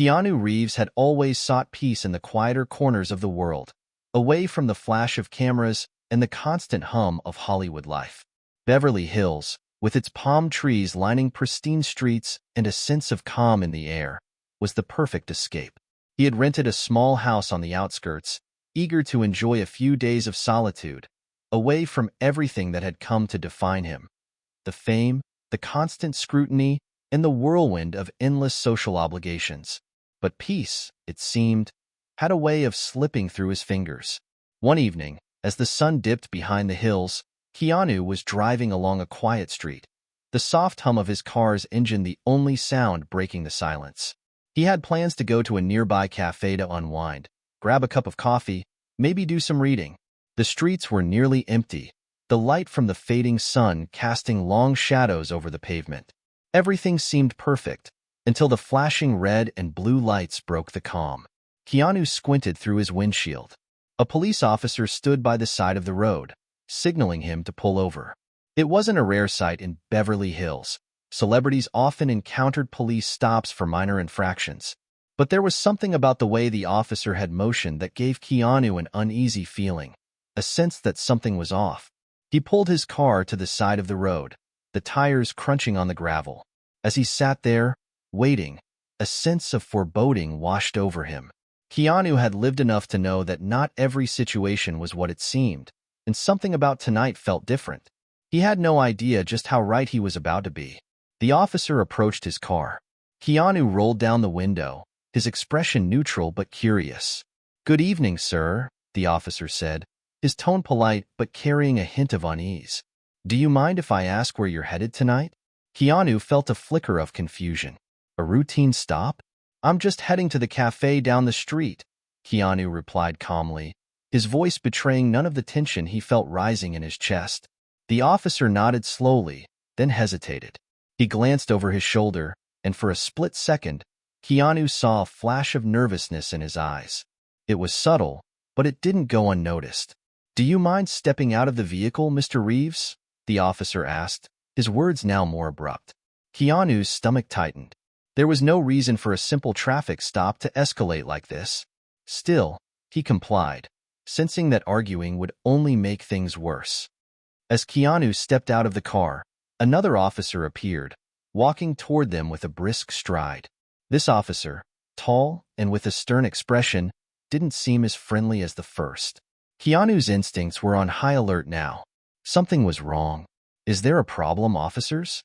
Keanu Reeves had always sought peace in the quieter corners of the world, away from the flash of cameras and the constant hum of Hollywood life. Beverly Hills, with its palm trees lining pristine streets and a sense of calm in the air, was the perfect escape. He had rented a small house on the outskirts, eager to enjoy a few days of solitude, away from everything that had come to define him. The fame, the constant scrutiny, and the whirlwind of endless social obligations. But peace, it seemed, had a way of slipping through his fingers. One evening, as the sun dipped behind the hills, Keanu was driving along a quiet street, the soft hum of his car's engine the only sound breaking the silence. He had plans to go to a nearby cafe to unwind, grab a cup of coffee, maybe do some reading. The streets were nearly empty, the light from the fading sun casting long shadows over the pavement. Everything seemed perfect, until the flashing red and blue lights broke the calm. Keanu squinted through his windshield. A police officer stood by the side of the road, signaling him to pull over. It wasn't a rare sight in Beverly Hills. Celebrities often encountered police stops for minor infractions. But there was something about the way the officer had motioned that gave Keanu an uneasy feeling, a sense that something was off. He pulled his car to the side of the road, the tires crunching on the gravel. As he sat there, waiting, a sense of foreboding washed over him. Keanu had lived enough to know that not every situation was what it seemed, and something about tonight felt different. He had no idea just how right he was about to be. The officer approached his car. Keanu rolled down the window, his expression neutral but curious. "Good evening, sir," the officer said, his tone polite but carrying a hint of unease. "Do you mind if I ask where you're headed tonight?" Keanu felt a flicker of confusion. "A routine stop? I'm just heading to the cafe down the street," Keanu replied calmly, his voice betraying none of the tension he felt rising in his chest. The officer nodded slowly, then hesitated. He glanced over his shoulder, and for a split second, Keanu saw a flash of nervousness in his eyes. It was subtle, but it didn't go unnoticed. "Do you mind stepping out of the vehicle, Mr. Reeves?" the officer asked, his words now more abrupt. Keanu's stomach tightened. There was no reason for a simple traffic stop to escalate like this. Still, he complied, sensing that arguing would only make things worse. As Keanu stepped out of the car, another officer appeared, walking toward them with a brisk stride. This officer, tall and with a stern expression, didn't seem as friendly as the first. Keanu's instincts were on high alert now. Something was wrong. "Is there a problem, officers?"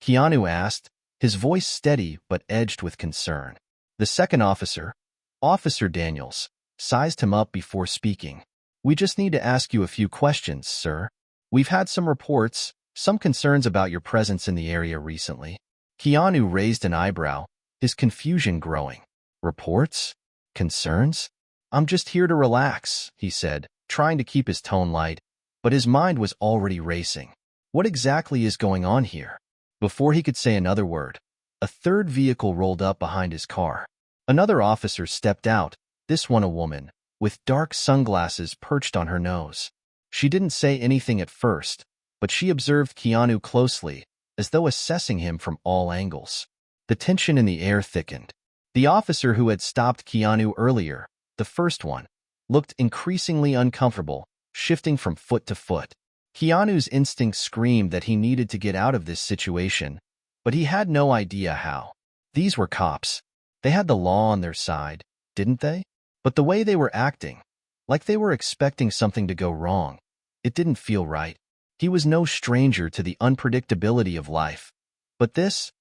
Keanu asked, his voice steady but edged with concern. The second officer, Officer Daniels, sized him up before speaking. "We just need to ask you a few questions, sir. We've had some reports, some concerns about your presence in the area recently." Keanu raised an eyebrow, his confusion growing. "Reports? Concerns? I'm just here to relax," he said, trying to keep his tone light, but his mind was already racing. What exactly is going on here? Before he could say another word, a third vehicle rolled up behind his car. Another officer stepped out, this one a woman, with dark sunglasses perched on her nose. She didn't say anything at first, but she observed Keanu closely, as though assessing him from all angles. The tension in the air thickened. The officer who had stopped Keanu earlier, the first one, looked increasingly uncomfortable, shifting from foot to foot. Keanu's instinct screamed that he needed to get out of this situation, but he had no idea how. These were cops. They had the law on their side, didn't they? But the way they were acting, like they were expecting something to go wrong, it didn't feel right. He was no stranger to the unpredictability of life. But this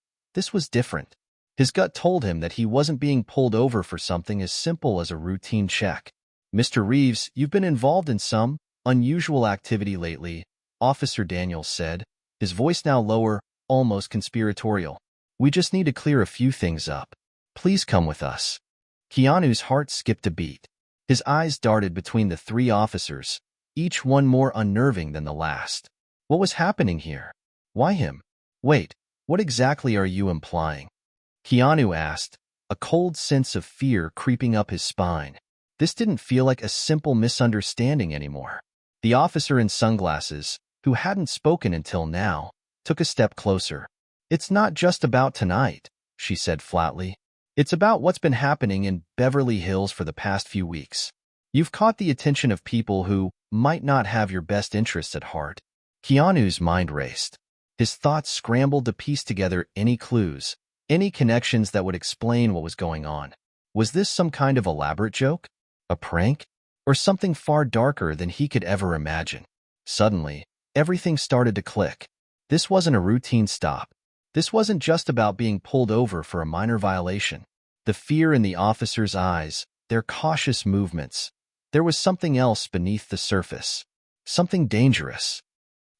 was different. His gut told him that he wasn't being pulled over for something as simple as a routine check. "Mr. Reeves, you've been involved in some unusual activity lately," Officer Daniels said, his voice now lower, almost conspiratorial. "We just need to clear a few things up. Please come with us." Keanu's heart skipped a beat. His eyes darted between the three officers, each one more unnerving than the last. What was happening here? Why him? "Wait, what exactly are you implying?" Keanu asked, a cold sense of fear creeping up his spine. This didn't feel like a simple misunderstanding anymore. The officer in sunglasses, who hadn't spoken until now, took a step closer. "It's not just about tonight," she said flatly. It's about what's been happening in Beverly Hills for the past few weeks. You've caught the attention of people who might not have your best interests at heart. Keanu's mind raced. His thoughts scrambled to piece together any clues, any connections that would explain what was going on. Was this some kind of elaborate joke? A prank? Or something far darker than he could ever imagine? Suddenly, everything started to click. This wasn't a routine stop. This wasn't just about being pulled over for a minor violation. The fear in the officer's eyes, their cautious movements. There was something else beneath the surface. Something dangerous.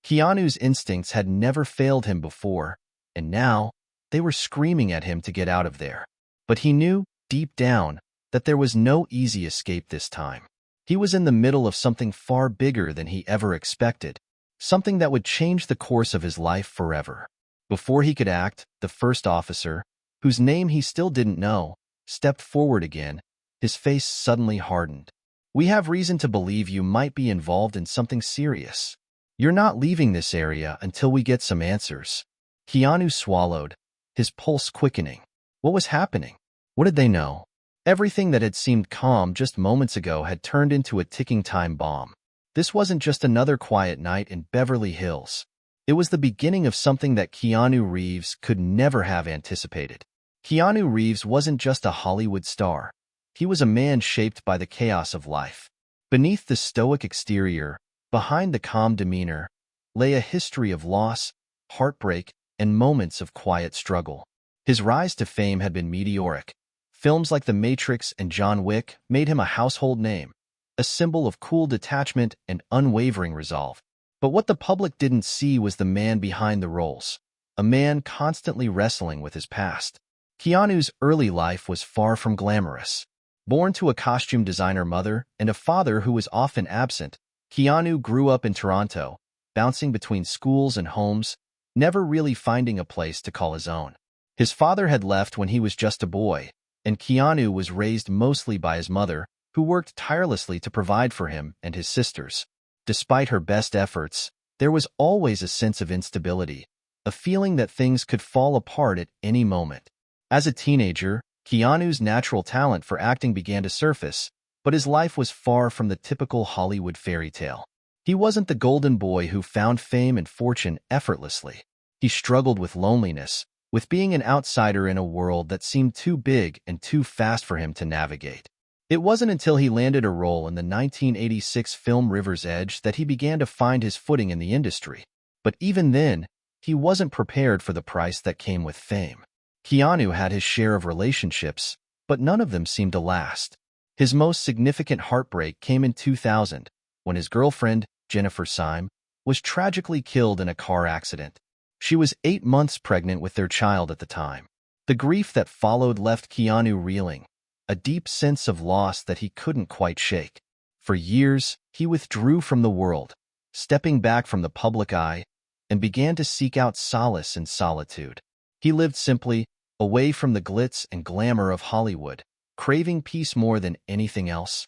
Keanu's instincts had never failed him before, and now they were screaming at him to get out of there. But he knew, deep down, that there was no easy escape this time. He was in the middle of something far bigger than he ever expected, something that would change the course of his life forever. Before he could act, the first officer, whose name he still didn't know, stepped forward again, his face suddenly hardened. "We have reason to believe you might be involved in something serious. You're not leaving this area until we get some answers." Keanu swallowed, his pulse quickening. What was happening? What did they know? Everything that had seemed calm just moments ago had turned into a ticking time bomb. This wasn't just another quiet night in Beverly Hills. It was the beginning of something that Keanu Reeves could never have anticipated. Keanu Reeves wasn't just a Hollywood star. He was a man shaped by the chaos of life. Beneath the stoic exterior, behind the calm demeanor, lay a history of loss, heartbreak, and moments of quiet struggle. His rise to fame had been meteoric. Films like The Matrix and John Wick made him a household name, a symbol of cool detachment and unwavering resolve. But what the public didn't see was the man behind the roles, a man constantly wrestling with his past. Keanu's early life was far from glamorous. Born to a costume designer mother and a father who was often absent, Keanu grew up in Toronto, bouncing between schools and homes, never really finding a place to call his own. His father had left when he was just a boy, and Keanu was raised mostly by his mother, who worked tirelessly to provide for him and his sisters. Despite her best efforts, there was always a sense of instability, a feeling that things could fall apart at any moment. As a teenager, Keanu's natural talent for acting began to surface, but his life was far from the typical Hollywood fairy tale. He wasn't the golden boy who found fame and fortune effortlessly. He struggled with loneliness, with being an outsider in a world that seemed too big and too fast for him to navigate. It wasn't until he landed a role in the 1986 film River's Edge that he began to find his footing in the industry. But even then, he wasn't prepared for the price that came with fame. Keanu had his share of relationships, but none of them seemed to last. His most significant heartbreak came in 2000, when his girlfriend, Jennifer Syme, was tragically killed in a car accident. She was 8 months pregnant with their child at the time. The grief that followed left Keanu reeling, a deep sense of loss that he couldn't quite shake. For years, he withdrew from the world, stepping back from the public eye, and began to seek out solace in solitude. He lived simply, away from the glitz and glamour of Hollywood, craving peace more than anything else.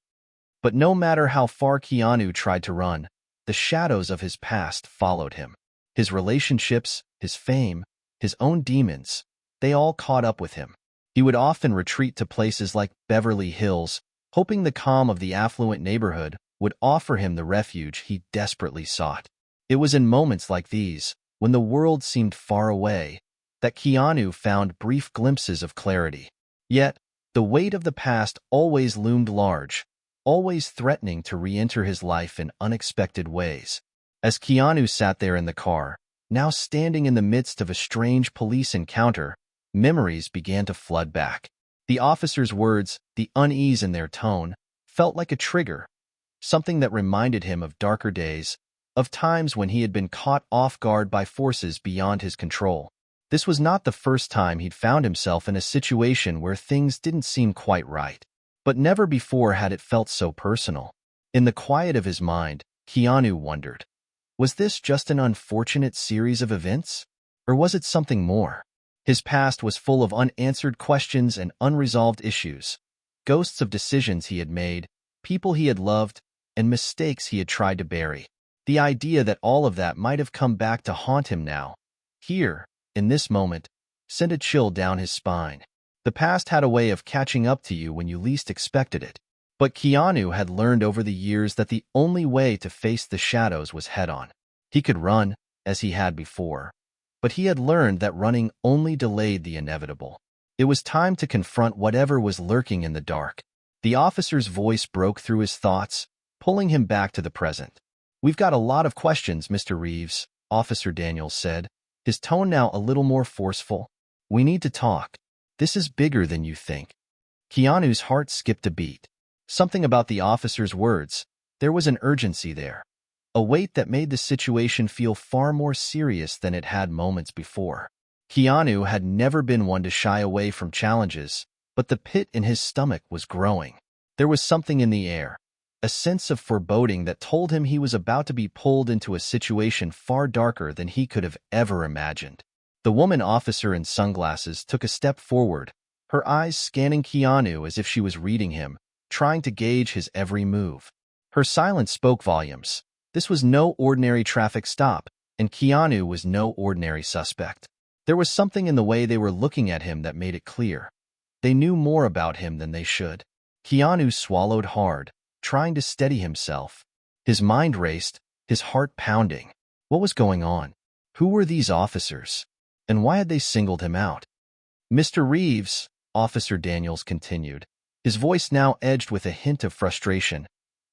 But no matter how far Keanu tried to run, the shadows of his past followed him. His relationships, his fame, his own demons, they all caught up with him. He would often retreat to places like Beverly Hills, hoping the calm of the affluent neighborhood would offer him the refuge he desperately sought. It was in moments like these, when the world seemed far away, that Keanu found brief glimpses of clarity. Yet, the weight of the past always loomed large, always threatening to re-enter his life in unexpected ways. As Keanu sat there in the car, now standing in the midst of a strange police encounter, memories began to flood back. The officer's words, the unease in their tone, felt like a trigger, something that reminded him of darker days, of times when he had been caught off guard by forces beyond his control. This was not the first time he'd found himself in a situation where things didn't seem quite right. But never before had it felt so personal. In the quiet of his mind, Keanu wondered, was this just an unfortunate series of events? Or was it something more? His past was full of unanswered questions and unresolved issues, ghosts of decisions he had made, people he had loved, and mistakes he had tried to bury. The idea that all of that might have come back to haunt him now, here, in this moment, sent a chill down his spine. The past had a way of catching up to you when you least expected it. But Keanu had learned over the years that the only way to face the shadows was head-on. He could run, as he had before, but he had learned that running only delayed the inevitable. It was time to confront whatever was lurking in the dark. The officer's voice broke through his thoughts, pulling him back to the present. "We've got a lot of questions, Mr. Reeves," Officer Daniels said, his tone now a little more forceful. "We need to talk. This is bigger than you think." Keanu's heart skipped a beat. Something about the officer's words, there was an urgency there, a weight that made the situation feel far more serious than it had moments before. Keanu had never been one to shy away from challenges, but the pit in his stomach was growing. There was something in the air, a sense of foreboding that told him he was about to be pulled into a situation far darker than he could have ever imagined. The woman officer in sunglasses took a step forward, her eyes scanning Keanu as if she was reading him, trying to gauge his every move. Her silence spoke volumes. This was no ordinary traffic stop, and Keanu was no ordinary suspect. There was something in the way they were looking at him that made it clear. They knew more about him than they should. Keanu swallowed hard, trying to steady himself. His mind raced, his heart pounding. What was going on? Who were these officers? And why had they singled him out? "Mr. Reeves," Officer Daniels continued, his voice now edged with a hint of frustration,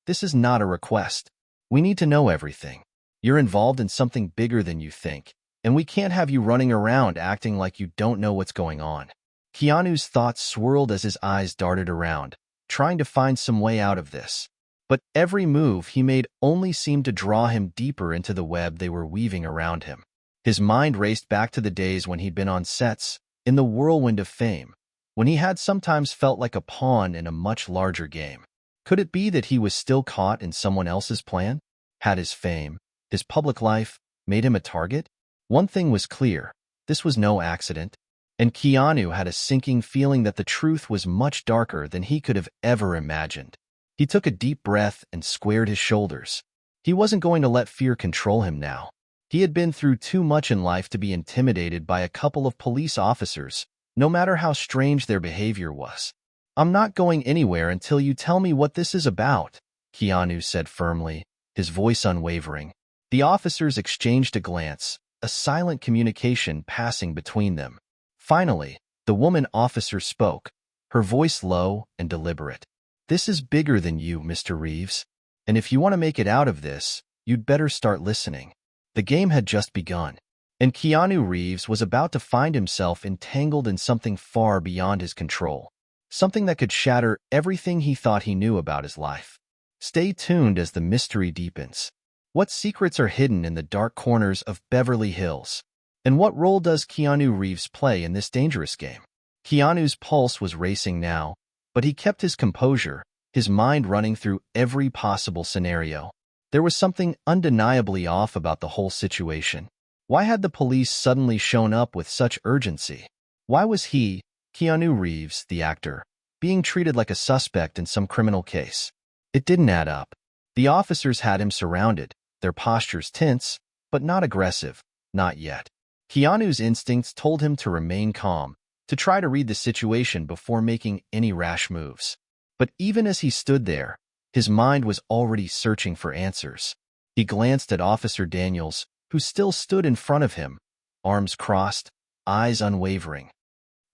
"this is not a request. We need to know everything. You're involved in something bigger than you think, and we can't have you running around acting like you don't know what's going on." Keanu's thoughts swirled as his eyes darted around, trying to find some way out of this. But every move he made only seemed to draw him deeper into the web they were weaving around him. His mind raced back to the days when he'd been on sets, in the whirlwind of fame, when he had sometimes felt like a pawn in a much larger game. Could it be that he was still caught in someone else's plan? Had his fame, his public life, made him a target? One thing was clear, this was no accident, and Keanu had a sinking feeling that the truth was much darker than he could have ever imagined. He took a deep breath and squared his shoulders. He wasn't going to let fear control him now. He had been through too much in life to be intimidated by a couple of police officers, no matter how strange their behavior was. "I'm not going anywhere until you tell me what this is about," Keanu said firmly, his voice unwavering. The officers exchanged a glance, a silent communication passing between them. Finally, the woman officer spoke, her voice low and deliberate. "This is bigger than you, Mr. Reeves, and if you want to make it out of this, you'd better start listening." The game had just begun, and Keanu Reeves was about to find himself entangled in something far beyond his control, something that could shatter everything he thought he knew about his life. Stay tuned as the mystery deepens. What secrets are hidden in the dark corners of Beverly Hills? And what role does Keanu Reeves play in this dangerous game? Keanu's pulse was racing now, but he kept his composure, his mind running through every possible scenario. There was something undeniably off about the whole situation. Why had the police suddenly shown up with such urgency? Why was he, Keanu Reeves, the actor, being treated like a suspect in some criminal case? It didn't add up. The officers had him surrounded, their postures tense, but not aggressive, not yet. Keanu's instincts told him to remain calm, to try to read the situation before making any rash moves. But even as he stood there, his mind was already searching for answers. He glanced at Officer Daniels, who still stood in front of him, arms crossed, eyes unwavering.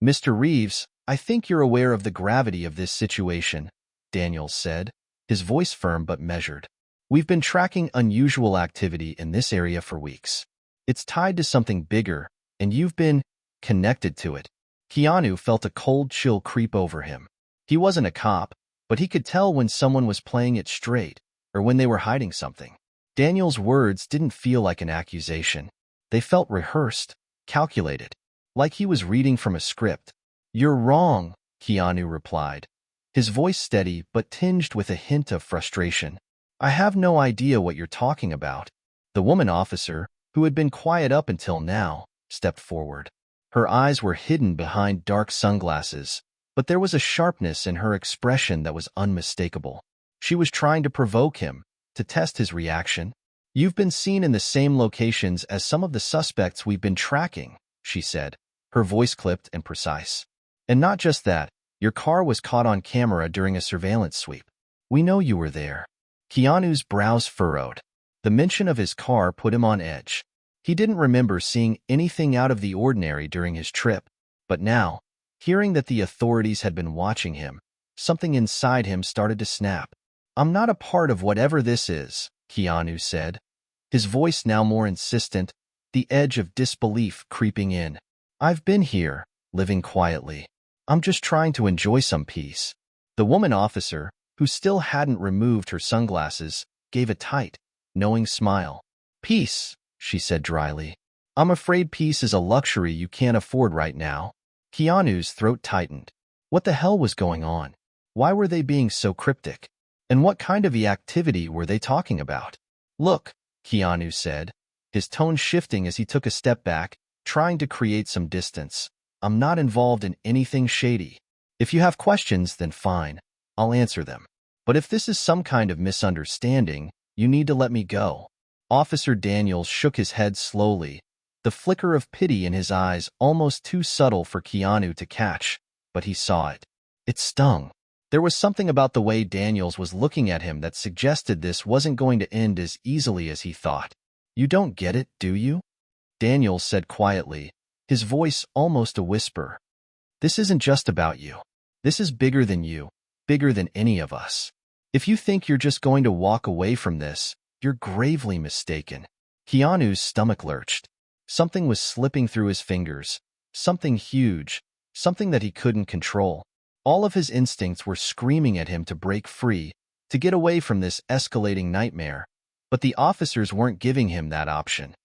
"Mr. Reeves, I think you're aware of the gravity of this situation," Daniels said, his voice firm but measured. "We've been tracking unusual activity in this area for weeks. It's tied to something bigger, and you've been connected to it." Keanu felt a cold chill creep over him. He wasn't a cop, but he could tell when someone was playing it straight or when they were hiding something. Daniel's words didn't feel like an accusation. They felt rehearsed, calculated, like he was reading from a script. "You're wrong," Keanu replied, his voice steady but tinged with a hint of frustration. "I have no idea what you're talking about." The woman officer, who had been quiet up until now, stepped forward. Her eyes were hidden behind dark sunglasses, but there was a sharpness in her expression that was unmistakable. She was trying to provoke him, to test his reaction. "You've been seen in the same locations as some of the suspects we've been tracking," she said, her voice clipped and precise. And not just that, your car was caught on camera during a surveillance sweep. We know you were there. Keanu's brows furrowed. The mention of his car put him on edge. He didn't remember seeing anything out of the ordinary during his trip, but now, hearing that the authorities had been watching him, something inside him started to snap. I'm not a part of whatever this is, Keanu said, his voice now more insistent, the edge of disbelief creeping in. I've been here, living quietly. I'm just trying to enjoy some peace. The woman officer, who still hadn't removed her sunglasses, gave a tight, knowing smile. Peace, she said dryly. I'm afraid peace is a luxury you can't afford right now. Keanu's throat tightened. What the hell was going on? Why were they being so cryptic? And what kind of activity were they talking about? Look, Keanu said, his tone shifting as he took a step back, trying to create some distance. I'm not involved in anything shady. If you have questions, then fine. I'll answer them. But if this is some kind of misunderstanding, you need to let me go. Officer Daniels shook his head slowly, the flicker of pity in his eyes almost too subtle for Keanu to catch, but he saw it. It stung. There was something about the way Daniels was looking at him that suggested this wasn't going to end as easily as he thought. You don't get it, do you? Daniels said quietly, his voice almost a whisper. This isn't just about you. This is bigger than you, bigger than any of us. If you think you're just going to walk away from this, you're gravely mistaken. Keanu's stomach lurched. Something was slipping through his fingers, something huge, something that he couldn't control. All of his instincts were screaming at him to break free, to get away from this escalating nightmare, but the officers weren't giving him that option.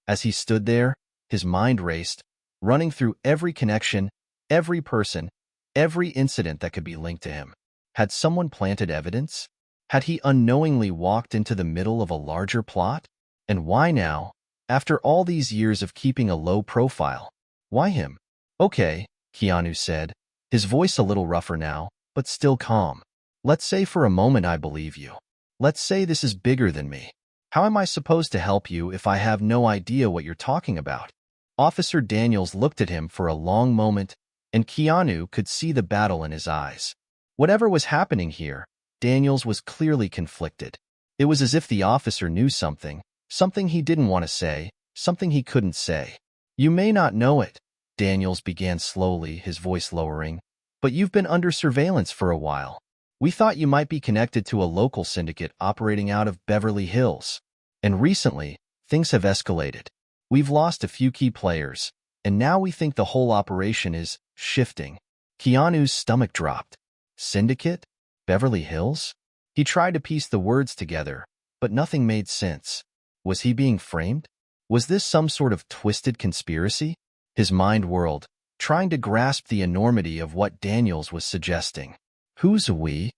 As he stood there, his mind raced, running through every connection, every person, every incident that could be linked to him. Had someone planted evidence? Had he unknowingly walked into the middle of a larger plot? And why now, after all these years of keeping a low profile? Why him? Okay, Keanu said, his voice a little rougher now, but still calm. Let's say for a moment I believe you. Let's say this is bigger than me. How am I supposed to help you if I have no idea what you're talking about? Officer Daniels looked at him for a long moment, and Keanu could see the battle in his eyes. Whatever was happening here, Daniels was clearly conflicted. It was as if the officer knew something, something he didn't want to say, something he couldn't say. You may not know it, Daniels began slowly, his voice lowering, but you've been under surveillance for a while. We thought you might be connected to a local syndicate operating out of Beverly Hills. And recently, things have escalated. We've lost a few key players, and now we think the whole operation is shifting. Keanu's stomach dropped. Syndicate? Beverly Hills? He tried to piece the words together, but nothing made sense. Was he being framed? Was this some sort of twisted conspiracy? His mind whirled, trying to grasp the enormity of what Daniels was suggesting. Who's we?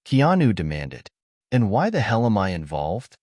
Keanu demanded. And why the hell am I involved?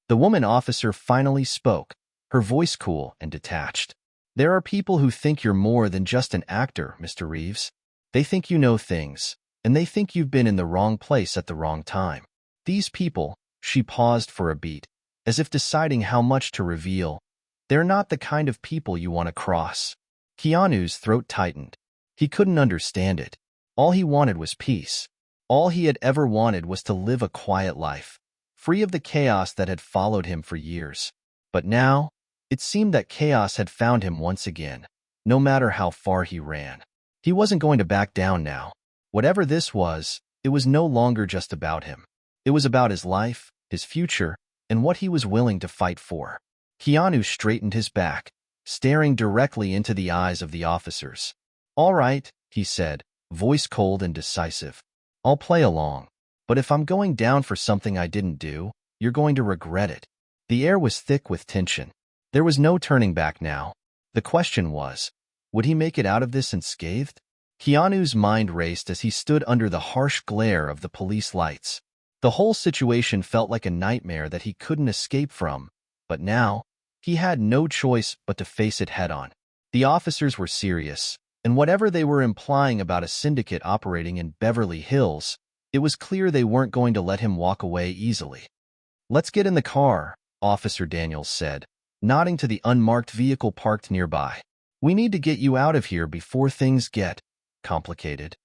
The woman officer finally spoke, her voice cool and detached. There are people who think you're more than just an actor, Mr. Reeves. They think you know things, and they think you've been in the wrong place at the wrong time. These people, she paused for a beat, as if deciding how much to reveal. They're not the kind of people you want to cross. Keanu's throat tightened. He couldn't understand it. All he wanted was peace. All he had ever wanted was to live a quiet life, free of the chaos that had followed him for years. But now, it seemed that chaos had found him once again, no matter how far he ran. He wasn't going to back down now. Whatever this was, it was no longer just about him. It was about his life, his future, and what he was willing to fight for. Keanu straightened his back, staring directly into the eyes of the officers. All right, he said, voice cold and decisive. I'll play along. But if I'm going down for something I didn't do, you're going to regret it. The air was thick with tension. There was no turning back now. The question was, would he make it out of this unscathed? Keanu's mind raced as he stood under the harsh glare of the police lights. The whole situation felt like a nightmare that he couldn't escape from, but now, he had no choice but to face it head-on. The officers were serious, and whatever they were implying about a syndicate operating in Beverly Hills, it was clear they weren't going to let him walk away easily. Let's get in the car, Officer Daniels said, nodding to the unmarked vehicle parked nearby. We need to get you out of here before things get complicated.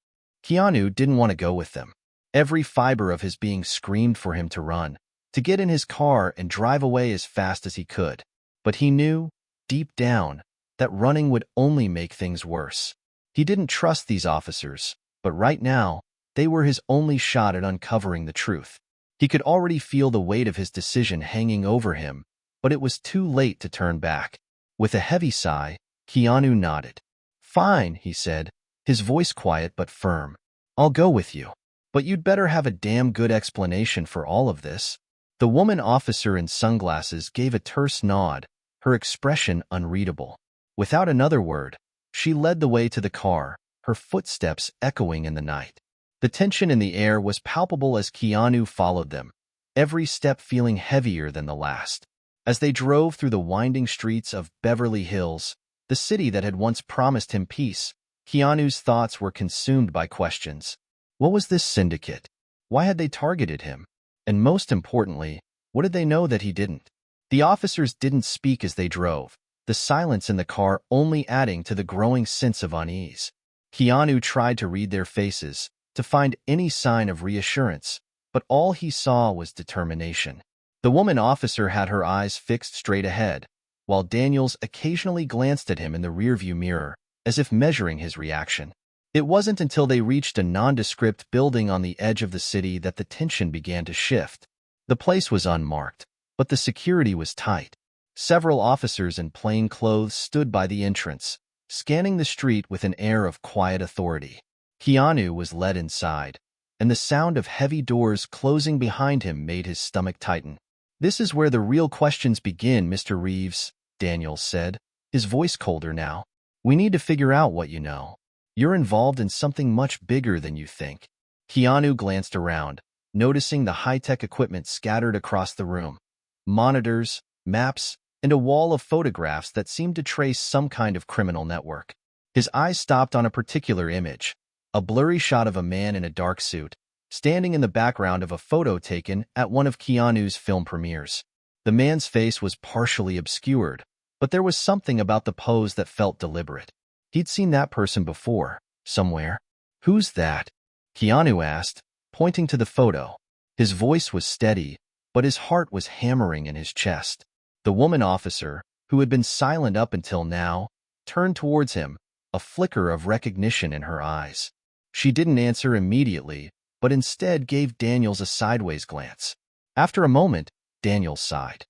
Keanu didn't want to go with them. Every fiber of his being screamed for him to run, to get in his car and drive away as fast as he could. But he knew, deep down, that running would only make things worse. He didn't trust these officers, but right now, they were his only shot at uncovering the truth. He could already feel the weight of his decision hanging over him, but it was too late to turn back. With a heavy sigh, Keanu nodded. "Fine," he said, his voice quiet but firm. "I'll go with you. But you'd better have a damn good explanation for all of this." The woman officer in sunglasses gave a terse nod, her expression unreadable. Without another word, she led the way to the car, her footsteps echoing in the night. The tension in the air was palpable as Keanu followed them, every step feeling heavier than the last. As they drove through the winding streets of Beverly Hills, the city that had once promised him peace, Keanu's thoughts were consumed by questions. What was this syndicate? Why had they targeted him? And most importantly, what did they know that he didn't? The officers didn't speak as they drove, the silence in the car only adding to the growing sense of unease. Keanu tried to read their faces, to find any sign of reassurance, but all he saw was determination. The woman officer had her eyes fixed straight ahead, while Daniels occasionally glanced at him in the rearview mirror, as if measuring his reaction. It wasn't until they reached a nondescript building on the edge of the city that the tension began to shift. The place was unmarked, but the security was tight. Several officers in plain clothes stood by the entrance, scanning the street with an air of quiet authority. Keanu was led inside, and the sound of heavy doors closing behind him made his stomach tighten. "This is where the real questions begin, Mr. Reeves," Daniels said, his voice colder now. "We need to figure out what you know. You're involved in something much bigger than you think." Keanu glanced around, noticing the high-tech equipment scattered across the room. Monitors, maps, and a wall of photographs that seemed to trace some kind of criminal network. His eyes stopped on a particular image, a blurry shot of a man in a dark suit, standing in the background of a photo taken at one of Keanu's film premieres. The man's face was partially obscured, but there was something about the pose that felt deliberate. He'd seen that person before, somewhere. "Who's that?" Keanu asked, pointing to the photo. His voice was steady, but his heart was hammering in his chest. The woman officer, who had been silent up until now, turned towards him, a flicker of recognition in her eyes. She didn't answer immediately, but instead gave Daniels a sideways glance. After a moment, Daniels sighed.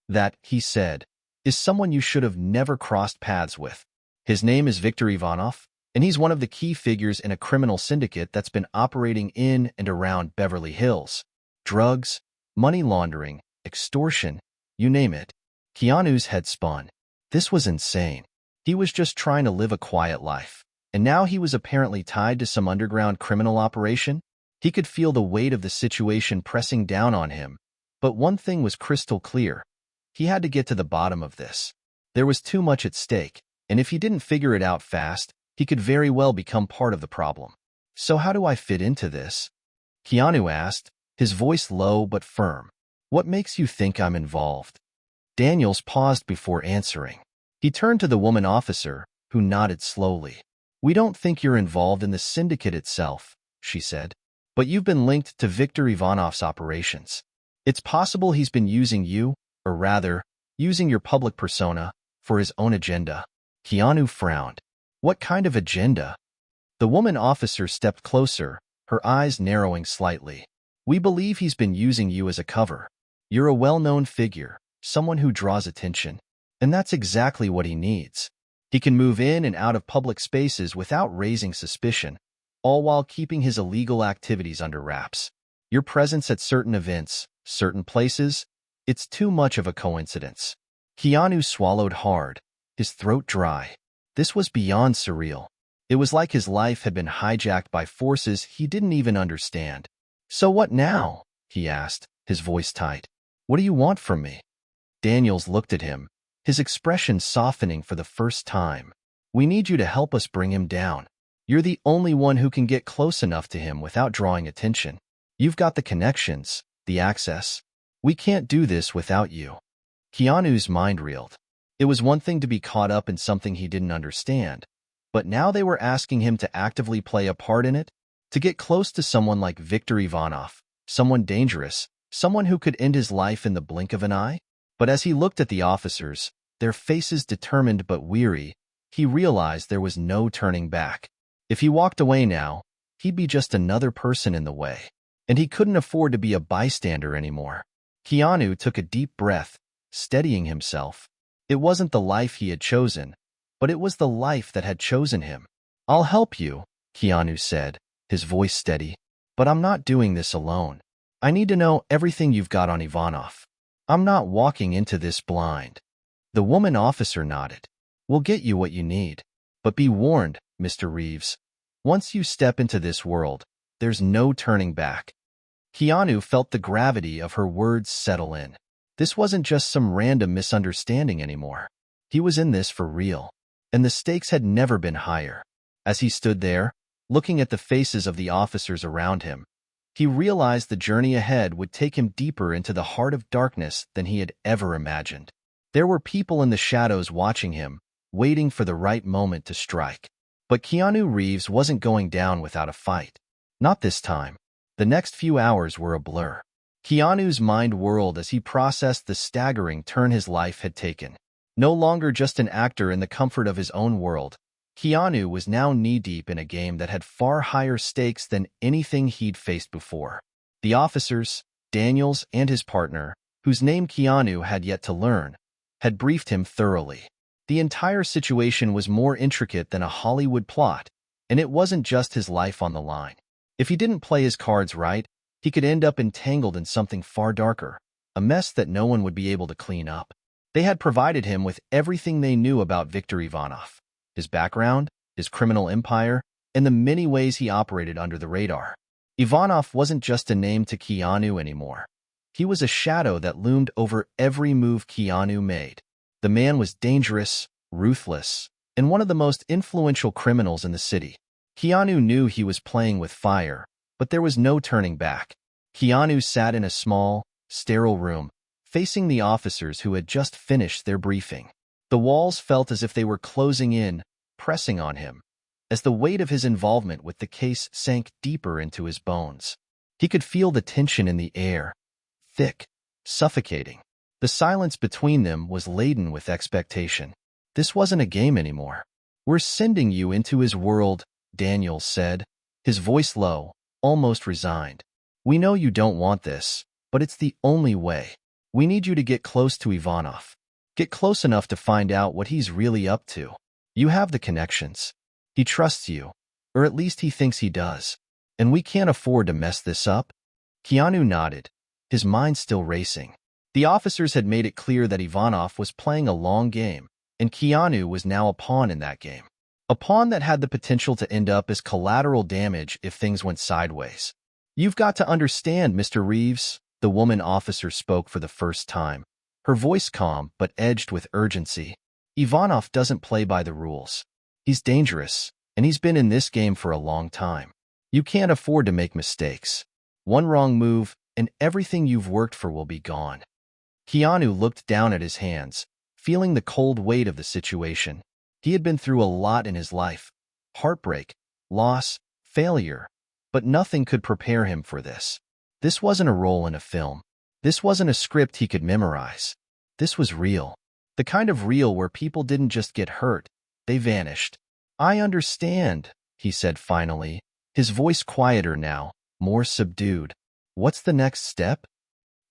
"That," he said, "is someone you should have never crossed paths with. His name is Viktor Ivanov, and he's one of the key figures in a criminal syndicate that's been operating in and around Beverly Hills. Drugs, money laundering, extortion, you name it." Keanu's head spun. This was insane. He was just trying to live a quiet life, and now he was apparently tied to some underground criminal operation. He could feel the weight of the situation pressing down on him, but one thing was crystal clear. He had to get to the bottom of this. There was too much at stake, and if he didn't figure it out fast, he could very well become part of the problem. "So how do I fit into this?" Keanu asked, his voice low but firm. "What makes you think I'm involved?" Daniels paused before answering. He turned to the woman officer, who nodded slowly. "We don't think you're involved in the syndicate itself," she said, "but you've been linked to Viktor Ivanov's operations. It's possible he's been using you, or rather, using your public persona, for his own agenda." Keanu frowned. "What kind of agenda?" The woman officer stepped closer, her eyes narrowing slightly. "We believe he's been using you as a cover. You're a well-known figure, someone who draws attention, and that's exactly what he needs. He can move in and out of public spaces without raising suspicion, all while keeping his illegal activities under wraps. Your presence at certain events, certain places, it's too much of a coincidence." Keanu swallowed hard, his throat dry. This was beyond surreal. It was like his life had been hijacked by forces he didn't even understand. "So what now?" he asked, his voice tight. "What do you want from me?" Daniels looked at him, his expression softening for the first time. "We need you to help us bring him down. You're the only one who can get close enough to him without drawing attention. You've got the connections, the access. We can't do this without you." Keanu's mind reeled. It was one thing to be caught up in something he didn't understand, But now they were asking him to actively play a part in it, to get close to someone like Viktor Ivanov, someone dangerous, someone who could end his life in the blink of an eye. But as he looked at the officers, their faces determined but weary, he realized there was no turning back. If he walked away now, he'd be just another person in the way, and he couldn't afford to be a bystander anymore. Keanu took a deep breath, steadying himself. It wasn't the life he had chosen, but it was the life that had chosen him. "I'll help you," Keanu said, his voice steady. "But I'm not doing this alone. I need to know everything you've got on Ivanov. I'm not walking into this blind." The woman officer nodded. "We'll get you what you need. But be warned, Mr. Reeves. Once you step into this world, there's no turning back." Keanu felt the gravity of her words settle in. This wasn't just some random misunderstanding anymore. He was in this for real, and the stakes had never been higher. As he stood there, looking at the faces of the officers around him, he realized the journey ahead would take him deeper into the heart of darkness than he had ever imagined. There were people in the shadows watching him, waiting for the right moment to strike. But Keanu Reeves wasn't going down without a fight. Not this time. The next few hours were a blur. Keanu's mind whirled as he processed the staggering turn his life had taken. No longer just an actor in the comfort of his own world, Keanu was now knee-deep in a game that had far higher stakes than anything he'd faced before. The officers, Daniels and his partner, whose name Keanu had yet to learn, had briefed him thoroughly. The entire situation was more intricate than a Hollywood plot, and it wasn't just his life on the line. If he didn't play his cards right, he could end up entangled in something far darker, a mess that no one would be able to clean up. They had provided him with everything they knew about Viktor Ivanov, his background, his criminal empire, and the many ways he operated under the radar. Ivanov wasn't just a name to Keanu anymore. He was a shadow that loomed over every move Keanu made. The man was dangerous, ruthless, and one of the most influential criminals in the city. Keanu knew he was playing with fire, but there was no turning back. Keanu sat in a small, sterile room, facing the officers who had just finished their briefing. The walls felt as if they were closing in, pressing on him, as the weight of his involvement with the case sank deeper into his bones. He could feel the tension in the air, thick, suffocating. The silence between them was laden with expectation. This wasn't a game anymore. "We're sending you into his world," Daniels said, his voice low, almost resigned. "We know you don't want this, but it's the only way. We need you to get close to Ivanov. Get close enough to find out what he's really up to. You have the connections. He trusts you, or at least he thinks he does. And we can't afford to mess this up." Keanu nodded, his mind still racing. The officers had made it clear that Ivanov was playing a long game, and Keanu was now a pawn in that game. A pawn that had the potential to end up as collateral damage if things went sideways. "You've got to understand, Mr. Reeves," the woman officer spoke for the first time, her voice calm but edged with urgency. "Ivanov doesn't play by the rules. He's dangerous, and he's been in this game for a long time. You can't afford to make mistakes. One wrong move, and everything you've worked for will be gone." Keanu looked down at his hands, feeling the cold weight of the situation. He had been through a lot in his life: heartbreak, loss, failure, but nothing could prepare him for this. This wasn't a role in a film. This wasn't a script he could memorize. This was real. The kind of real where people didn't just get hurt, they vanished. "I understand," he said finally, his voice quieter now, more subdued. "What's the next step?"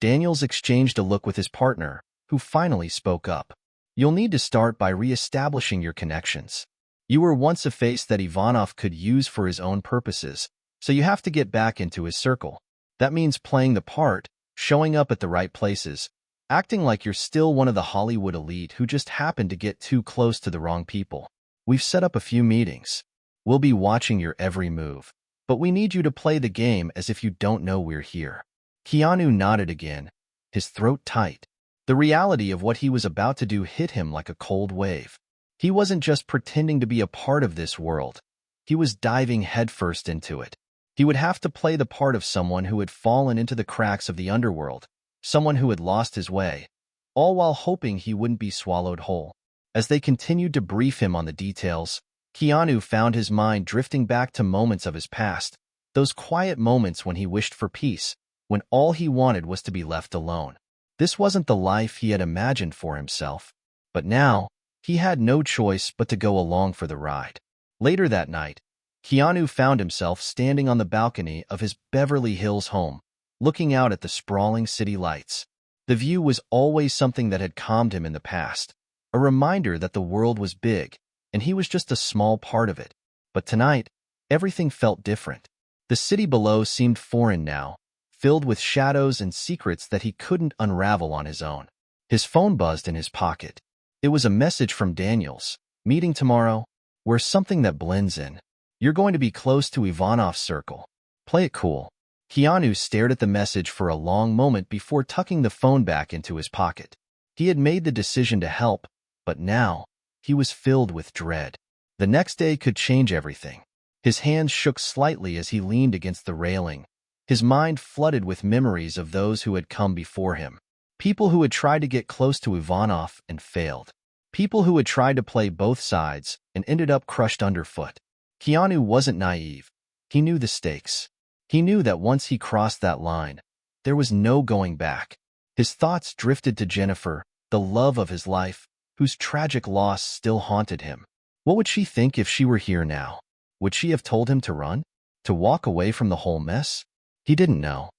Daniels exchanged a look with his partner, who finally spoke up. "You'll need to start by re-establishing your connections. You were once a face that Ivanov could use for his own purposes, so you have to get back into his circle. That means playing the part, showing up at the right places, acting like you're still one of the Hollywood elite who just happened to get too close to the wrong people. We've set up a few meetings. We'll be watching your every move, but we need you to play the game as if you don't know we're here." Keanu nodded again, his throat tight. The reality of what he was about to do hit him like a cold wave. He wasn't just pretending to be a part of this world. He was diving headfirst into it. He would have to play the part of someone who had fallen into the cracks of the underworld, someone who had lost his way, all while hoping he wouldn't be swallowed whole. As they continued to brief him on the details, Keanu found his mind drifting back to moments of his past, those quiet moments when he wished for peace, when all he wanted was to be left alone. This wasn't the life he had imagined for himself, but now, he had no choice but to go along for the ride. Later that night, Keanu found himself standing on the balcony of his Beverly Hills home, looking out at the sprawling city lights. The view was always something that had calmed him in the past, a reminder that the world was big, and he was just a small part of it. But tonight, everything felt different. The city below seemed foreign now, filled with shadows and secrets that he couldn't unravel on his own. His phone buzzed in his pocket. It was a message from Daniels. Meeting tomorrow. We're something that blends in. You're going to be close to Ivanov's circle. Play it cool. Keanu stared at the message for a long moment before tucking the phone back into his pocket. He had made the decision to help, but now, he was filled with dread. The next day could change everything. His hands shook slightly as he leaned against the railing. His mind flooded with memories of those who had come before him. People who had tried to get close to Ivanov and failed. People who had tried to play both sides and ended up crushed underfoot. Keanu wasn't naive. He knew the stakes. He knew that once he crossed that line, there was no going back. His thoughts drifted to Jennifer, the love of his life, whose tragic loss still haunted him. What would she think if she were here now? Would she have told him to run? To walk away from the whole mess? He didn't know.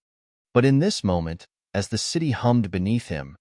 But in this moment, as the city hummed beneath him,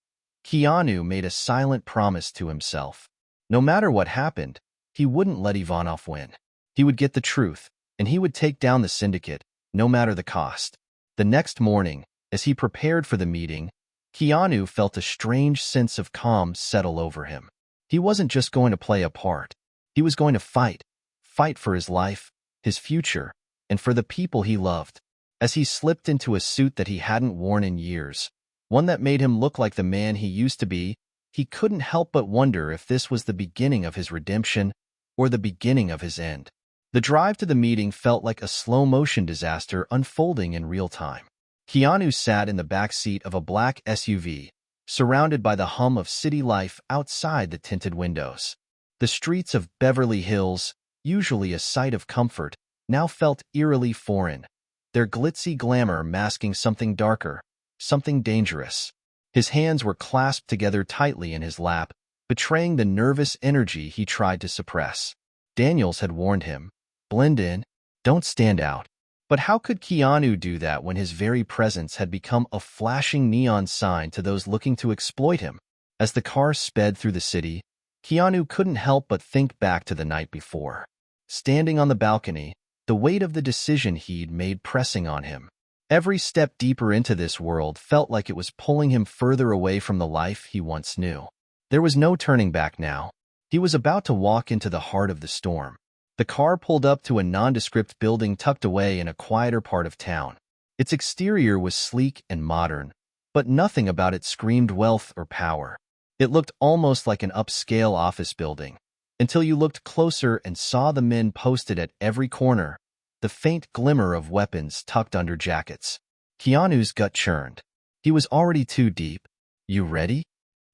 Keanu made a silent promise to himself. No matter what happened, he wouldn't let Ivanov win. He would get the truth, and he would take down the syndicate, no matter the cost. The next morning, as he prepared for the meeting, Keanu felt a strange sense of calm settle over him. He wasn't just going to play a part. He was going to fight. Fight for his life, his future, and for the people he loved. As he slipped into a suit that he hadn't worn in years, one that made him look like the man he used to be, he couldn't help but wonder if this was the beginning of his redemption or the beginning of his end. The drive to the meeting felt like a slow-motion disaster unfolding in real time. Keanu sat in the back seat of a black SUV, surrounded by the hum of city life outside the tinted windows. The streets of Beverly Hills, usually a sight of comfort, now felt eerily foreign, their glitzy glamour masking something darker, something dangerous. His hands were clasped together tightly in his lap, betraying the nervous energy he tried to suppress. Daniels had warned him, blend in, don't stand out. But how could Keanu do that when his very presence had become a flashing neon sign to those looking to exploit him? As the car sped through the city, Keanu couldn't help but think back to the night before. Standing on the balcony, the weight of the decision he'd made pressing on him. Every step deeper into this world felt like it was pulling him further away from the life he once knew. There was no turning back now. He was about to walk into the heart of the storm. The car pulled up to a nondescript building tucked away in a quieter part of town. Its exterior was sleek and modern, but nothing about it screamed wealth or power. It looked almost like an upscale office building, until you looked closer and saw the men posted at every corner, the faint glimmer of weapons tucked under jackets. Keanu's gut churned. He was already too deep. You ready?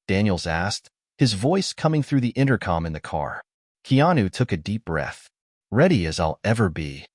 Daniels asked, his voice coming through the intercom in the car. Keanu took a deep breath. Ready as I'll ever be.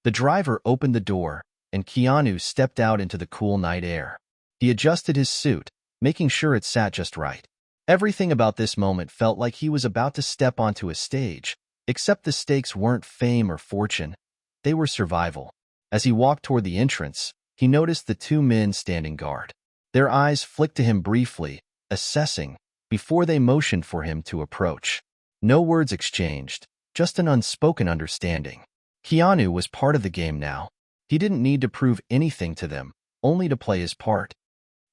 The driver opened the door, and Keanu stepped out into the cool night air. He adjusted his suit, making sure it sat just right. Everything about this moment felt like he was about to step onto a stage, except the stakes weren't fame or fortune. They were survival. As he walked toward the entrance, he noticed the two men standing guard. Their eyes flicked to him briefly, assessing, before they motioned for him to approach. No words exchanged, just an unspoken understanding. Keanu was part of the game now. He didn't need to prove anything to them, only to play his part.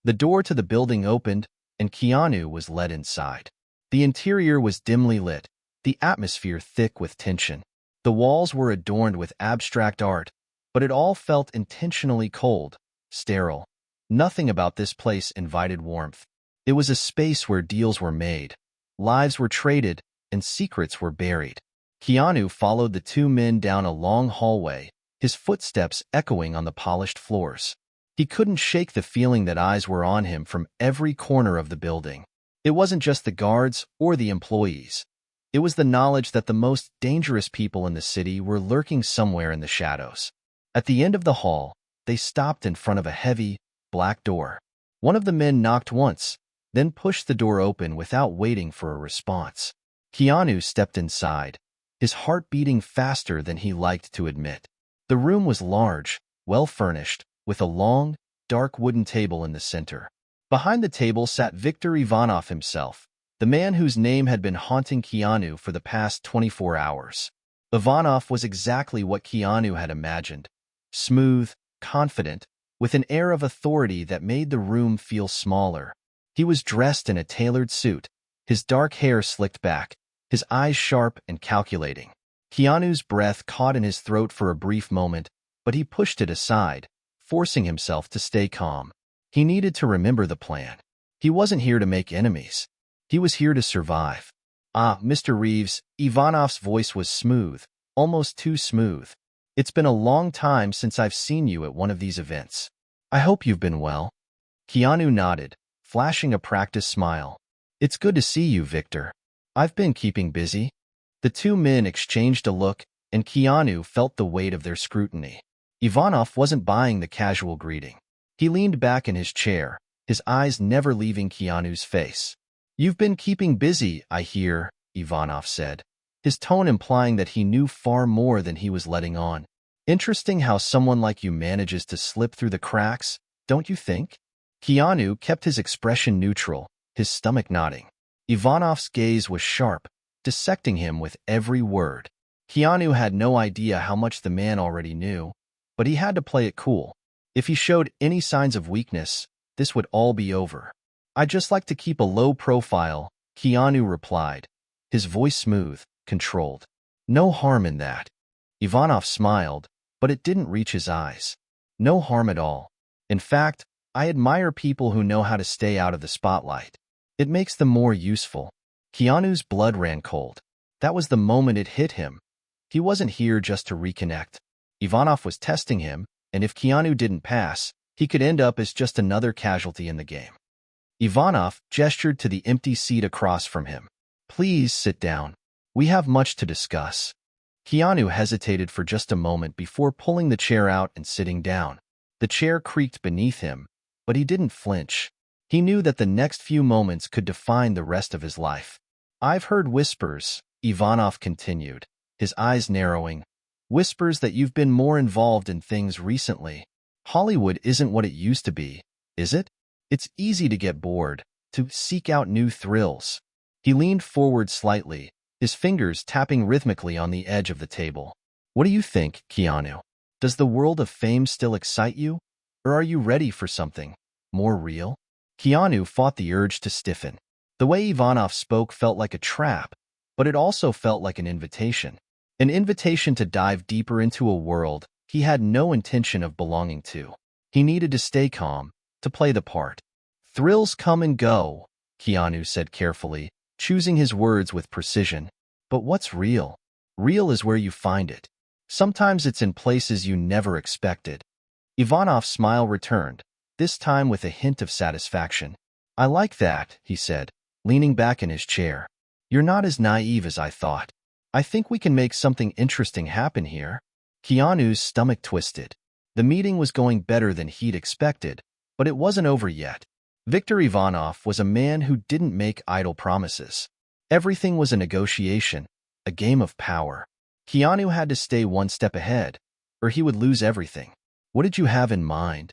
The door to the building opened, and Keanu was led inside. The interior was dimly lit, the atmosphere thick with tension. The walls were adorned with abstract art, but it all felt intentionally cold, sterile. Nothing about this place invited warmth. It was a space where deals were made, lives were traded, and secrets were buried. Keanu followed the two men down a long hallway, his footsteps echoing on the polished floors. He couldn't shake the feeling that eyes were on him from every corner of the building. It wasn't just the guards or the employees. It was the knowledge that the most dangerous people in the city were lurking somewhere in the shadows. At the end of the hall, they stopped in front of a heavy, black door. One of the men knocked once, then pushed the door open without waiting for a response. Keanu stepped inside, his heart beating faster than he liked to admit. The room was large, well-furnished, with a long, dark wooden table in the center. Behind the table sat Viktor Ivanov himself, the man whose name had been haunting Keanu for the past 24 hours. Ivanov was exactly what Keanu had imagined. Smooth, confident, with an air of authority that made the room feel smaller. He was dressed in a tailored suit, his dark hair slicked back, his eyes sharp and calculating. Keanu's breath caught in his throat for a brief moment, but he pushed it aside, forcing himself to stay calm. He needed to remember the plan. He wasn't here to make enemies. He was here to survive. "Ah, Mr. Reeves," Ivanov's voice was smooth, almost too smooth. "It's been a long time since I've seen you at one of these events. I hope you've been well." Keanu nodded, flashing a practiced smile. "It's good to see you, Victor. I've been keeping busy." The two men exchanged a look, and Keanu felt the weight of their scrutiny. Ivanov wasn't buying the casual greeting. He leaned back in his chair, his eyes never leaving Keanu's face. "You've been keeping busy, I hear," Ivanov said, his tone implying that he knew far more than he was letting on. "Interesting how someone like you manages to slip through the cracks, don't you think?" Keanu kept his expression neutral, his stomach nodding. Ivanov's gaze was sharp, dissecting him with every word. Keanu had no idea how much the man already knew, but he had to play it cool. If he showed any signs of weakness, this would all be over. "I'd just like to keep a low profile," Keanu replied, his voice smooth, controlled. "No harm in that." Ivanov smiled, but it didn't reach his eyes. "No harm at all. In fact, I admire people who know how to stay out of the spotlight. It makes them more useful." Keanu's blood ran cold. That was the moment it hit him. He wasn't here just to reconnect. Ivanov was testing him, and if Keanu didn't pass, he could end up as just another casualty in the game. Ivanov gestured to the empty seat across from him. "Please sit down. We have much to discuss." Keanu hesitated for just a moment before pulling the chair out and sitting down. The chair creaked beneath him, but he didn't flinch. He knew that the next few moments could define the rest of his life. "I've heard whispers," Ivanov continued, his eyes narrowing. "Whispers that you've been more involved in things recently. Hollywood isn't what it used to be, is it? It's easy to get bored, to seek out new thrills." He leaned forward slightly, his fingers tapping rhythmically on the edge of the table. "What do you think, Keanu? Does the world of fame still excite you? Or are you ready for something more real?" Keanu fought the urge to stiffen. The way Ivanov spoke felt like a trap, but it also felt like an invitation. An invitation to dive deeper into a world he had no intention of belonging to. He needed to stay calm, to play the part. "Thrills come and go," Keanu said carefully, choosing his words with precision. "But what's real? Real is where you find it. Sometimes it's in places you never expected." Ivanov's smile returned, this time with a hint of satisfaction. "I like that," he said, leaning back in his chair. "You're not as naive as I thought. I think we can make something interesting happen here." Keanu's stomach twisted. The meeting was going better than he'd expected, but it wasn't over yet. Viktor Ivanov was a man who didn't make idle promises. Everything was a negotiation, a game of power. Keanu had to stay one step ahead, or he would lose everything. "What did you have in mind?"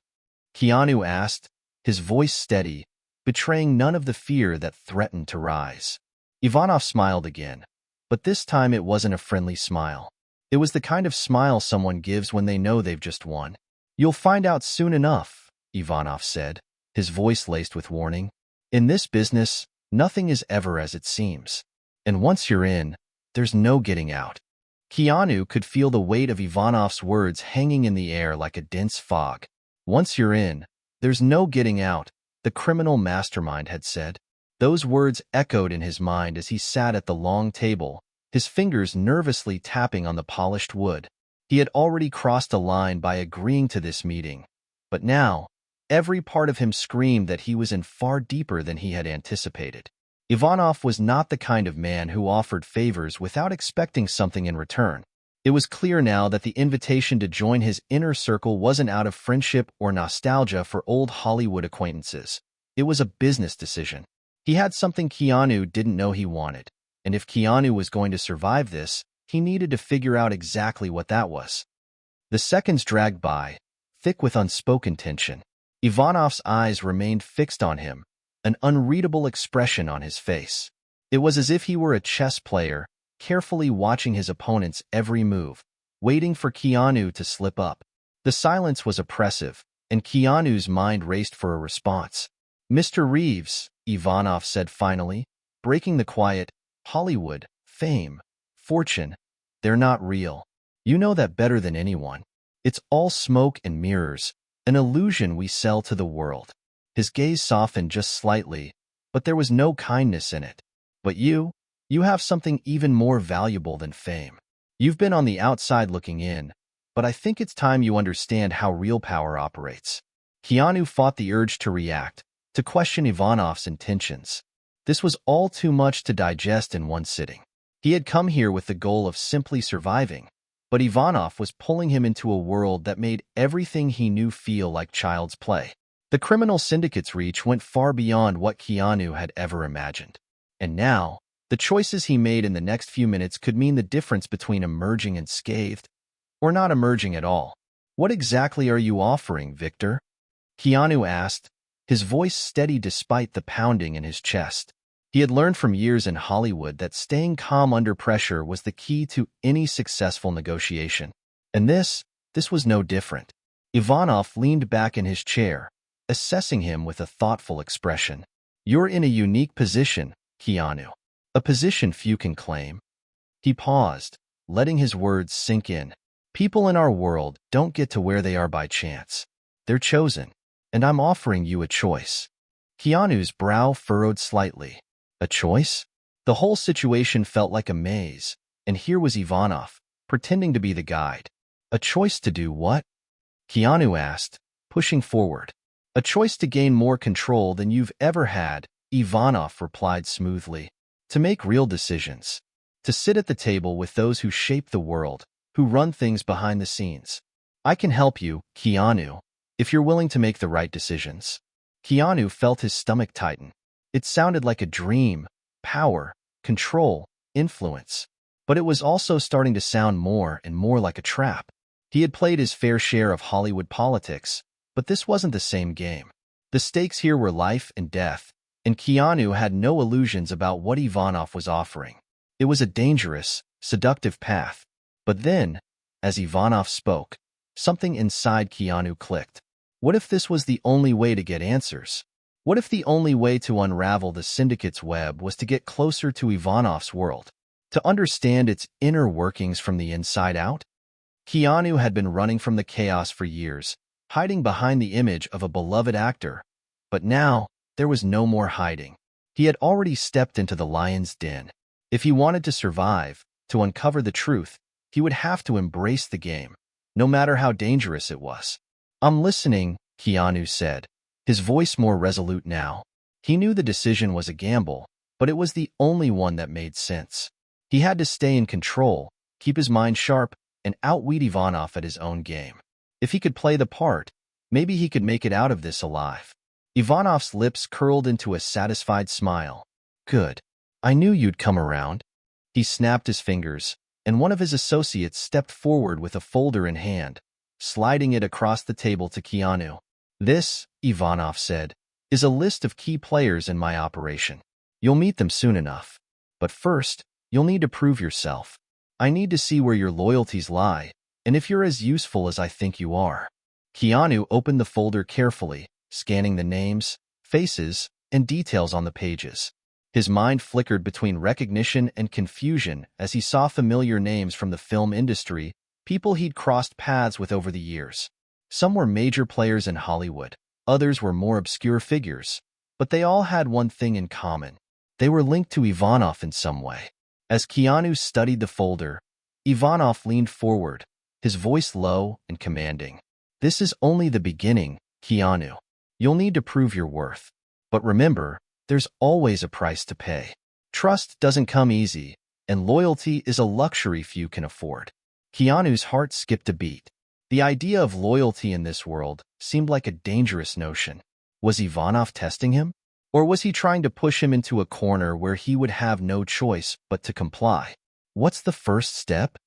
Keanu asked, his voice steady, betraying none of the fear that threatened to rise. Ivanov smiled again, but this time it wasn't a friendly smile. It was the kind of smile someone gives when they know they've just won. "You'll find out soon enough," Ivanov said, his voice laced with warning. "In this business, nothing is ever as it seems. And once you're in, there's no getting out." Keanu could feel the weight of Ivanov's words hanging in the air like a dense fog. "Once you're in, there's no getting out," the criminal mastermind had said. Those words echoed in his mind as he sat at the long table, his fingers nervously tapping on the polished wood. He had already crossed a line by agreeing to this meeting, but now, every part of him screamed that he was in far deeper than he had anticipated. Ivanov was not the kind of man who offered favors without expecting something in return. It was clear now that the invitation to join his inner circle wasn't out of friendship or nostalgia for old Hollywood acquaintances. It was a business decision. He had something Keanu didn't know he wanted, and if Keanu was going to survive this, he needed to figure out exactly what that was. The seconds dragged by, thick with unspoken tension. Ivanov's eyes remained fixed on him, an unreadable expression on his face. It was as if he were a chess player, carefully watching his opponent's every move, waiting for Keanu to slip up. The silence was oppressive, and Keanu's mind raced for a response. "Mr. Reeves," Ivanov said finally, breaking the quiet, "Hollywood, fame, fortune, they're not real. You know that better than anyone. It's all smoke and mirrors, an illusion we sell to the world." His gaze softened just slightly, but there was no kindness in it. "But you have something even more valuable than fame. You've been on the outside looking in, but I think it's time you understand how real power operates." Keanu fought the urge to react, to question Ivanov's intentions. This was all too much to digest in one sitting. He had come here with the goal of simply surviving, but Ivanov was pulling him into a world that made everything he knew feel like child's play. The criminal syndicate's reach went far beyond what Keanu had ever imagined. And now, the choices he made in the next few minutes could mean the difference between emerging unscathed or not emerging at all. "What exactly are you offering, Victor?" Keanu asked, his voice steady despite the pounding in his chest. He had learned from years in Hollywood that staying calm under pressure was the key to any successful negotiation. And this was no different. Ivanov leaned back in his chair, assessing him with a thoughtful expression. "You're in a unique position, Keanu. A position few can claim." He paused, letting his words sink in. "People in our world don't get to where they are by chance. They're chosen, and I'm offering you a choice." Keanu's brow furrowed slightly. A choice? The whole situation felt like a maze, and here was Ivanov, pretending to be the guide. "A choice to do what?" Keanu asked, pushing forward. "A choice to gain more control than you've ever had," Ivanov replied smoothly. "To make real decisions. To sit at the table with those who shape the world, who run things behind the scenes. I can help you, Keanu, if you're willing to make the right decisions." Keanu felt his stomach tighten. It sounded like a dream, power, control, influence. But it was also starting to sound more and more like a trap. He had played his fair share of Hollywood politics, but this wasn't the same game. The stakes here were life and death, and Keanu had no illusions about what Ivanov was offering. It was a dangerous, seductive path. But then, as Ivanov spoke, something inside Keanu clicked. What if this was the only way to get answers? What if the only way to unravel the syndicate's web was to get closer to Ivanov's world, to understand its inner workings from the inside out? Keanu had been running from the chaos for years, hiding behind the image of a beloved actor. But now, there was no more hiding. He had already stepped into the lion's den. If he wanted to survive, to uncover the truth, he would have to embrace the game, no matter how dangerous it was. "I'm listening," Keanu said, his voice more resolute now. He knew the decision was a gamble, but it was the only one that made sense. He had to stay in control, keep his mind sharp, and outwit Ivanov at his own game. If he could play the part, maybe he could make it out of this alive. Ivanov's lips curled into a satisfied smile. "Good. I knew you'd come around." He snapped his fingers, and one of his associates stepped forward with a folder in hand, sliding it across the table to Keanu. "This," Ivanov said, "is a list of key players in my operation. You'll meet them soon enough. But first, you'll need to prove yourself. I need to see where your loyalties lie, and if you're as useful as I think you are." Keanu opened the folder carefully, scanning the names, faces, and details on the pages. His mind flickered between recognition and confusion as he saw familiar names from the film industry, people he'd crossed paths with over the years. Some were major players in Hollywood, others were more obscure figures, but they all had one thing in common. They were linked to Ivanov in some way. As Keanu studied the folder, Ivanov leaned forward, his voice low and commanding. "This is only the beginning, Keanu. You'll need to prove your worth. But remember, there's always a price to pay. Trust doesn't come easy, and loyalty is a luxury few can afford. Keanu's heart skipped a beat. The idea of loyalty in this world seemed like a dangerous notion. Was Ivanov testing him? Or was he trying to push him into a corner where he would have no choice but to comply? What's the first step?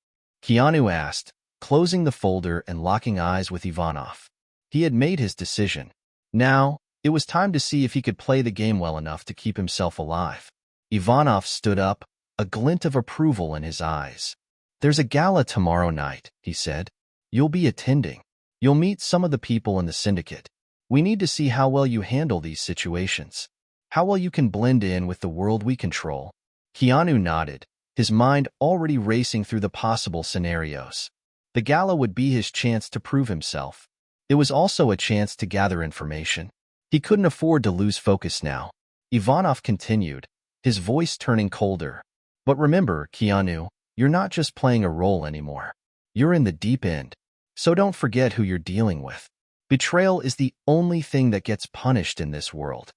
Keanu asked, closing the folder and locking eyes with Ivanov. He had made his decision. Now, it was time to see if he could play the game well enough to keep himself alive. Ivanov stood up, a glint of approval in his eyes. There's a gala tomorrow night, he said. You'll be attending. You'll meet some of the people in the syndicate. We need to see how well you handle these situations. How well you can blend in with the world we control. Keanu nodded, his mind already racing through the possible scenarios. The gala would be his chance to prove himself. It was also a chance to gather information. He couldn't afford to lose focus now. Ivanov continued, his voice turning colder. But remember, Keanu, you're not just playing a role anymore. You're in the deep end. So don't forget who you're dealing with. Betrayal is the only thing that gets punished in this world.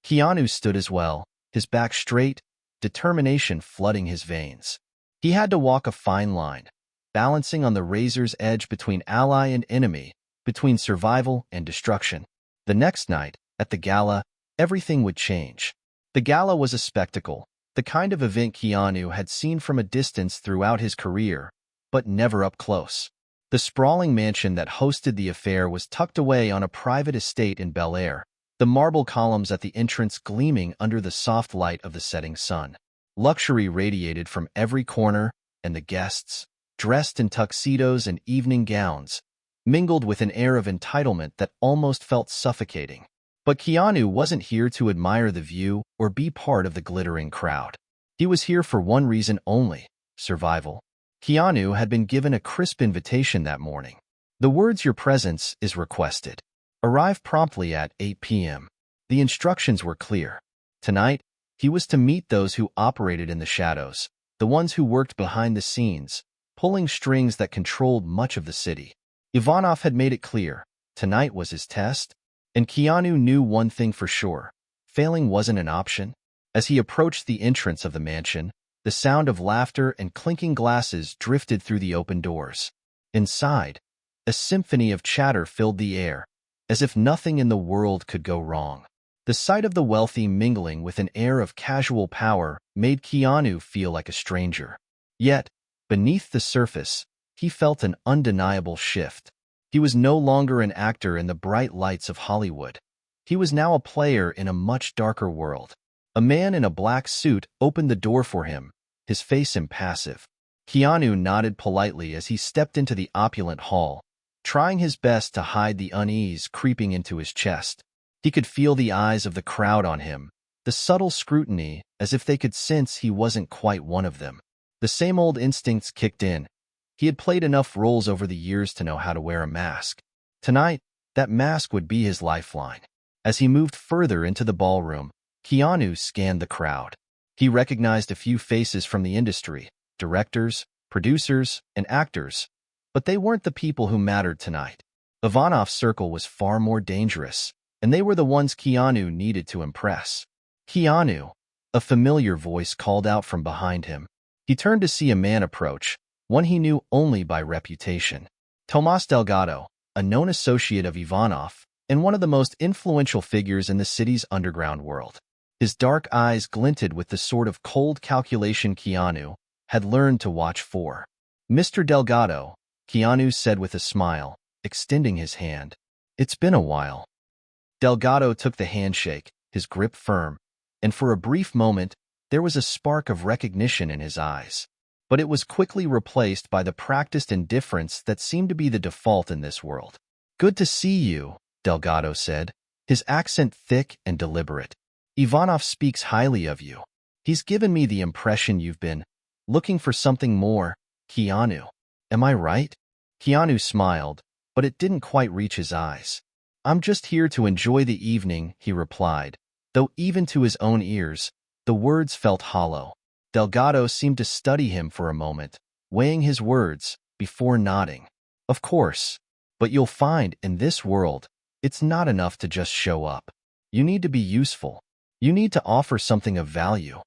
Keanu stood as well, his back straight, determination flooding his veins. He had to walk a fine line, balancing on the razor's edge between ally and enemy, between survival and destruction. The next night, at the gala, everything would change. The gala was a spectacle, the kind of event Keanu had seen from a distance throughout his career, but never up close. The sprawling mansion that hosted the affair was tucked away on a private estate in Bel Air, the marble columns at the entrance gleaming under the soft light of the setting sun. Luxury radiated from every corner, and the guests, dressed in tuxedos and evening gowns, mingled with an air of entitlement that almost felt suffocating. But Keanu wasn't here to admire the view or be part of the glittering crowd. He was here for one reason only: survival. Keanu had been given a crisp invitation that morning. The words "Your presence is requested." Arrive promptly at 8 p.m. The instructions were clear. Tonight, he was to meet those who operated in the shadows, the ones who worked behind the scenes, pulling strings that controlled much of the city. Ivanov had made it clear. Tonight was his test, and Keanu knew one thing for sure: failing wasn't an option. As he approached the entrance of the mansion, the sound of laughter and clinking glasses drifted through the open doors. Inside, a symphony of chatter filled the air, as if nothing in the world could go wrong. The sight of the wealthy mingling with an air of casual power made Keanu feel like a stranger. Yet, beneath the surface, he felt an undeniable shift. He was no longer an actor in the bright lights of Hollywood. He was now a player in a much darker world. A man in a black suit opened the door for him, his face impassive. Keanu nodded politely as he stepped into the opulent hall, trying his best to hide the unease creeping into his chest. He could feel the eyes of the crowd on him, the subtle scrutiny, as if they could sense he wasn't quite one of them. The same old instincts kicked in. He had played enough roles over the years to know how to wear a mask. Tonight, that mask would be his lifeline. As he moved further into the ballroom, Keanu scanned the crowd. He recognized a few faces from the industry: directors, producers, and actors. But they weren't the people who mattered tonight. Ivanov's circle was far more dangerous, and they were the ones Keanu needed to impress. "Keanu," a familiar voice called out from behind him. He turned to see a man approach, one he knew only by reputation. Tomas Delgado, a known associate of Ivanov, and one of the most influential figures in the city's underground world. His dark eyes glinted with the sort of cold calculation Keanu had learned to watch for. "Mr. Delgado," Keanu said with a smile, extending his hand. "It's been a while." Delgado took the handshake, his grip firm, and for a brief moment, there was a spark of recognition in his eyes. But it was quickly replaced by the practiced indifference that seemed to be the default in this world. "Good to see you," Delgado said, his accent thick and deliberate. "Ivanov speaks highly of you. He's given me the impression you've been looking for something more, Keanu. Am I right?" Keanu smiled, but it didn't quite reach his eyes. "I'm just here to enjoy the evening," he replied, though even to his own ears, the words felt hollow. Delgado seemed to study him for a moment, weighing his words, before nodding. "Of course, but you'll find in this world, it's not enough to just show up. You need to be useful. You need to offer something of value.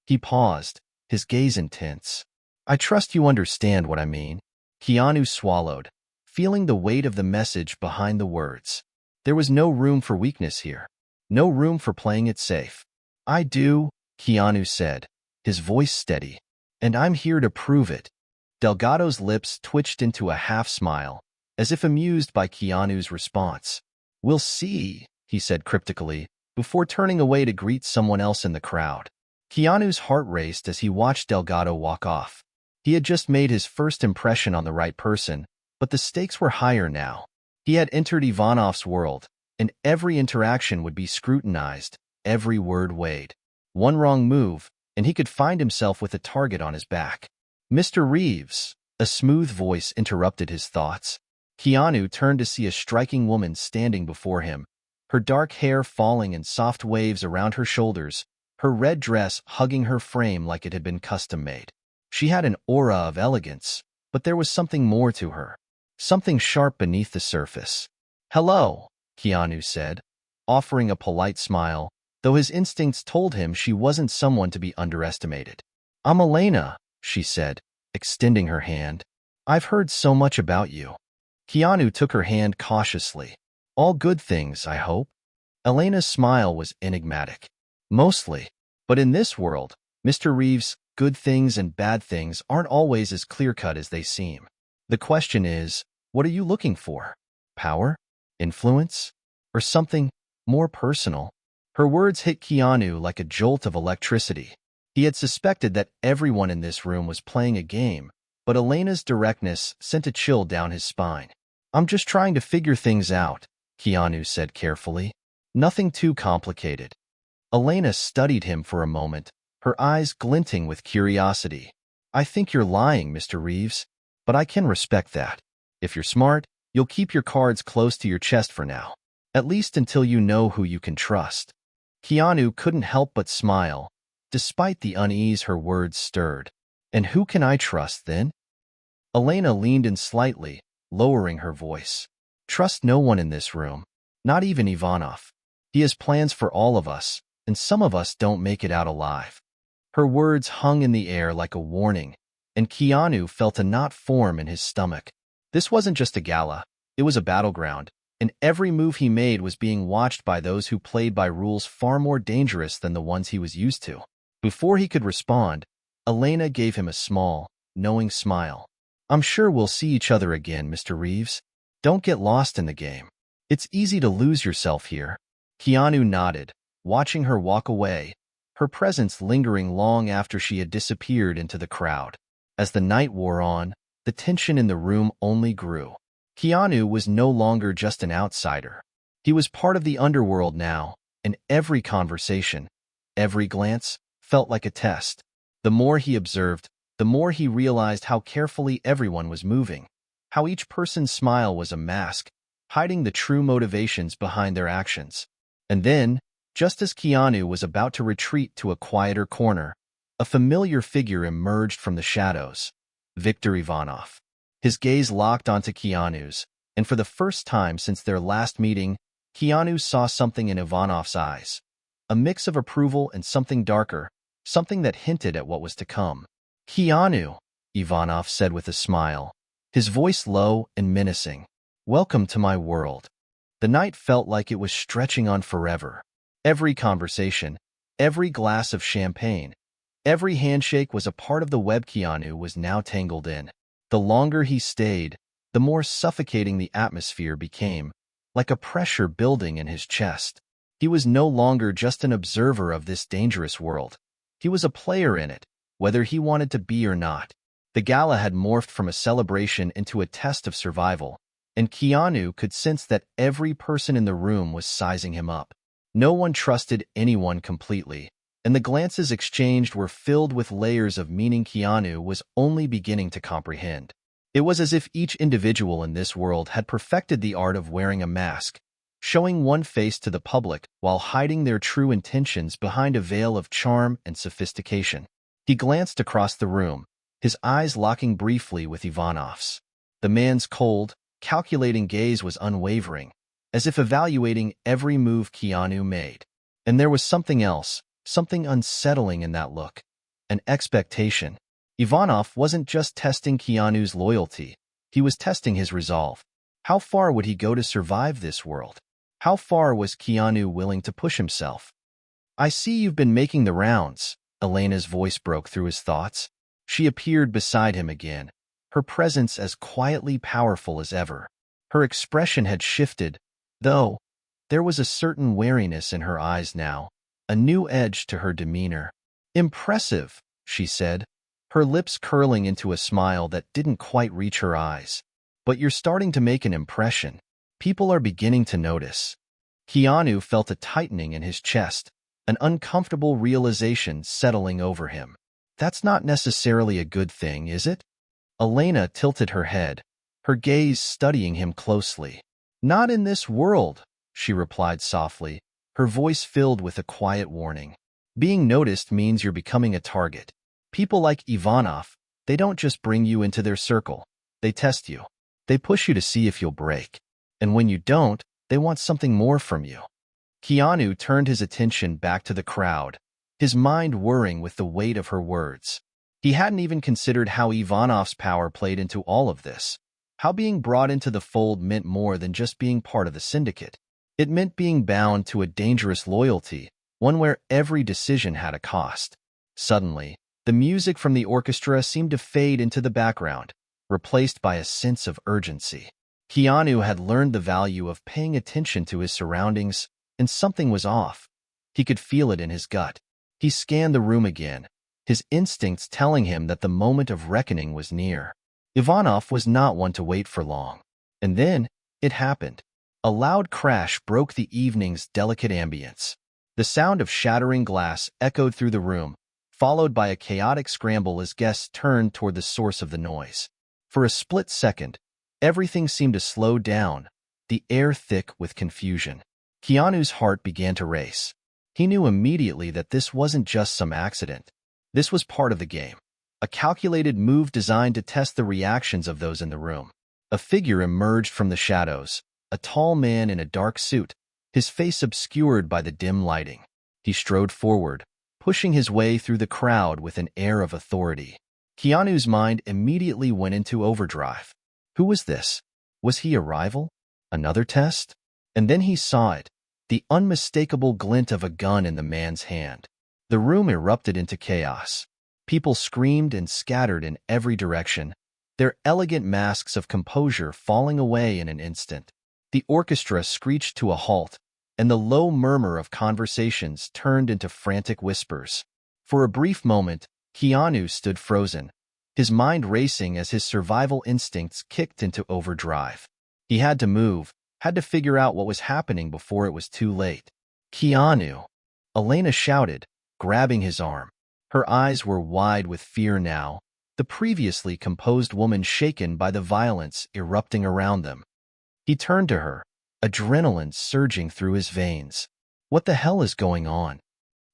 He paused, his gaze intense. I trust you understand what I mean. Keanu swallowed, feeling the weight of the message behind the words. There was no room for weakness here. No room for playing it safe. I do, Keanu said, his voice steady. And I'm here to prove it. Delgado's lips twitched into a half-smile, as if amused by Keanu's response. We'll see, he said cryptically, before turning away to greet someone else in the crowd. Keanu's heart raced as he watched Delgado walk off. He had just made his first impression on the right person, but the stakes were higher now. He had entered Ivanov's world, and every interaction would be scrutinized, every word weighed. One wrong move, and he could find himself with a target on his back. Mr. Reeves, a smooth voice interrupted his thoughts. Keanu turned to see a striking woman standing before him, her dark hair falling in soft waves around her shoulders, her red dress hugging her frame like it had been custom-made. She had an aura of elegance, but there was something more to her, something sharp beneath the surface. Hello, Keanu said, offering a polite smile, though his instincts told him she wasn't someone to be underestimated. I'm Elena, she said, extending her hand. I've heard so much about you. Keanu took her hand cautiously. All good things, I hope. Elena's smile was enigmatic. Mostly. But in this world, Mr. Reeves, good things and bad things aren't always as clear-cut as they seem. The question is, what are you looking for? Power? Influence? Or something more personal? Her words hit Keanu like a jolt of electricity. He had suspected that everyone in this room was playing a game, but Elena's directness sent a chill down his spine. I'm just trying to figure things out, Keanu said carefully. Nothing too complicated. Elena studied him for a moment, her eyes glinting with curiosity. I think you're lying, Mr. Reeves, but I can respect that. If you're smart, you'll keep your cards close to your chest for now, at least until you know who you can trust. Keanu couldn't help but smile, despite the unease her words stirred. And who can I trust, then? Elena leaned in slightly, lowering her voice. Trust no one in this room, not even Ivanov. He has plans for all of us, and some of us don't make it out alive. Her words hung in the air like a warning, and Keanu felt a knot form in his stomach. This wasn't just a gala, it was a battleground, and every move he made was being watched by those who played by rules far more dangerous than the ones he was used to. Before he could respond, Elena gave him a small, knowing smile. I'm sure we'll see each other again, Mr. Reeves. Don't get lost in the game. It's easy to lose yourself here. Keanu nodded, watching her walk away, her presence lingering long after she had disappeared into the crowd. As the night wore on, the tension in the room only grew. Keanu was no longer just an outsider. He was part of the underworld now, and every conversation, every glance, felt like a test. The more he observed, the more he realized how carefully everyone was moving, how each person's smile was a mask, hiding the true motivations behind their actions. And then, just as Keanu was about to retreat to a quieter corner, a familiar figure emerged from the shadows. Viktor Ivanov. His gaze locked onto Keanu's, and for the first time since their last meeting, Keanu saw something in Ivanov's eyes. A mix of approval and something darker, something that hinted at what was to come. Keanu, Ivanov said with a smile, his voice low and menacing. Welcome to my world. The night felt like it was stretching on forever. Every conversation, every glass of champagne, every handshake was a part of the web Keanu was now tangled in. The longer he stayed, the more suffocating the atmosphere became, like a pressure building in his chest. He was no longer just an observer of this dangerous world. He was a player in it, whether he wanted to be or not. The gala had morphed from a celebration into a test of survival, and Keanu could sense that every person in the room was sizing him up. No one trusted anyone completely, and the glances exchanged were filled with layers of meaning Keanu was only beginning to comprehend. It was as if each individual in this world had perfected the art of wearing a mask, showing one face to the public while hiding their true intentions behind a veil of charm and sophistication. He glanced across the room, his eyes locking briefly with Ivanov's. The man's cold, calculating gaze was unwavering, as if evaluating every move Keanu made. And there was something else, something unsettling in that look. An expectation. Ivanov wasn't just testing Keanu's loyalty, he was testing his resolve. How far would he go to survive this world? How far was Keanu willing to push himself? I see you've been making the rounds. Elena's voice broke through his thoughts. She appeared beside him again, her presence as quietly powerful as ever. Her expression had shifted, though. There was a certain wariness in her eyes now, a new edge to her demeanor. Impressive, she said, her lips curling into a smile that didn't quite reach her eyes. But you're starting to make an impression. People are beginning to notice. Keanu felt a tightening in his chest, an uncomfortable realization settling over him. That's not necessarily a good thing, is it? Elena tilted her head, her gaze studying him closely. Not in this world, she replied softly, her voice filled with a quiet warning. Being noticed means you're becoming a target. People like Ivanov, they don't just bring you into their circle. They test you. They push you to see if you'll break. And when you don't, they want something more from you. Keanu turned his attention back to the crowd, his mind whirring with the weight of her words. He hadn't even considered how Ivanov's power played into all of this. How being brought into the fold meant more than just being part of the syndicate. It meant being bound to a dangerous loyalty, one where every decision had a cost. Suddenly, the music from the orchestra seemed to fade into the background, replaced by a sense of urgency. Keanu had learned the value of paying attention to his surroundings, and something was off. He could feel it in his gut. He scanned the room again, his instincts telling him that the moment of reckoning was near. Ivanov was not one to wait for long. And then, it happened. A loud crash broke the evening's delicate ambience. The sound of shattering glass echoed through the room, followed by a chaotic scramble as guests turned toward the source of the noise. For a split second, everything seemed to slow down, the air thick with confusion. Keanu's heart began to race. He knew immediately that this wasn't just some accident. This was part of the game, a calculated move designed to test the reactions of those in the room. A figure emerged from the shadows, a tall man in a dark suit, his face obscured by the dim lighting. He strode forward, pushing his way through the crowd with an air of authority. Keanu's mind immediately went into overdrive. Who was this? Was he a rival? Another test? And then he saw it, the unmistakable glint of a gun in the man's hand. The room erupted into chaos. People screamed and scattered in every direction, their elegant masks of composure falling away in an instant. The orchestra screeched to a halt, and the low murmur of conversations turned into frantic whispers. For a brief moment, Keanu stood frozen, his mind racing as his survival instincts kicked into overdrive. He had to move, had to figure out what was happening before it was too late. Keanu! Elena shouted, grabbing his arm. Her eyes were wide with fear now, the previously composed woman shaken by the violence erupting around them. He turned to her, adrenaline surging through his veins. What the hell is going on?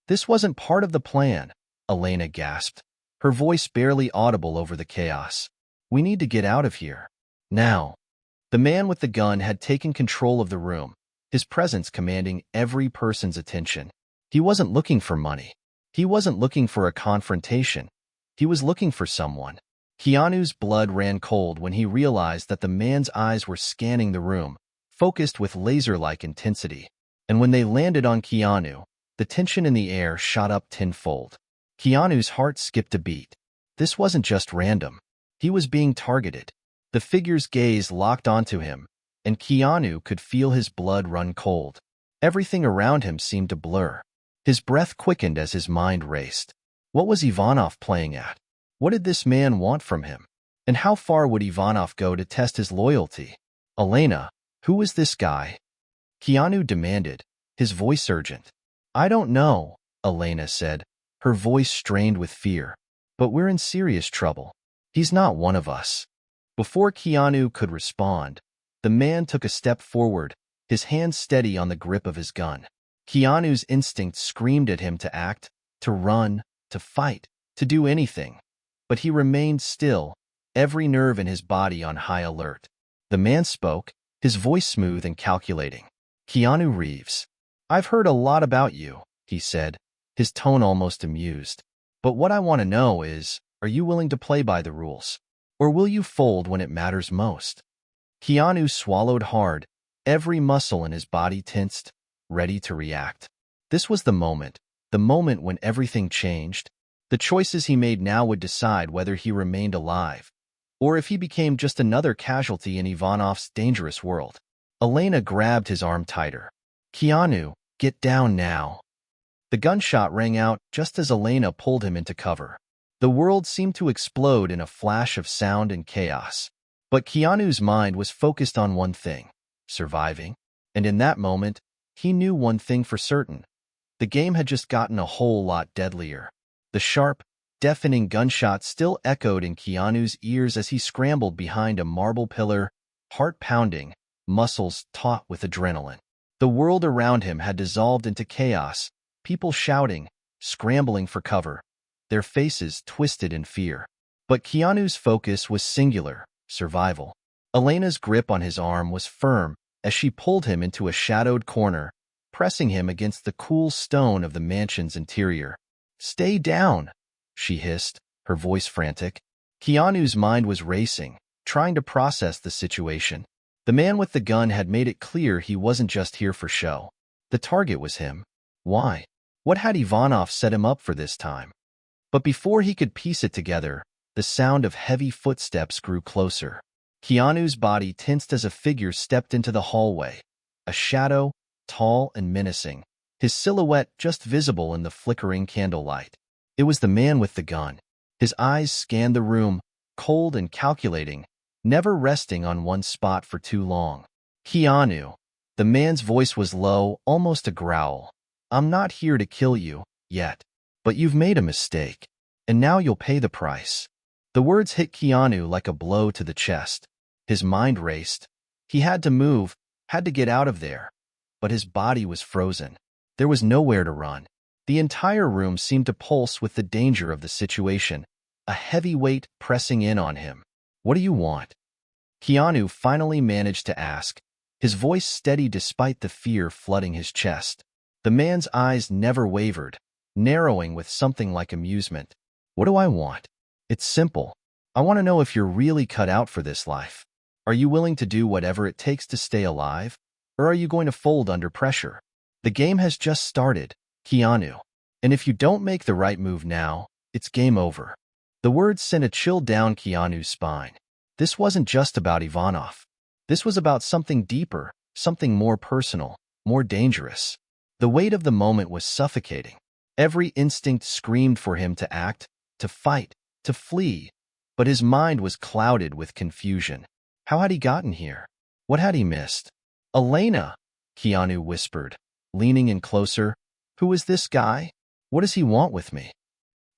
This wasn't part of the plan, Elena gasped, her voice barely audible over the chaos. We need to get out of here. Now. The man with the gun had taken control of the room, his presence commanding every person's attention. He wasn't looking for money. He wasn't looking for a confrontation. He was looking for someone. Keanu's blood ran cold when he realized that the man's eyes were scanning the room, focused with laser-like intensity. And when they landed on Keanu, the tension in the air shot up tenfold. Keanu's heart skipped a beat. This wasn't just random. He was being targeted. The figure's gaze locked onto him, and Keanu could feel his blood run cold. Everything around him seemed to blur. His breath quickened as his mind raced. What was Ivanov playing at? What did this man want from him? And how far would Ivanov go to test his loyalty? Elena, who was this guy? Keanu demanded, his voice urgent. I don't know, Elena said, her voice strained with fear. But we're in serious trouble. He's not one of us. Before Keanu could respond, the man took a step forward, his hand steady on the grip of his gun. Keanu's instinct screamed at him to act, to run, to fight, to do anything. But he remained still, every nerve in his body on high alert. The man spoke, his voice smooth and calculating. Keanu Reeves. I've heard a lot about you, he said, his tone almost amused. But what I want to know is, are you willing to play by the rules? Or will you fold when it matters most? Keanu swallowed hard, every muscle in his body tensed, ready to react. This was the moment when everything changed. The choices he made now would decide whether he remained alive, or if he became just another casualty in Ivanov's dangerous world. Elena grabbed his arm tighter. Keanu, get down now. The gunshot rang out just as Elena pulled him into cover. The world seemed to explode in a flash of sound and chaos. But Keanu's mind was focused on one thing: surviving. And in that moment, he knew one thing for certain. The game had just gotten a whole lot deadlier. The sharp, deafening gunshot still echoed in Keanu's ears as he scrambled behind a marble pillar, heart pounding, muscles taut with adrenaline. The world around him had dissolved into chaos, people shouting, scrambling for cover, their faces twisted in fear. But Keanu's focus was singular: survival. Elena's grip on his arm was firm as she pulled him into a shadowed corner, pressing him against the cool stone of the mansion's interior. "Stay down," she hissed, her voice frantic. Keanu's mind was racing, trying to process the situation. The man with the gun had made it clear he wasn't just here for show. The target was him. Why? What had Ivanov set him up for this time? But before he could piece it together, the sound of heavy footsteps grew closer. Keanu's body tensed as a figure stepped into the hallway. A shadow, tall and menacing, his silhouette just visible in the flickering candlelight. It was the man with the gun. His eyes scanned the room, cold and calculating, never resting on one spot for too long. "Keanu." The man's voice was low, almost a growl. "I'm not here to kill you, yet. But you've made a mistake. And now you'll pay the price." The words hit Keanu like a blow to the chest. His mind raced. He had to move, had to get out of there. But his body was frozen. There was nowhere to run. The entire room seemed to pulse with the danger of the situation, a heavy weight pressing in on him. "What do you want?" Keanu finally managed to ask, his voice steady despite the fear flooding his chest. The man's eyes never wavered, narrowing with something like amusement. "What do I want? It's simple. I want to know if you're really cut out for this life. Are you willing to do whatever it takes to stay alive? Or are you going to fold under pressure? The game has just started, Keanu. And if you don't make the right move now, it's game over." The words sent a chill down Keanu's spine. This wasn't just about Ivanov. This was about something deeper, something more personal, more dangerous. The weight of the moment was suffocating. Every instinct screamed for him to act, to fight, to flee. But his mind was clouded with confusion. How had he gotten here? What had he missed? "Elena," Keanu whispered, leaning in closer. "Who is this guy? What does he want with me?"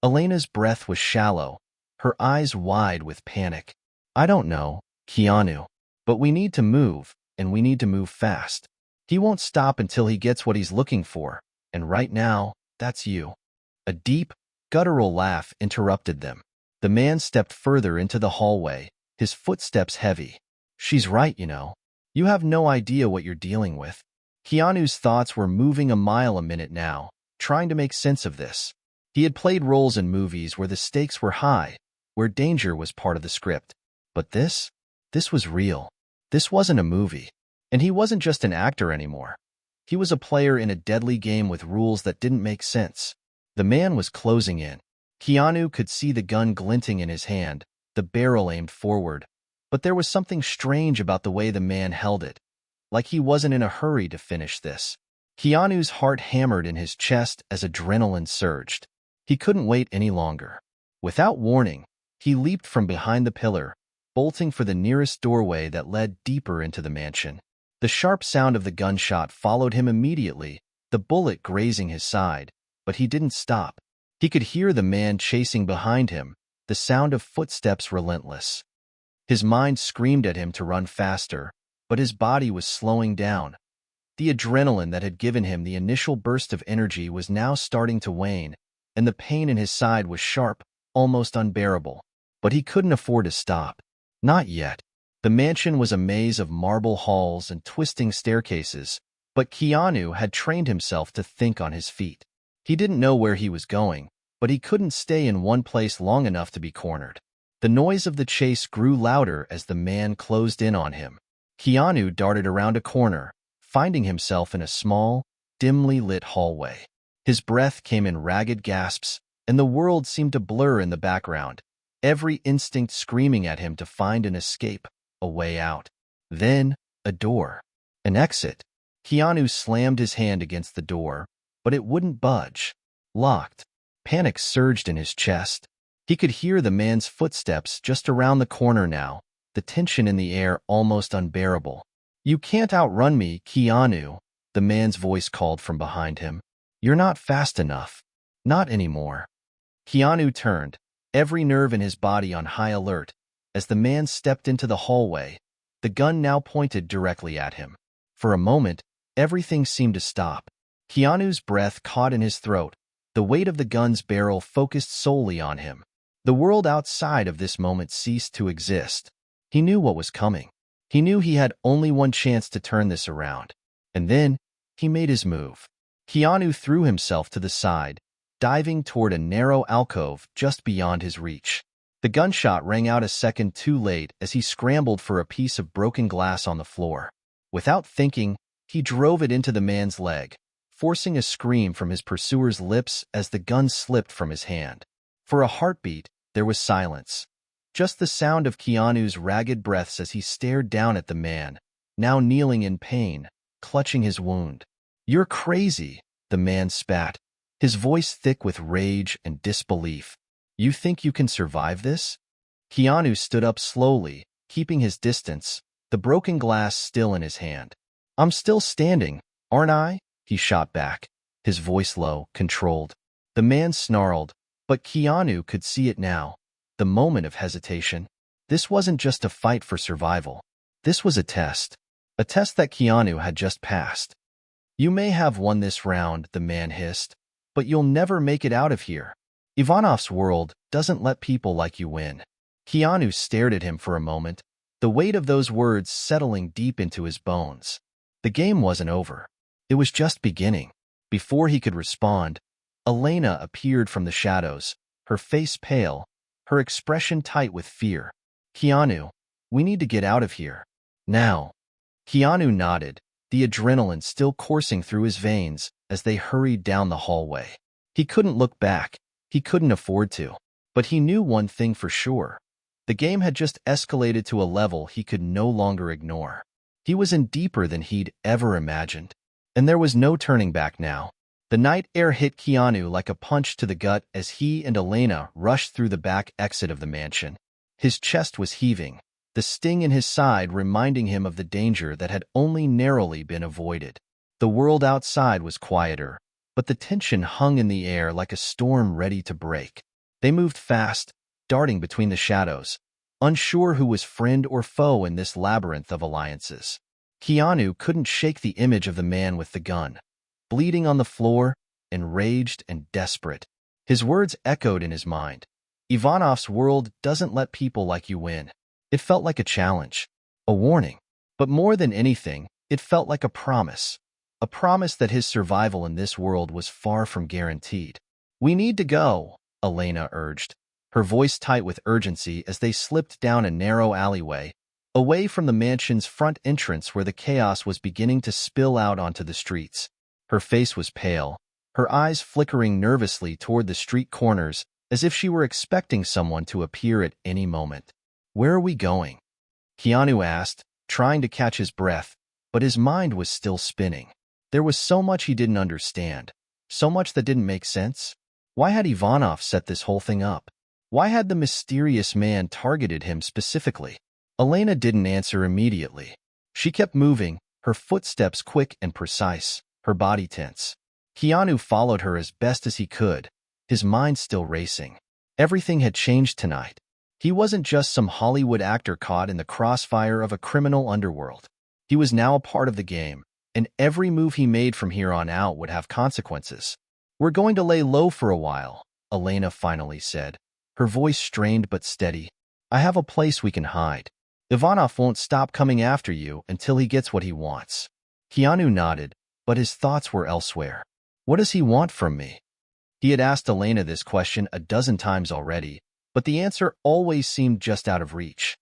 Elena's breath was shallow, her eyes wide with panic. "I don't know, Keanu. But we need to move, and we need to move fast. He won't stop until he gets what he's looking for, and right now, that's you." A deep, guttural laugh interrupted them. The man stepped further into the hallway, his footsteps heavy. "She's right, you know. You have no idea what you're dealing with." Keanu's thoughts were moving a mile a minute now, trying to make sense of this. He had played roles in movies where the stakes were high, where danger was part of the script. But this was real. This wasn't a movie. And he wasn't just an actor anymore. He was a player in a deadly game with rules that didn't make sense. The man was closing in. Keanu could see the gun glinting in his hand, the barrel aimed forward. But there was something strange about the way the man held it, like he wasn't in a hurry to finish this. Keanu's heart hammered in his chest as adrenaline surged. He couldn't wait any longer. Without warning, he leaped from behind the pillar, bolting for the nearest doorway that led deeper into the mansion. The sharp sound of the gunshot followed him immediately, the bullet grazing his side, but he didn't stop. He could hear the man chasing behind him, the sound of footsteps relentless. His mind screamed at him to run faster, but his body was slowing down. The adrenaline that had given him the initial burst of energy was now starting to wane, and the pain in his side was sharp, almost unbearable. But he couldn't afford to stop. Not yet. The mansion was a maze of marble halls and twisting staircases, But Keanu had trained himself to think on his feet. He didn't know where he was going, but he couldn't stay in one place long enough to be cornered. The noise of the chase grew louder as the man closed in on him. Keanu darted around a corner, finding himself in a small, dimly lit hallway. His breath came in ragged gasps, and the world seemed to blur in the background, every instinct screaming at him to find an escape, a way out. Then, a door. An exit. Keanu slammed his hand against the door, but it wouldn't budge. Locked. Panic surged in his chest. He could hear the man's footsteps just around the corner now, the tension in the air almost unbearable. "You can't outrun me, Keanu," the man's voice called from behind him. "You're not fast enough. Not anymore." Keanu turned, every nerve in his body on high alert, as the man stepped into the hallway, the gun now pointed directly at him. For a moment, everything seemed to stop. Keanu's breath caught in his throat, the weight of the gun's barrel focused solely on him. The world outside of this moment ceased to exist. He knew what was coming. He knew he had only one chance to turn this around. And then, he made his move. Keanu threw himself to the side, diving toward a narrow alcove just beyond his reach. The gunshot rang out a second too late as he scrambled for a piece of broken glass on the floor. Without thinking, he drove it into the man's leg, forcing a scream from his pursuer's lips as the gun slipped from his hand. For a heartbeat, there was silence. Just the sound of Keanu's ragged breaths as he stared down at the man, now kneeling in pain, clutching his wound. "You're crazy," the man spat, his voice thick with rage and disbelief. "You think you can survive this?" Keanu stood up slowly, keeping his distance, the broken glass still in his hand. "I'm still standing, aren't I?" he shot back, his voice low, controlled. The man snarled, but Keanu could see it now. The moment of hesitation. This wasn't just a fight for survival. This was a test that Keanu had just passed. "You may have won this round," the man hissed, "but you'll never make it out of here. Ivanov's world doesn't let people like you win." Keanu stared at him for a moment, the weight of those words settling deep into his bones. The game wasn't over. It was just beginning. Before he could respond, Elena appeared from the shadows, her face pale, her expression tight with fear. "Keanu, we need to get out of here. Now." Keanu nodded, the adrenaline still coursing through his veins as they hurried down the hallway. He couldn't look back. He couldn't afford to. But he knew one thing for sure. The game had just escalated to a level he could no longer ignore. He was in deeper than he'd ever imagined. And there was no turning back now. The night air hit Keanu like a punch to the gut as he and Elena rushed through the back exit of the mansion. His chest was heaving, the sting in his side reminding him of the danger that had only narrowly been avoided. The world outside was quieter, but the tension hung in the air like a storm ready to break. They moved fast, darting between the shadows, unsure who was friend or foe in this labyrinth of alliances. Keanu couldn't shake the image of the man with the gun, bleeding on the floor, enraged and desperate. His words echoed in his mind. "Ivanov's world doesn't let people like you win." It felt like a challenge, a warning. But more than anything, it felt like a promise that his survival in this world was far from guaranteed. "We need to go," Elena urged, her voice tight with urgency as they slipped down a narrow alleyway, away from the mansion's front entrance where the chaos was beginning to spill out onto the streets. Her face was pale, her eyes flickering nervously toward the street corners as if she were expecting someone to appear at any moment. "Where are we going?" Keanu asked, trying to catch his breath, but his mind was still spinning. There was so much he didn't understand, so much that didn't make sense. Why had Ivanov set this whole thing up? Why had the mysterious man targeted him specifically? Elena didn't answer immediately. She kept moving, her footsteps quick and precise, her body tense. Keanu followed her as best as he could, his mind still racing. Everything had changed tonight. He wasn't just some Hollywood actor caught in the crossfire of a criminal underworld. He was now a part of the game, and every move he made from here on out would have consequences. "We're going to lay low for a while," Elena finally said, her voice strained but steady. "I have a place we can hide. Ivanov won't stop coming after you until he gets what he wants." Keanu nodded, but his thoughts were elsewhere. What does he want from me? He had asked Elena this question a dozen times already, but the answer always seemed just out of reach.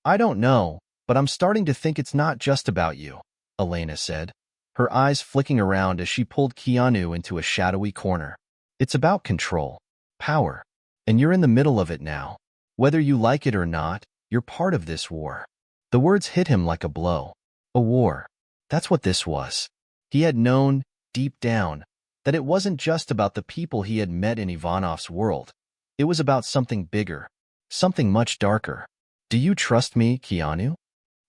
I don't know, but I'm starting to think it's not just about you, Elena said, her eyes flicking around as she pulled Keanu into a shadowy corner. It's about control, power, and you're in the middle of it now. Whether you like it or not, you're part of this war. The words hit him like a blow. A war. That's what this was. He had known, deep down, that it wasn't just about the people he had met in Ivanov's world. It was about something bigger, something much darker. Do you trust me, Keanu?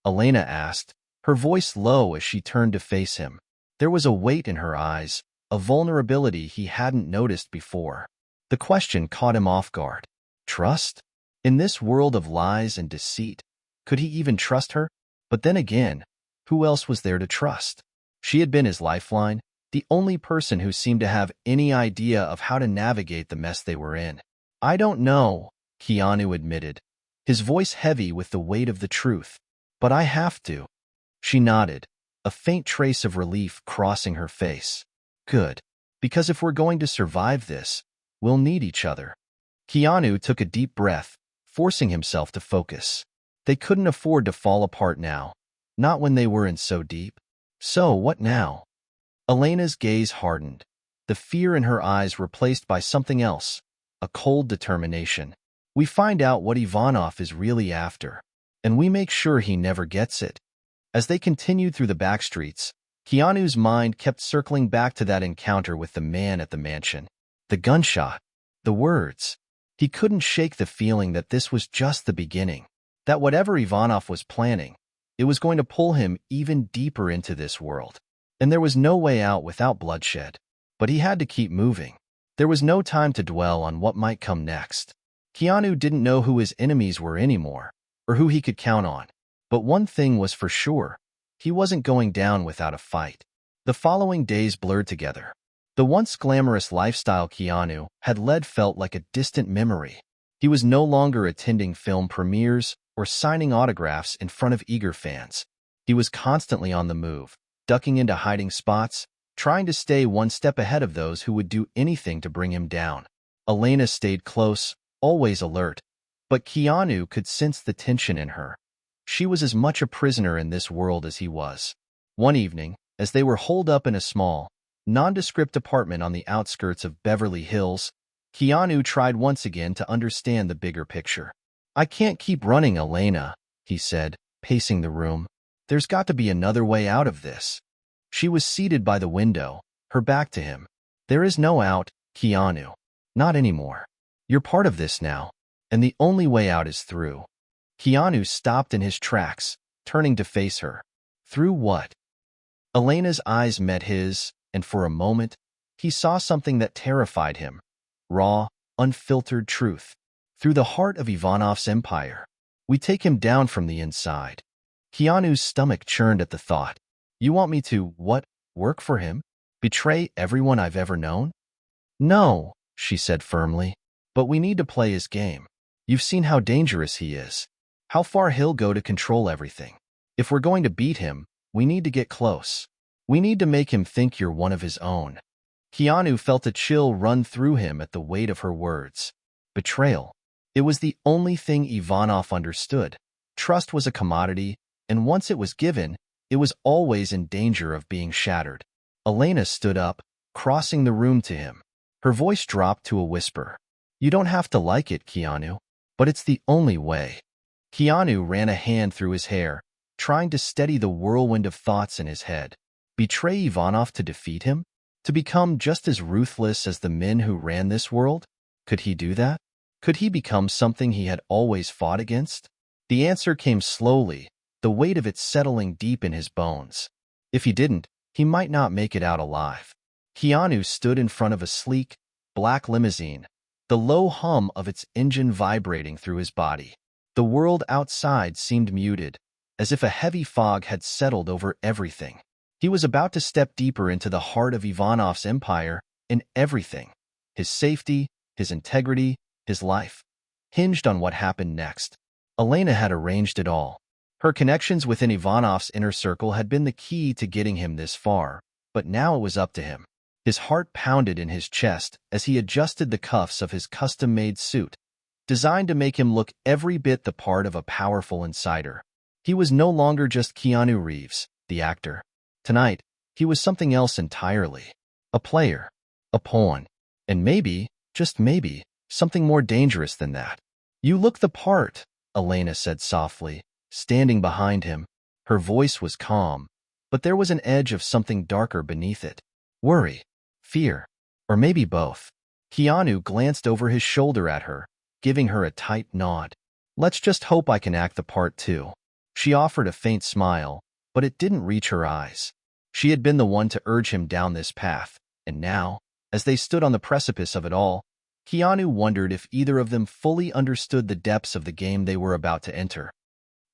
Elena asked, her voice low as she turned to face him. There was a weight in her eyes, a vulnerability he hadn't noticed before. The question caught him off guard. Trust? In this world of lies and deceit, could he even trust her? But then again, who else was there to trust? She had been his lifeline, the only person who seemed to have any idea of how to navigate the mess they were in. I don't know, Keanu admitted, his voice heavy with the weight of the truth. But I have to. She nodded, a faint trace of relief crossing her face. Good. Because if we're going to survive this, we'll need each other. Keanu took a deep breath, forcing himself to focus. They couldn't afford to fall apart now, not when they were in so deep. So what now? Elena's gaze hardened, the fear in her eyes replaced by something else, a cold determination. We find out what Ivanov is really after, and we make sure he never gets it. As they continued through the backstreets, Keanu's mind kept circling back to that encounter with the man at the mansion. The gunshot, the words. He couldn't shake the feeling that this was just the beginning, that whatever Ivanov was planning, it was going to pull him even deeper into this world. And there was no way out without bloodshed. But he had to keep moving. There was no time to dwell on what might come next. Keanu didn't know who his enemies were anymore, or who he could count on. But one thing was for sure, he wasn't going down without a fight. The following days blurred together. The once glamorous lifestyle Keanu had led felt like a distant memory. He was no longer attending film premieres or signing autographs in front of eager fans. He was constantly on the move, ducking into hiding spots, trying to stay one step ahead of those who would do anything to bring him down. Elena stayed close, always alert, but Keanu could sense the tension in her. She was as much a prisoner in this world as he was. One evening, as they were holed up in a small, nondescript apartment on the outskirts of Beverly Hills, Keanu tried once again to understand the bigger picture. I can't keep running, Elena, he said, pacing the room. There's got to be another way out of this. She was seated by the window, her back to him. There is no out, Keanu. Not anymore. You're part of this now, and the only way out is through. Keanu stopped in his tracks, turning to face her. Through what? Elena's eyes met his, and for a moment, he saw something that terrified him. Raw, unfiltered truth. Through the heart of Ivanov's empire. We take him down from the inside. Keanu's stomach churned at the thought. You want me to, what, work for him? Betray everyone I've ever known? No, she said firmly. But we need to play his game. You've seen how dangerous he is. How far he'll go to control everything. If we're going to beat him, we need to get close. We need to make him think you're one of his own. Keanu felt a chill run through him at the weight of her words. Betrayal. It was the only thing Ivanov understood. Trust was a commodity, and once it was given, it was always in danger of being shattered. Elena stood up, crossing the room to him. Her voice dropped to a whisper. You don't have to like it, Keanu, but it's the only way. Keanu ran a hand through his hair, trying to steady the whirlwind of thoughts in his head. Betray Ivanov to defeat him? To become just as ruthless as the men who ran this world? Could he do that? Could he become something he had always fought against? The answer came slowly, the weight of it settling deep in his bones. If he didn't, he might not make it out alive. Keanu stood in front of a sleek, black limousine, the low hum of its engine vibrating through his body. The world outside seemed muted, as if a heavy fog had settled over everything. He was about to step deeper into the heart of Ivanov's empire, and everything, his safety, his integrity, his life, hinged on what happened next. Elena had arranged it all. Her connections within Ivanov's inner circle had been the key to getting him this far, but now it was up to him. His heart pounded in his chest as he adjusted the cuffs of his custom-made suit, designed to make him look every bit the part of a powerful insider. He was no longer just Keanu Reeves, the actor. Tonight, he was something else entirely. A player, a pawn, and maybe, just maybe, something more dangerous than that. "You look the part," Elena said softly, standing behind him. Her voice was calm, but there was an edge of something darker beneath it. Worry, fear, or maybe both. Keanu glanced over his shoulder at her, giving her a tight nod. "Let's just hope I can act the part too." She offered a faint smile, but it didn't reach her eyes. She had been the one to urge him down this path, and now, as they stood on the precipice of it all, Keanu wondered if either of them fully understood the depths of the game they were about to enter.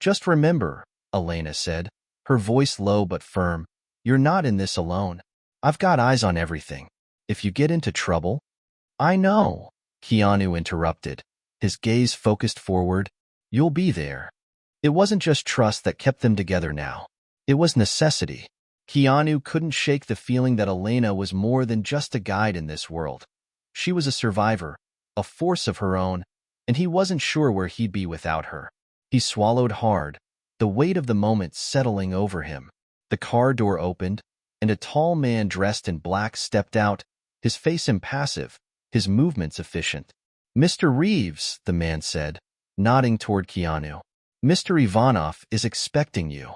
"Just remember," Elena said, her voice low but firm, "you're not in this alone. I've got eyes on everything. If you get into trouble—" "I know," Keanu interrupted, his gaze focused forward. "You'll be there." It wasn't just trust that kept them together now. It was necessity. Keanu couldn't shake the feeling that Elena was more than just a guide in this world. She was a survivor, a force of her own, and he wasn't sure where he'd be without her. He swallowed hard, the weight of the moment settling over him. The car door opened, and a tall man dressed in black stepped out, his face impassive, his movements efficient. "Mr. Reeves," the man said, nodding toward Keanu. "Mr. Ivanov is expecting you."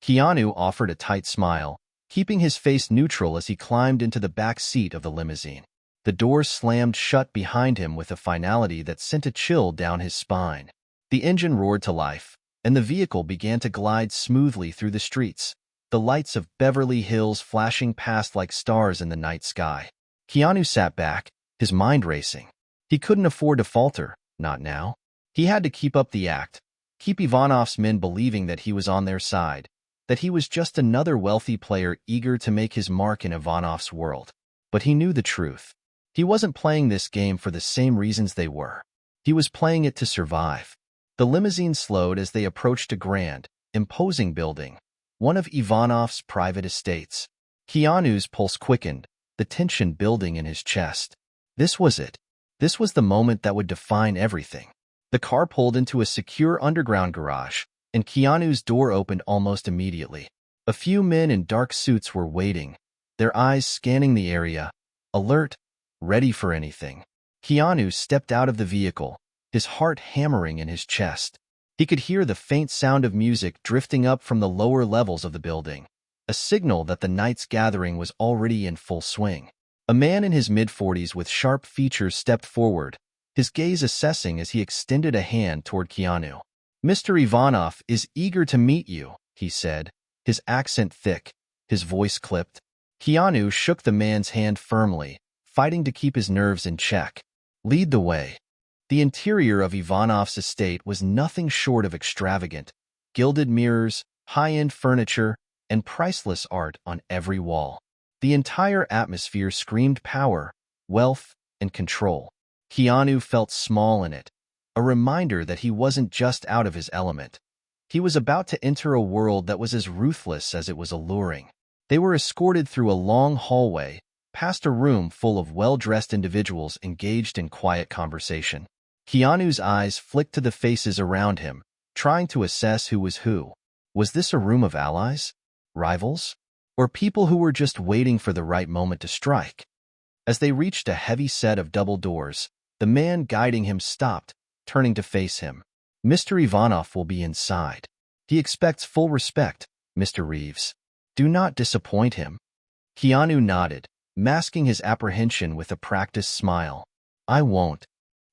Keanu offered a tight smile, keeping his face neutral as he climbed into the back seat of the limousine. The doors slammed shut behind him with a finality that sent a chill down his spine. The engine roared to life, and the vehicle began to glide smoothly through the streets, the lights of Beverly Hills flashing past like stars in the night sky. Keanu sat back, his mind racing. He couldn't afford to falter, not now. He had to keep up the act, keep Ivanov's men believing that he was on their side, that he was just another wealthy player eager to make his mark in Ivanov's world. But he knew the truth. He wasn't playing this game for the same reasons they were. He was playing it to survive. The limousine slowed as they approached a grand, imposing building, one of Ivanov's private estates. Keanu's pulse quickened, the tension building in his chest. This was it. This was the moment that would define everything. The car pulled into a secure underground garage, and Keanu's door opened almost immediately. A few men in dark suits were waiting, their eyes scanning the area, alert, ready for anything. Keanu stepped out of the vehicle, his heart hammering in his chest. He could hear the faint sound of music drifting up from the lower levels of the building, a signal that the night's gathering was already in full swing. A man in his mid-40s with sharp features stepped forward, his gaze assessing as he extended a hand toward Keanu. "Mr. Ivanov is eager to meet you," he said, his accent thick, his voice clipped. Keanu shook the man's hand firmly, fighting to keep his nerves in check. "Lead the way." The interior of Ivanov's estate was nothing short of extravagant. Gilded mirrors, high-end furniture, and priceless art on every wall. The entire atmosphere screamed power, wealth, and control. Keanu felt small in it, a reminder that he wasn't just out of his element. He was about to enter a world that was as ruthless as it was alluring. They were escorted through a long hallway, past a room full of well-dressed individuals engaged in quiet conversation. Keanu's eyes flicked to the faces around him, trying to assess who was who. Was this a room of allies? Rivals? Or people who were just waiting for the right moment to strike? As they reached a heavy set of double doors, the man guiding him stopped, turning to face him. "Mr. Ivanov will be inside. He expects full respect, Mr. Reeves. Do not disappoint him." Keanu nodded, masking his apprehension with a practiced smile. "I won't."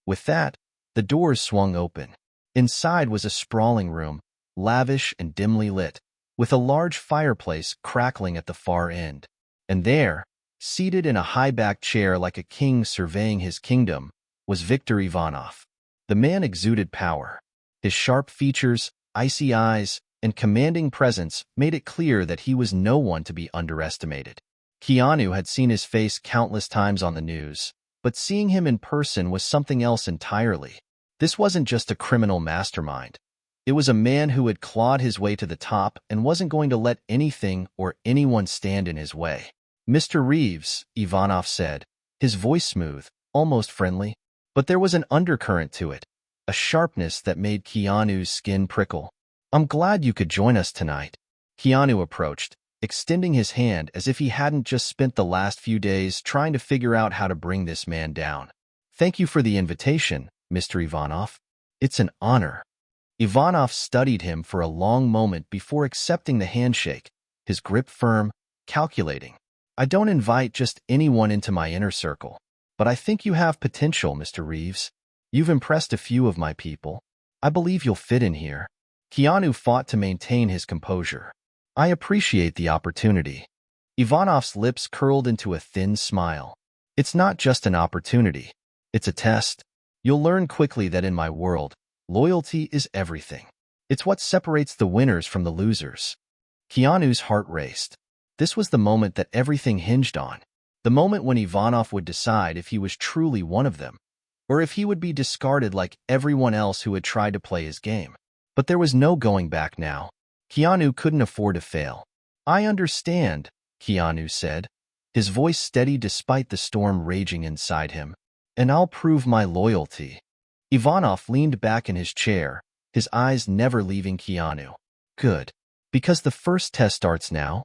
With that, the doors swung open. Inside was a sprawling room, lavish and dimly lit, with a large fireplace crackling at the far end. And there, seated in a high-backed chair like a king surveying his kingdom, was Viktor Ivanov. The man exuded power. His sharp features, icy eyes, and commanding presence made it clear that he was no one to be underestimated. Keanu had seen his face countless times on the news, but seeing him in person was something else entirely. This wasn't just a criminal mastermind. It was a man who had clawed his way to the top and wasn't going to let anything or anyone stand in his way. Mr. Reeves, Ivanov said, his voice smooth, almost friendly. But there was an undercurrent to it, a sharpness that made Keanu's skin prickle. I'm glad you could join us tonight. Keanu approached, extending his hand as if he hadn't just spent the last few days trying to figure out how to bring this man down. Thank you for the invitation, Mr. Ivanov. It's an honor. Ivanov studied him for a long moment before accepting the handshake, his grip firm, calculating. I don't invite just anyone into my inner circle, but I think you have potential, Mr. Reeves. You've impressed a few of my people. I believe you'll fit in here. Keanu fought to maintain his composure. I appreciate the opportunity. Ivanov's lips curled into a thin smile. It's not just an opportunity. It's a test. You'll learn quickly that in my world, loyalty is everything. It's what separates the winners from the losers. Keanu's heart raced. This was the moment that everything hinged on. The moment when Ivanov would decide if he was truly one of them, or if he would be discarded like everyone else who had tried to play his game. But there was no going back now. Keanu couldn't afford to fail. I understand, Keanu said, his voice steady despite the storm raging inside him. And I'll prove my loyalty. Ivanov leaned back in his chair, his eyes never leaving Keanu. Good. Because the first test starts now.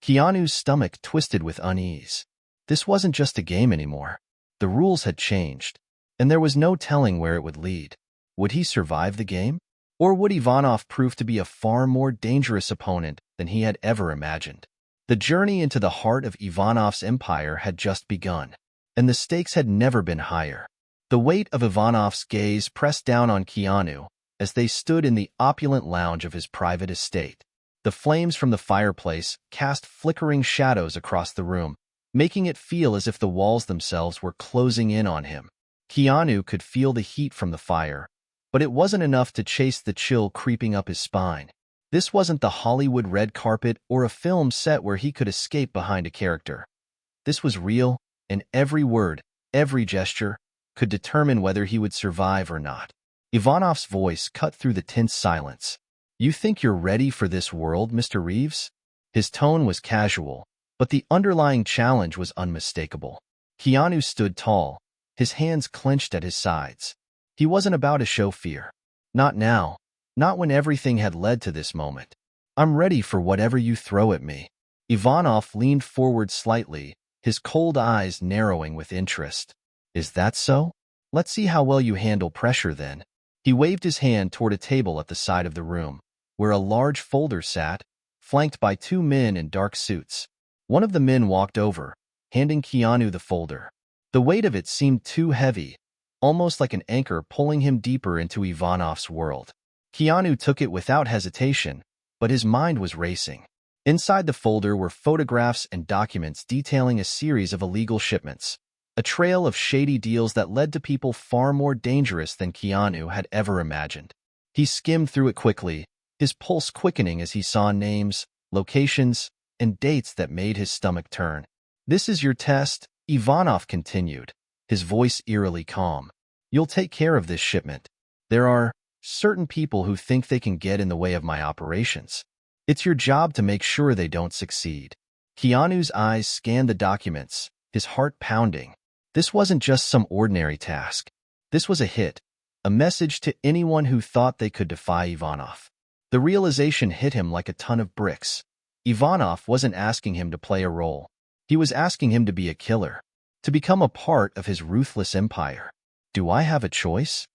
Keanu's stomach twisted with unease. This wasn't just a game anymore. The rules had changed, and there was no telling where it would lead. Would he survive the game? Or would Ivanov prove to be a far more dangerous opponent than he had ever imagined? The journey into the heart of Ivanov's empire had just begun, and the stakes had never been higher. The weight of Ivanov's gaze pressed down on Keanu as they stood in the opulent lounge of his private estate. The flames from the fireplace cast flickering shadows across the room, making it feel as if the walls themselves were closing in on him. Keanu could feel the heat from the fire, but it wasn't enough to chase the chill creeping up his spine. This wasn't the Hollywood red carpet or a film set where he could escape behind a character. This was real, and every word, every gesture, could determine whether he would survive or not. Ivanov's voice cut through the tense silence. You think you're ready for this world, Mr. Reeves? His tone was casual, but the underlying challenge was unmistakable. Keanu stood tall, his hands clenched at his sides. He wasn't about to show fear. Not now. Not when everything had led to this moment. I'm ready for whatever you throw at me. Ivanov leaned forward slightly, his cold eyes narrowing with interest. Is that so? Let's see how well you handle pressure then. He waved his hand toward a table at the side of the room, where a large folder sat, flanked by two men in dark suits. One of the men walked over, handing Keanu the folder. The weight of it seemed too heavy, almost like an anchor pulling him deeper into Ivanov's world. Keanu took it without hesitation, but his mind was racing. Inside the folder were photographs and documents detailing a series of illegal shipments, a trail of shady deals that led to people far more dangerous than Keanu had ever imagined. He skimmed through it quickly, his pulse quickening as he saw names, locations, and dates that made his stomach turn. This is your test, Ivanov continued, his voice eerily calm. You'll take care of this shipment. There are certain people who think they can get in the way of my operations. It's your job to make sure they don't succeed. Keanu's eyes scanned the documents, his heart pounding. This wasn't just some ordinary task. This was a hit, a message to anyone who thought they could defy Ivanov. The realization hit him like a ton of bricks. Ivanov wasn't asking him to play a role. He was asking him to be a killer, to become a part of his ruthless empire. Do I have a choice?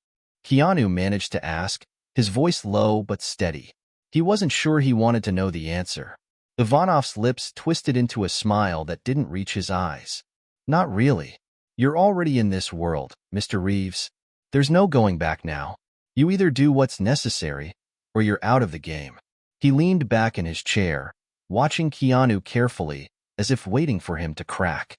Keanu managed to ask, his voice low but steady. He wasn't sure he wanted to know the answer. Ivanov's lips twisted into a smile that didn't reach his eyes. Not really. You're already in this world, Mr. Reeves. There's no going back now. You either do what's necessary, or you're out of the game. He leaned back in his chair, watching Keanu carefully, as if waiting for him to crack.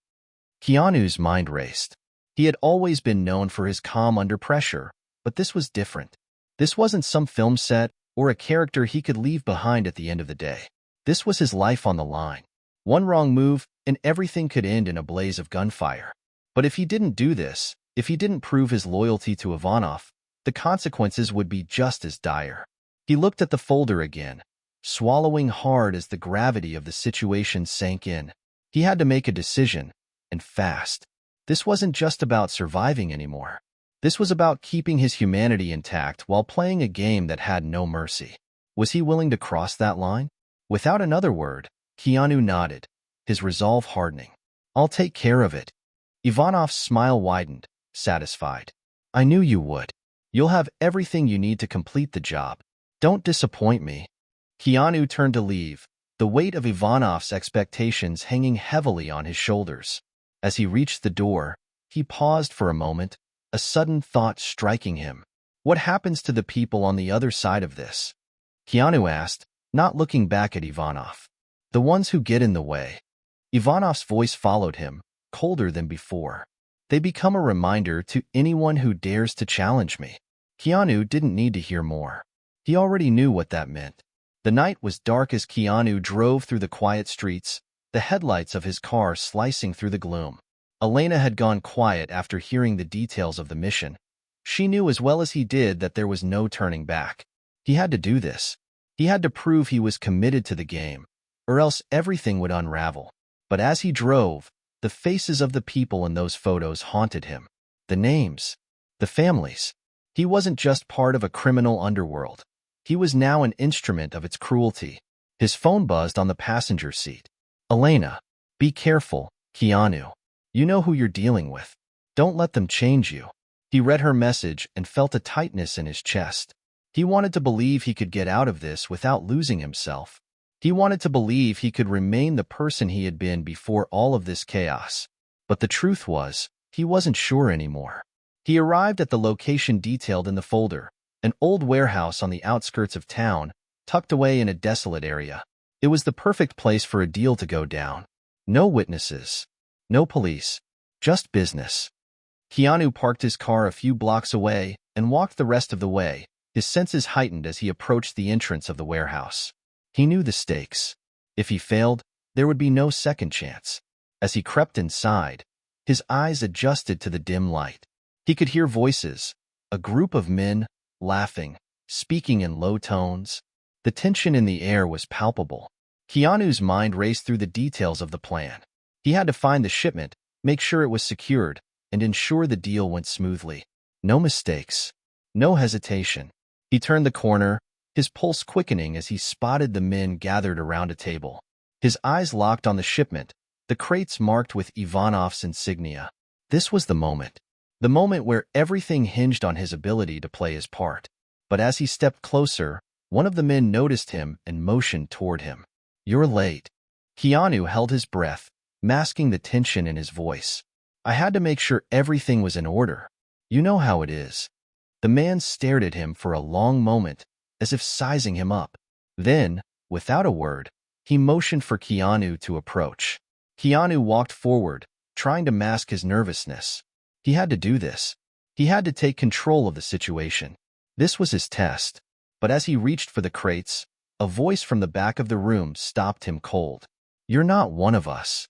Keanu's mind raced. He had always been known for his calm under pressure, but this was different. This wasn't some film set or a character he could leave behind at the end of the day. This was his life on the line. One wrong move, and everything could end in a blaze of gunfire. But if he didn't do this, if he didn't prove his loyalty to Ivanov, the consequences would be just as dire. He looked at the folder again, swallowing hard as the gravity of the situation sank in. He had to make a decision, and fast. This wasn't just about surviving anymore. This was about keeping his humanity intact while playing a game that had no mercy. Was he willing to cross that line? Without another word, Keanu nodded, his resolve hardening. I'll take care of it. Ivanov's smile widened, satisfied. I knew you would. You'll have everything you need to complete the job. Don't disappoint me. Keanu turned to leave, the weight of Ivanov's expectations hanging heavily on his shoulders. As he reached the door, he paused for a moment, a sudden thought striking him. What happens to the people on the other side of this? Keanu asked, not looking back at Ivanov. The ones who get in the way. Ivanov's voice followed him, colder than before. They become a reminder to anyone who dares to challenge me. Keanu didn't need to hear more. He already knew what that meant. The night was dark as Keanu drove through the quiet streets, the headlights of his car slicing through the gloom. Elena had gone quiet after hearing the details of the mission. She knew as well as he did that there was no turning back. He had to do this. He had to prove he was committed to the game, or else everything would unravel. But as he drove, the faces of the people in those photos haunted him. The names. The families. He wasn't just part of a criminal underworld. He was now an instrument of its cruelty. His phone buzzed on the passenger seat. Elena, be careful, Keanu. You know who you're dealing with. Don't let them change you. He read her message and felt a tightness in his chest. He wanted to believe he could get out of this without losing himself. He wanted to believe he could remain the person he had been before all of this chaos. But the truth was, he wasn't sure anymore. He arrived at the location detailed in the folder, an old warehouse on the outskirts of town, tucked away in a desolate area. It was the perfect place for a deal to go down. No witnesses. No police. Just business. Keanu parked his car a few blocks away and walked the rest of the way, his senses heightened as he approached the entrance of the warehouse. He knew the stakes. If he failed, there would be no second chance. As he crept inside, his eyes adjusted to the dim light. He could hear voices, a group of men, laughing, speaking in low tones. The tension in the air was palpable. Keanu's mind raced through the details of the plan. He had to find the shipment, make sure it was secured, and ensure the deal went smoothly. No mistakes. No hesitation. He turned the corner, his pulse quickening as he spotted the men gathered around a table. His eyes locked on the shipment, the crates marked with Ivanov's insignia. This was the moment where everything hinged on his ability to play his part. But as he stepped closer, one of the men noticed him and motioned toward him. You're late. Keanu held his breath, masking the tension in his voice. I had to make sure everything was in order. You know how it is. The man stared at him for a long moment, as if sizing him up. Then, without a word, he motioned for Keanu to approach. Keanu walked forward, trying to mask his nervousness. He had to do this. He had to take control of the situation. This was his test. But as he reached for the crates, a voice from the back of the room stopped him cold. You're not one of us.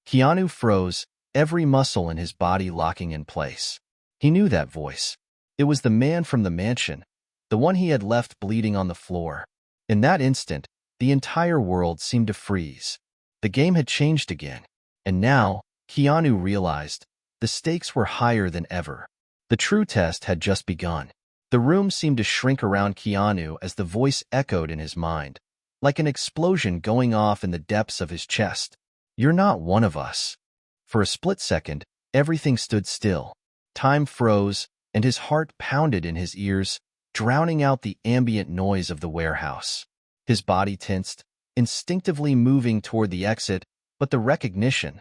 Keanu froze, every muscle in his body locking in place. He knew that voice. It was the man from the mansion, the one he had left bleeding on the floor. In that instant, the entire world seemed to freeze. The game had changed again. And now, Keanu realized, the stakes were higher than ever. The true test had just begun. The room seemed to shrink around Keanu as the voice echoed in his mind, like an explosion going off in the depths of his chest. You're not one of us. For a split second, everything stood still. Time froze, and his heart pounded in his ears, drowning out the ambient noise of the warehouse. His body tensed, instinctively moving toward the exit, but the recognition,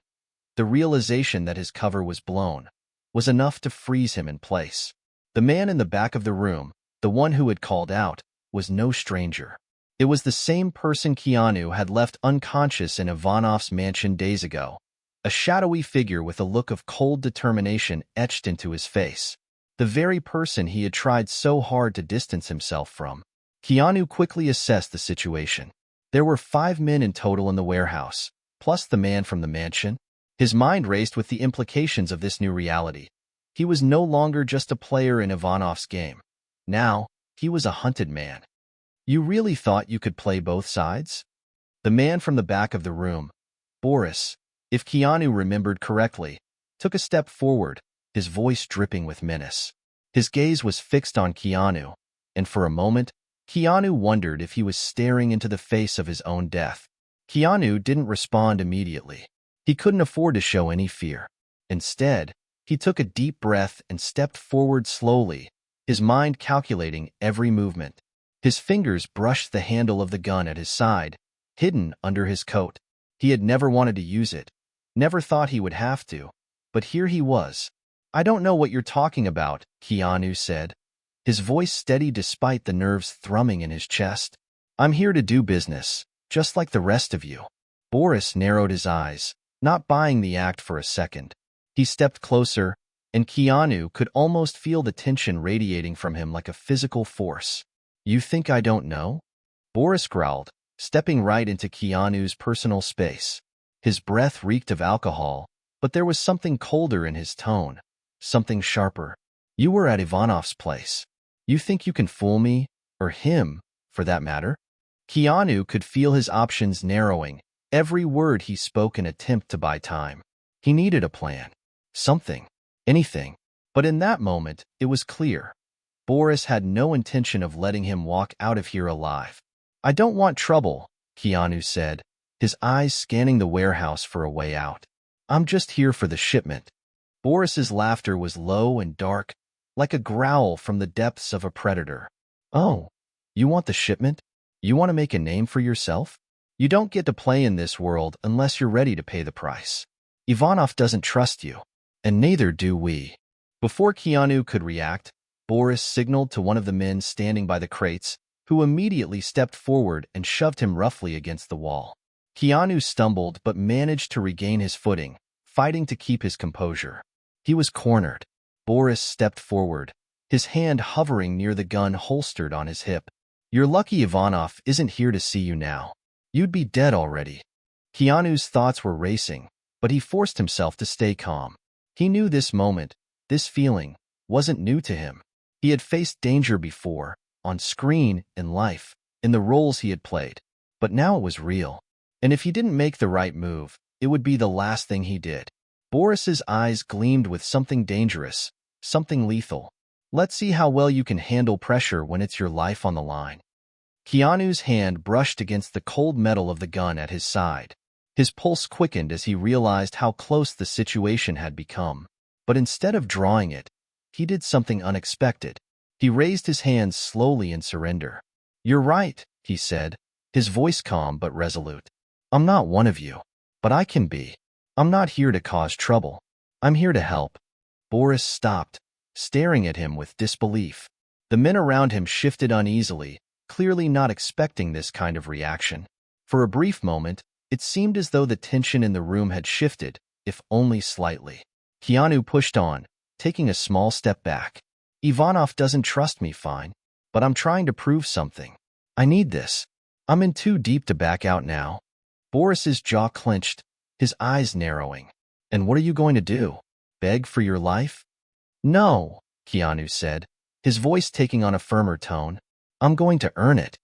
the realization that his cover was blown, was enough to freeze him in place. The man in the back of the room, the one who had called out, was no stranger. It was the same person Keanu had left unconscious in Ivanov's mansion days ago, a shadowy figure with a look of cold determination etched into his face. The very person he had tried so hard to distance himself from. Keanu quickly assessed the situation. There were 5 men in total in the warehouse, plus the man from the mansion. His mind raced with the implications of this new reality. He was no longer just a player in Ivanov's game. Now, he was a hunted man. You really thought you could play both sides? The man from the back of the room, Boris, if Keanu remembered correctly, took a step forward, his voice dripping with menace. His gaze was fixed on Keanu, and for a moment, Keanu wondered if he was staring into the face of his own death. Keanu didn't respond immediately. He couldn't afford to show any fear. Instead, he took a deep breath and stepped forward slowly, his mind calculating every movement. His fingers brushed the handle of the gun at his side, hidden under his coat. He had never wanted to use it, never thought he would have to, but here he was. "I don't know what you're talking about," Keanu said, his voice steady despite the nerves thrumming in his chest. "I'm here to do business, just like the rest of you." Boris narrowed his eyes, not buying the act for a second. He stepped closer, and Keanu could almost feel the tension radiating from him like a physical force. "You think I don't know?" Boris growled, stepping right into Keanu's personal space. His breath reeked of alcohol, but there was something colder in his tone, something sharper. "You were at Ivanov's place. You think you can fool me, or him, for that matter?" Keanu could feel his options narrowing, every word he spoke an attempt to buy time. He needed a plan. Something. Anything. But in that moment, it was clear. Boris had no intention of letting him walk out of here alive. "I don't want trouble," Keanu said, his eyes scanning the warehouse for a way out. "I'm just here for the shipment." Boris's laughter was low and dark, like a growl from the depths of a predator. "Oh, you want the shipment? You want to make a name for yourself? You don't get to play in this world unless you're ready to pay the price. Ivanov doesn't trust you, and neither do we." Before Keanu could react, Boris signaled to one of the men standing by the crates, who immediately stepped forward and shoved him roughly against the wall. Keanu stumbled but managed to regain his footing, fighting to keep his composure. He was cornered. Boris stepped forward, his hand hovering near the gun holstered on his hip. "You're lucky Ivanov isn't here to see you now. You'd be dead already." Keanu's thoughts were racing, but he forced himself to stay calm. He knew this moment, this feeling, wasn't new to him. He had faced danger before, on screen, in life, in the roles he had played. But now it was real. And if he didn't make the right move, it would be the last thing he did. Boris's eyes gleamed with something dangerous, something lethal. "Let's see how well you can handle pressure when it's your life on the line." Keanu's hand brushed against the cold metal of the gun at his side. His pulse quickened as he realized how close the situation had become. But instead of drawing it, he did something unexpected. He raised his hands slowly in surrender. "You're right," he said, his voice calm but resolute. "I'm not one of you, but I can be. I'm not here to cause trouble. I'm here to help." Boris stopped, staring at him with disbelief. The men around him shifted uneasily, clearly not expecting this kind of reaction. For a brief moment, it seemed as though the tension in the room had shifted, if only slightly. Keanu pushed on, taking a small step back. "Ivanov doesn't trust me, fine, but I'm trying to prove something. I need this. I'm in too deep to back out now." Boris's jaw clenched, his eyes narrowing. "And what are you going to do? Beg for your life?" "No," Keanu said, his voice taking on a firmer tone. "I'm going to earn it."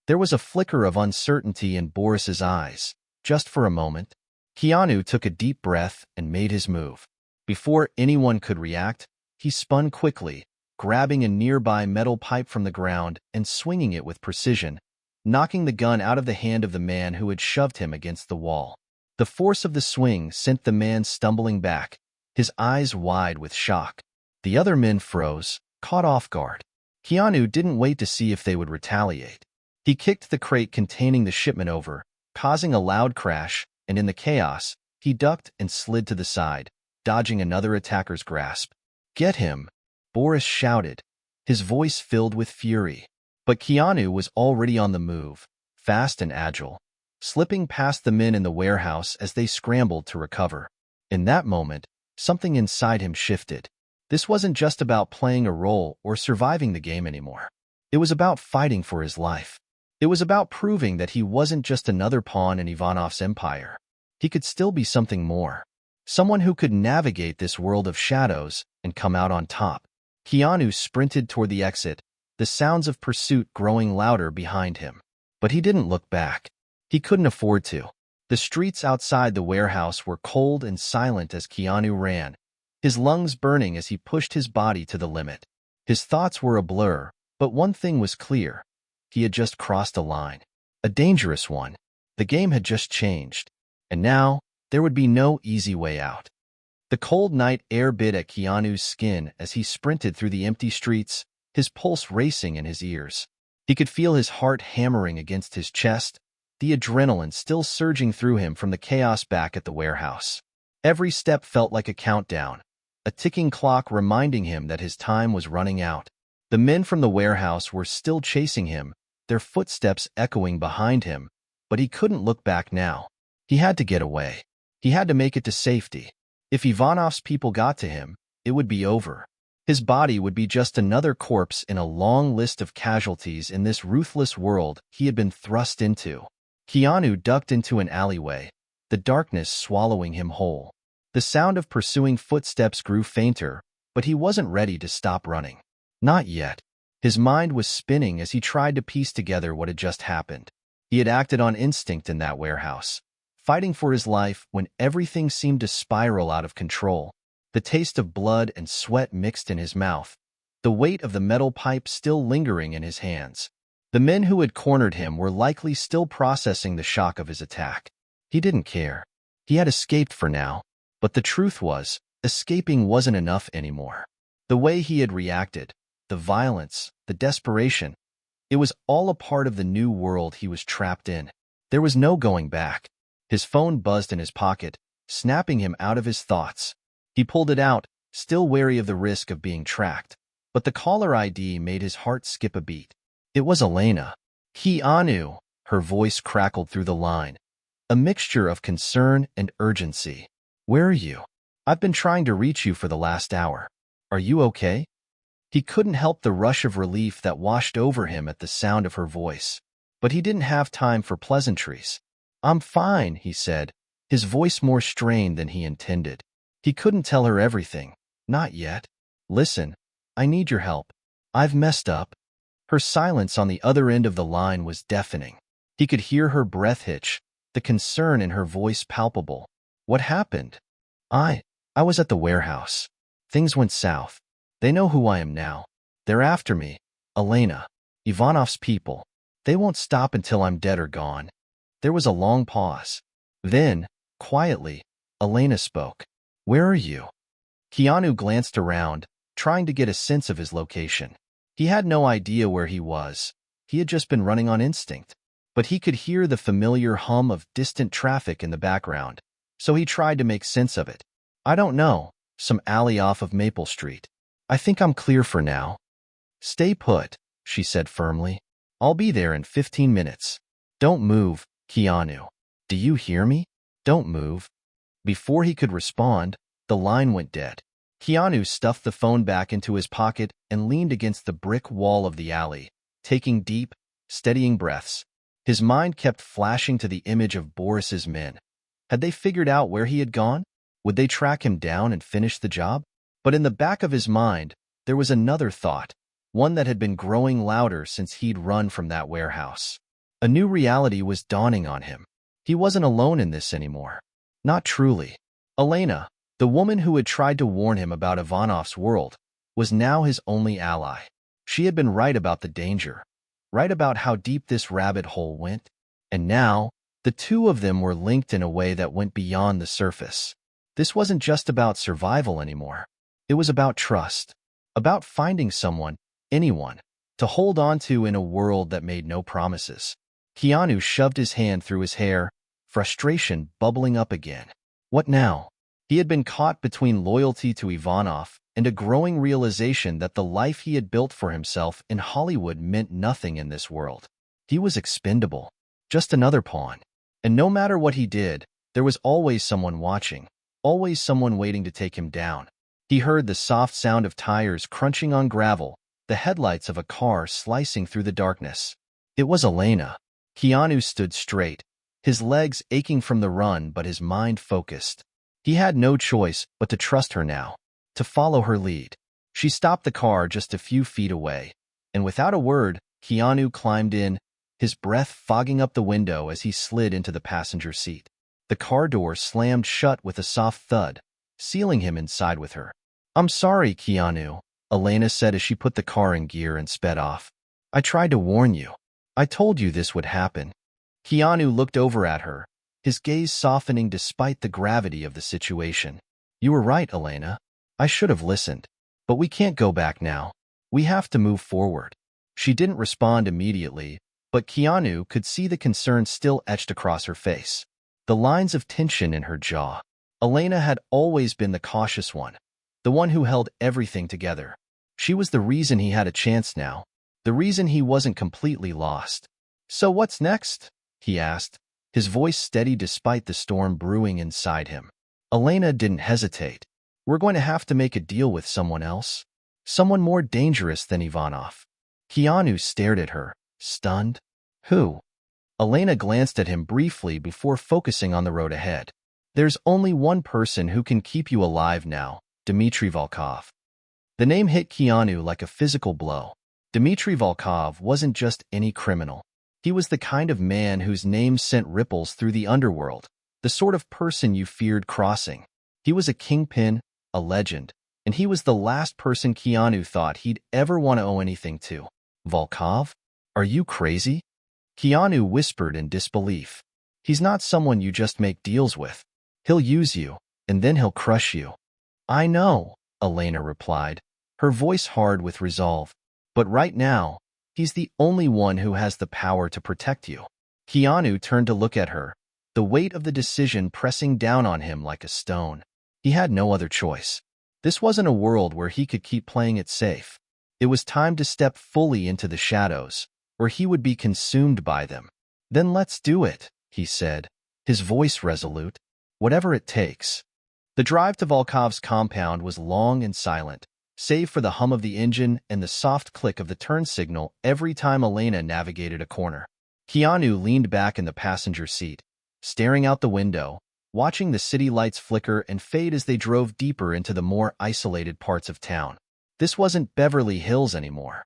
There was a flicker of uncertainty in Boris's eyes, just for a moment. Keanu took a deep breath and made his move. Before anyone could react, he spun quickly, grabbing a nearby metal pipe from the ground and swinging it with precision, knocking the gun out of the hand of the man who had shoved him against the wall. The force of the swing sent the man stumbling back, his eyes wide with shock. The other men froze, caught off guard. Keanu didn't wait to see if they would retaliate. He kicked the crate containing the shipment over, causing a loud crash, and in the chaos, he ducked and slid to the side, dodging another attacker's grasp. "Get him!" Boris shouted, his voice filled with fury. But Keanu was already on the move, fast and agile, slipping past the men in the warehouse as they scrambled to recover. In that moment, something inside him shifted. This wasn't just about playing a role or surviving the game anymore. It was about fighting for his life. It was about proving that he wasn't just another pawn in Ivanov's empire. He could still be something more. Someone who could navigate this world of shadows and come out on top. Keanu sprinted toward the exit, the sounds of pursuit growing louder behind him. But he didn't look back. He couldn't afford to. The streets outside the warehouse were cold and silent as Keanu ran, his lungs burning as he pushed his body to the limit. His thoughts were a blur, but one thing was clear. He had just crossed a line. A dangerous one. The game had just changed. And now, there would be no easy way out. The cold night air bit at Keanu's skin as he sprinted through the empty streets, his pulse racing in his ears. He could feel his heart hammering against his chest, the adrenaline still surging through him from the chaos back at the warehouse. Every step felt like a countdown, a ticking clock reminding him that his time was running out. The men from the warehouse were still chasing him, their footsteps echoing behind him, but he couldn't look back now. He had to get away. He had to make it to safety. If Ivanov's people got to him, it would be over. His body would be just another corpse in a long list of casualties in this ruthless world he had been thrust into. Keanu ducked into an alleyway, the darkness swallowing him whole. The sound of pursuing footsteps grew fainter, but he wasn't ready to stop running. Not yet. His mind was spinning as he tried to piece together what had just happened. He had acted on instinct in that warehouse, fighting for his life when everything seemed to spiral out of control. The taste of blood and sweat mixed in his mouth, the weight of the metal pipe still lingering in his hands. The men who had cornered him were likely still processing the shock of his attack. He didn't care. He had escaped for now, but the truth was, escaping wasn't enough anymore. The way he had reacted, the violence, the desperation, it was all a part of the new world he was trapped in. There was no going back. His phone buzzed in his pocket, snapping him out of his thoughts. He pulled it out, still wary of the risk of being tracked, but the caller ID made his heart skip a beat. It was Elena. Keanu, her voice crackled through the line, a mixture of concern and urgency. Where are you? I've been trying to reach you for the last hour. Are you okay? He couldn't help the rush of relief that washed over him at the sound of her voice, but he didn't have time for pleasantries. I'm fine, he said, his voice more strained than he intended. He couldn't tell her everything. Not yet. Listen, I need your help. I've messed up. Her silence on the other end of the line was deafening. He could hear her breath hitch, the concern in her voice palpable. What happened? I was at the warehouse. Things went south. They know who I am now. They're after me. Elena. Ivanov's people. They won't stop until I'm dead or gone. There was a long pause. Then, quietly, Elena spoke. Where are you? Keanu glanced around, trying to get a sense of his location. He had no idea where he was. He had just been running on instinct. But he could hear the familiar hum of distant traffic in the background, so he tried to make sense of it. I don't know. Some alley off of Maple Street. I think I'm clear for now. Stay put, she said firmly. I'll be there in 15 minutes. Don't move, Keanu. Do you hear me? Don't move. Before he could respond, the line went dead. Keanu stuffed the phone back into his pocket and leaned against the brick wall of the alley, taking deep, steadying breaths. His mind kept flashing to the image of Boris's men. Had they figured out where he had gone? Would they track him down and finish the job? But in the back of his mind, there was another thought, one that had been growing louder since he'd run from that warehouse. A new reality was dawning on him. He wasn't alone in this anymore. Not truly. Elena, the woman who had tried to warn him about Ivanov's world, was now his only ally. She had been right about the danger, right about how deep this rabbit hole went, and now, the two of them were linked in a way that went beyond the surface. This wasn't just about survival anymore. It was about trust, about finding someone, anyone, to hold on to in a world that made no promises. Keanu shoved his hand through his hair, frustration bubbling up again. What now? He had been caught between loyalty to Ivanov and a growing realization that the life he had built for himself in Hollywood meant nothing in this world. He was expendable, just another pawn. And no matter what he did, there was always someone watching, always someone waiting to take him down. He heard the soft sound of tires crunching on gravel, the headlights of a car slicing through the darkness. It was Elena. Keanu stood straight, his legs aching from the run but his mind focused. He had no choice but to trust her now, to follow her lead. She stopped the car just a few feet away, and without a word, Keanu climbed in, his breath fogging up the window as he slid into the passenger seat. The car door slammed shut with a soft thud, sealing him inside with her. "I'm sorry, Keanu," Elena said as she put the car in gear and sped off. "I tried to warn you. I told you this would happen." Keanu looked over at her, his gaze softening despite the gravity of the situation. "You were right, Elena. I should have listened. But we can't go back now. We have to move forward." She didn't respond immediately, but Keanu could see the concern still etched across her face, the lines of tension in her jaw. Elena had always been the cautious one, the one who held everything together. She was the reason he had a chance now, the reason he wasn't completely lost. "So what's next?" he asked, his voice steady despite the storm brewing inside him. Elena didn't hesitate. "We're going to have to make a deal with someone else. Someone more dangerous than Ivanov." Keanu stared at her, stunned. "Who?" Elena glanced at him briefly before focusing on the road ahead. "There's only one person who can keep you alive now, Dmitry Volkov." The name hit Keanu like a physical blow. Dmitry Volkov wasn't just any criminal. He was the kind of man whose name sent ripples through the underworld, the sort of person you feared crossing. He was a kingpin, a legend, and he was the last person Keanu thought he'd ever want to owe anything to. "Volkov? Are you crazy?" Keanu whispered in disbelief. "He's not someone you just make deals with. He'll use you, and then he'll crush you." "I know," Elena replied, her voice hard with resolve. "But right now, he's the only one who has the power to protect you." Keanu turned to look at her, the weight of the decision pressing down on him like a stone. He had no other choice. This wasn't a world where he could keep playing it safe. It was time to step fully into the shadows, where he would be consumed by them. "Then let's do it," he said, his voice resolute. "Whatever it takes." The drive to Volkov's compound was long and silent, save for the hum of the engine and the soft click of the turn signal every time Elena navigated a corner. Keanu leaned back in the passenger seat, staring out the window, watching the city lights flicker and fade as they drove deeper into the more isolated parts of town. This wasn't Beverly Hills anymore.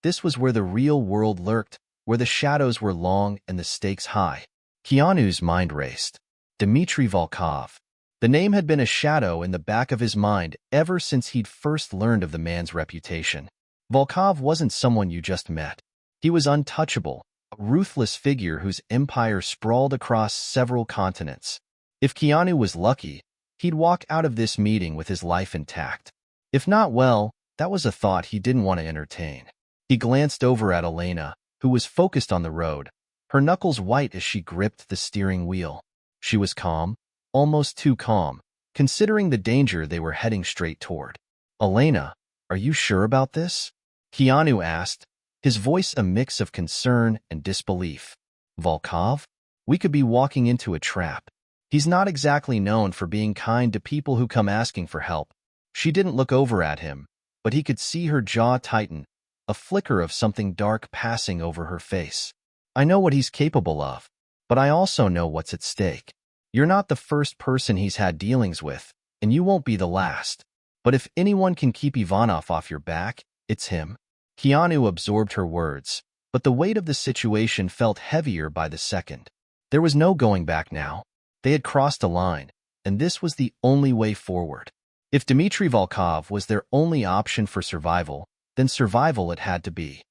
This was where the real world lurked, where the shadows were long and the stakes high. Keanu's mind raced. Dmitry Volkov. The name had been a shadow in the back of his mind ever since he'd first learned of the man's reputation. Volkov wasn't someone you just met. He was untouchable, a ruthless figure whose empire sprawled across several continents. If Keanu was lucky, he'd walk out of this meeting with his life intact. If not, well, that was a thought he didn't want to entertain. He glanced over at Elena, who was focused on the road, her knuckles white as she gripped the steering wheel. She was calm, almost too calm, considering the danger they were heading straight toward. "Elena, are you sure about this?" Keanu asked, his voice a mix of concern and disbelief. "Volkov? We could be walking into a trap. He's not exactly known for being kind to people who come asking for help." She didn't look over at him, but he could see her jaw tighten, a flicker of something dark passing over her face. "I know what he's capable of, but I also know what's at stake. You're not the first person he's had dealings with, and you won't be the last. But if anyone can keep Ivanov off your back, it's him." Keanu absorbed her words, but the weight of the situation felt heavier by the second. There was no going back now. They had crossed a line, and this was the only way forward. If Dmitry Volkov was their only option for survival, then survival it had to be.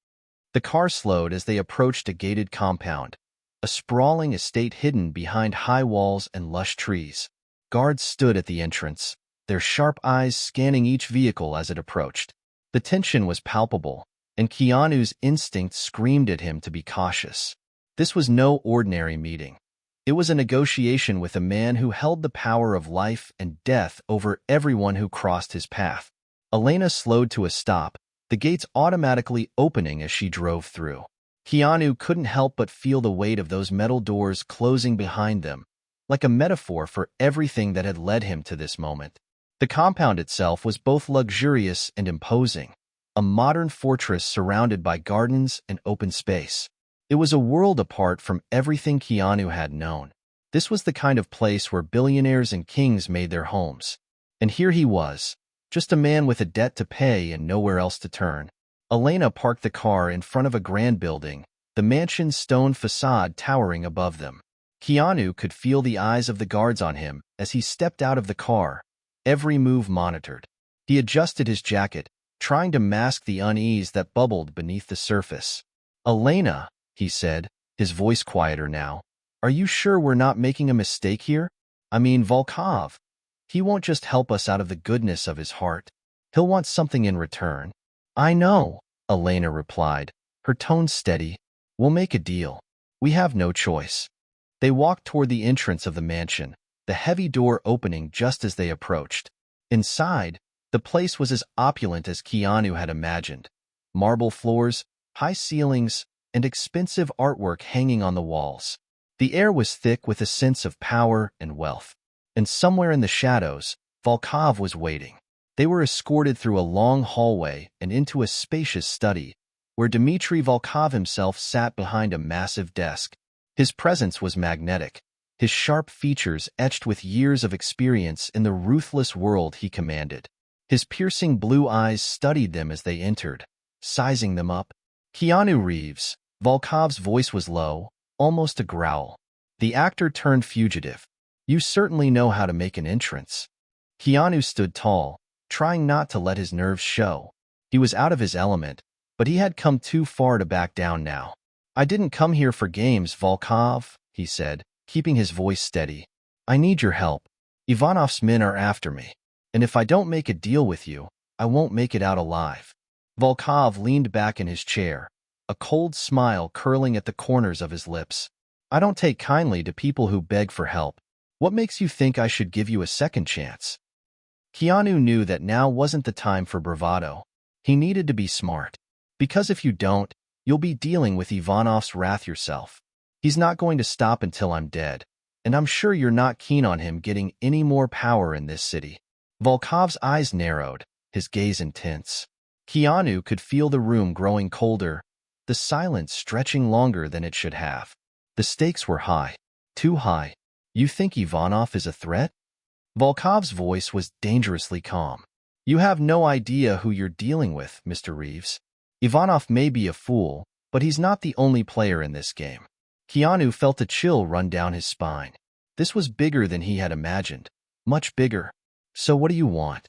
The car slowed as they approached a gated compound, a sprawling estate hidden behind high walls and lush trees. Guards stood at the entrance, their sharp eyes scanning each vehicle as it approached. The tension was palpable, and Keanu's instinct screamed at him to be cautious. This was no ordinary meeting. It was a negotiation with a man who held the power of life and death over everyone who crossed his path. Elena slowed to a stop, the gates automatically opening as she drove through. Keanu couldn't help but feel the weight of those metal doors closing behind them, like a metaphor for everything that had led him to this moment. The compound itself was both luxurious and imposing, a modern fortress surrounded by gardens and open space. It was a world apart from everything Keanu had known. This was the kind of place where billionaires and kings made their homes. And here he was, just a man with a debt to pay and nowhere else to turn. Elena parked the car in front of a grand building, the mansion's stone facade towering above them. Keanu could feel the eyes of the guards on him as he stepped out of the car, every move monitored. He adjusted his jacket, trying to mask the unease that bubbled beneath the surface. "Elena," he said, his voice quieter now, "are you sure we're not making a mistake here? I mean, Volkov. He won't just help us out of the goodness of his heart. He'll want something in return." "I know," Elena replied, her tone steady. "We'll make a deal. We have no choice." They walked toward the entrance of the mansion, the heavy door opening just as they approached. Inside, the place was as opulent as Keanu had imagined. Marble floors, high ceilings, and expensive artwork hanging on the walls. The air was thick with a sense of power and wealth. And somewhere in the shadows, Volkov was waiting. They were escorted through a long hallway and into a spacious study, where Dmitry Volkov himself sat behind a massive desk. His presence was magnetic, his sharp features etched with years of experience in the ruthless world he commanded. His piercing blue eyes studied them as they entered, sizing them up. "Keanu Reeves." Volkov's voice was low, almost a growl. The actor turned fugitive. "You certainly know how to make an entrance." Keanu stood tall, trying not to let his nerves show. He was out of his element, but he had come too far to back down now. "I didn't come here for games, Volkov," he said, keeping his voice steady. "I need your help. Ivanov's men are after me, and if I don't make a deal with you, I won't make it out alive." Volkov leaned back in his chair, a cold smile curling at the corners of his lips. "I don't take kindly to people who beg for help. What makes you think I should give you a second chance?" Keanu knew that now wasn't the time for bravado. He needed to be smart. "Because if you don't, you'll be dealing with Ivanov's wrath yourself. He's not going to stop until I'm dead, and I'm sure you're not keen on him getting any more power in this city." Volkov's eyes narrowed, his gaze intense. Keanu could feel the room growing colder, the silence stretching longer than it should have. The stakes were high, too high. "You think Ivanov is a threat?" Volkov's voice was dangerously calm. "You have no idea who you're dealing with, Mr. Reeves. Ivanov may be a fool, but he's not the only player in this game." Keanu felt a chill run down his spine. This was bigger than he had imagined. Much bigger. "So what do you want?"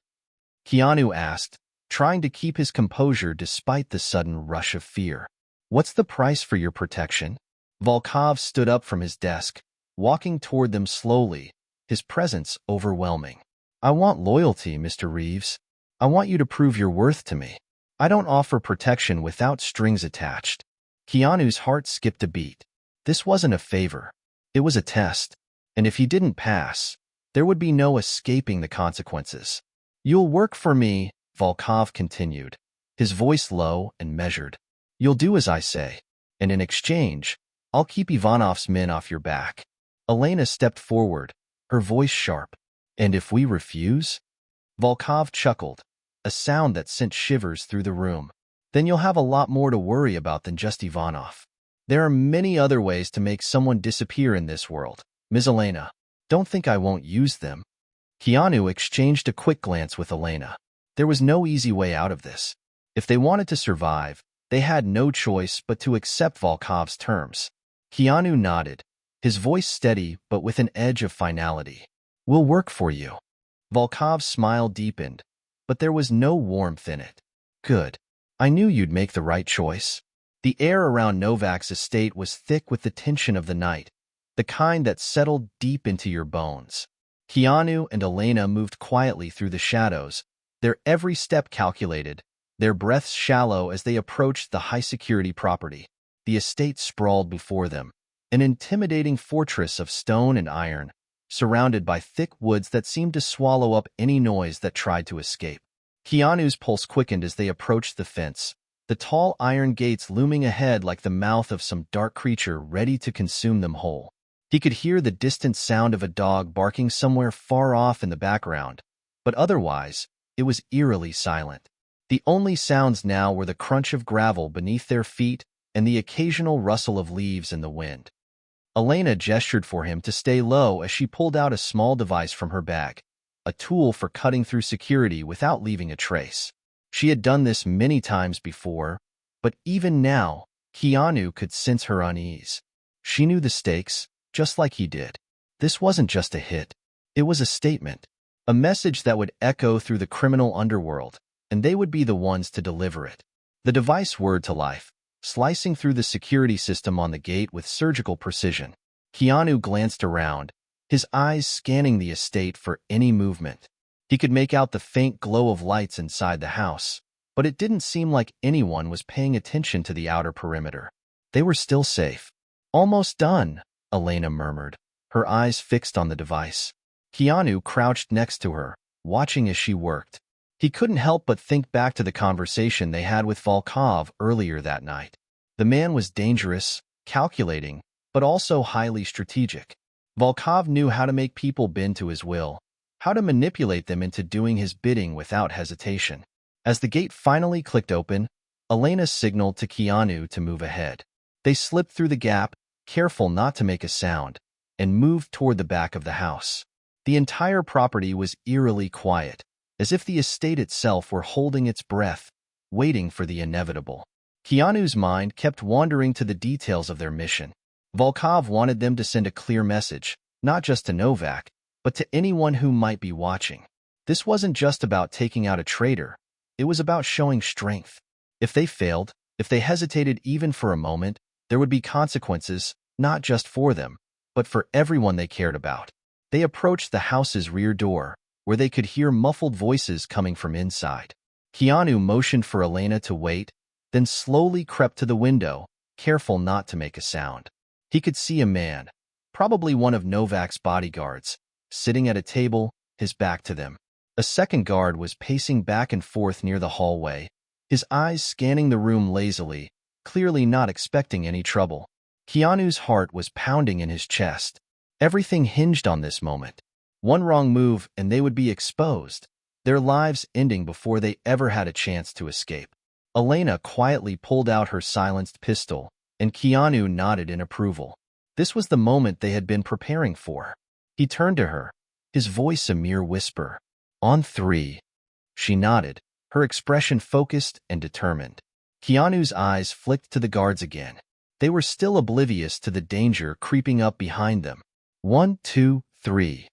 Keanu asked, trying to keep his composure despite the sudden rush of fear. "What's the price for your protection?" Volkov stood up from his desk, walking toward them slowly, his presence overwhelming. "I want loyalty, Mr. Reeves. I want you to prove your worth to me. I don't offer protection without strings attached." Keanu's heart skipped a beat. This wasn't a favor. It was a test. And if he didn't pass, there would be no escaping the consequences. "You'll work for me," Volkov continued, his voice low and measured. "You'll do as I say. And in exchange, I'll keep Ivanov's men off your back." Elena stepped forward, her voice sharp. "And if we refuse?" Volkov chuckled, a sound that sent shivers through the room. "Then you'll have a lot more to worry about than just Ivanov. There are many other ways to make someone disappear in this world, Ms. Elena. Don't think I won't use them." Keanu exchanged a quick glance with Elena. There was no easy way out of this. If they wanted to survive, they had no choice but to accept Volkov's terms. Keanu nodded, his voice steady but with an edge of finality. "We'll work for you." Volkov's smile deepened, but there was no warmth in it. "Good. I knew you'd make the right choice." The air around Novak's estate was thick with the tension of the night, the kind that settled deep into your bones. Keanu and Elena moved quietly through the shadows, their every step calculated, their breaths shallow as they approached the high-security property. The estate sprawled before them, an intimidating fortress of stone and iron, surrounded by thick woods that seemed to swallow up any noise that tried to escape. Keanu's pulse quickened as they approached the fence, the tall iron gates looming ahead like the mouth of some dark creature ready to consume them whole. He could hear the distant sound of a dog barking somewhere far off in the background, but otherwise, it was eerily silent. The only sounds now were the crunch of gravel beneath their feet and the occasional rustle of leaves in the wind. Elena gestured for him to stay low as she pulled out a small device from her bag, a tool for cutting through security without leaving a trace. She had done this many times before, but even now, Keanu could sense her unease. She knew the stakes, just like he did. This wasn't just a hit. It was a statement, a message that would echo through the criminal underworld, and they would be the ones to deliver it. The device whirred to life, slicing through the security system on the gate with surgical precision. Keanu glanced around, his eyes scanning the estate for any movement. He could make out the faint glow of lights inside the house, but it didn't seem like anyone was paying attention to the outer perimeter. They were still safe. Almost done, Elena murmured, her eyes fixed on the device. Keanu crouched next to her, watching as she worked. He couldn't help but think back to the conversation they had with Volkov earlier that night. The man was dangerous, calculating, but also highly strategic. Volkov knew how to make people bend to his will, how to manipulate them into doing his bidding without hesitation. As the gate finally clicked open, Elena signaled to Keanu to move ahead. They slipped through the gap, careful not to make a sound, and moved toward the back of the house. The entire property was eerily quiet, as if the estate itself were holding its breath, waiting for the inevitable. Keanu's mind kept wandering to the details of their mission. Volkov wanted them to send a clear message, not just to Novak, but to anyone who might be watching. This wasn't just about taking out a traitor, it was about showing strength. If they failed, if they hesitated even for a moment, there would be consequences, not just for them, but for everyone they cared about. They approached the house's rear door, where they could hear muffled voices coming from inside. Keanu motioned for Elena to wait, then slowly crept to the window, careful not to make a sound. He could see a man, probably one of Novak's bodyguards, sitting at a table, his back to them. A second guard was pacing back and forth near the hallway, his eyes scanning the room lazily, clearly not expecting any trouble. Keanu's heart was pounding in his chest. Everything hinged on this moment. One wrong move and they would be exposed, their lives ending before they ever had a chance to escape. Elena quietly pulled out her silenced pistol, and Keanu nodded in approval. This was the moment they had been preparing for. He turned to her, his voice a mere whisper. On three. She nodded, her expression focused and determined. Keanu's eyes flicked to the guards again. They were still oblivious to the danger creeping up behind them. 1, 2, 3.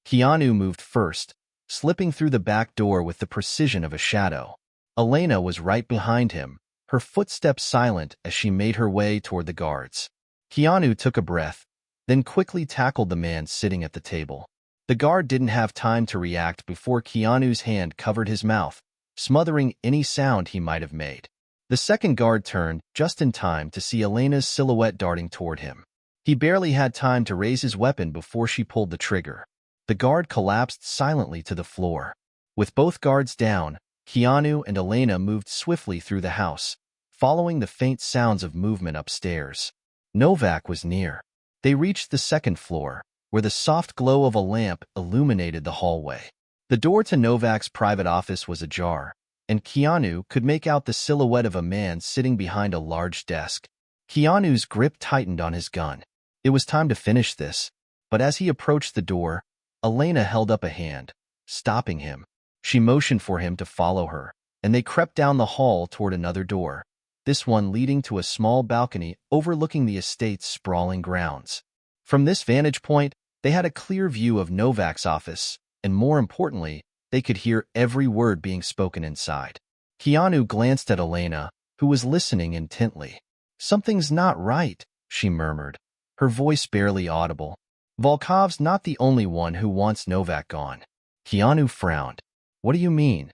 Keanu moved first, slipping through the back door with the precision of a shadow. Elena was right behind him, her footsteps silent as she made her way toward the guards. Keanu took a breath, then quickly tackled the man sitting at the table. The guard didn't have time to react before Keanu's hand covered his mouth, smothering any sound he might have made. The second guard turned just in time to see Elena's silhouette darting toward him. He barely had time to raise his weapon before she pulled the trigger. The guard collapsed silently to the floor. With both guards down, Keanu and Elena moved swiftly through the house, following the faint sounds of movement upstairs. Novak was near. They reached the second floor, where the soft glow of a lamp illuminated the hallway. The door to Novak's private office was ajar, and Keanu could make out the silhouette of a man sitting behind a large desk. Keanu's grip tightened on his gun. It was time to finish this, but as he approached the door, Elena held up a hand, stopping him. She motioned for him to follow her, and they crept down the hall toward another door, this one leading to a small balcony overlooking the estate's sprawling grounds. From this vantage point, they had a clear view of Novak's office, and more importantly, they could hear every word being spoken inside. Keanu glanced at Elena, who was listening intently. "Something's not right," she murmured, her voice barely audible. "Volkov's not the only one who wants Novak gone." Keanu frowned. "What do you mean?"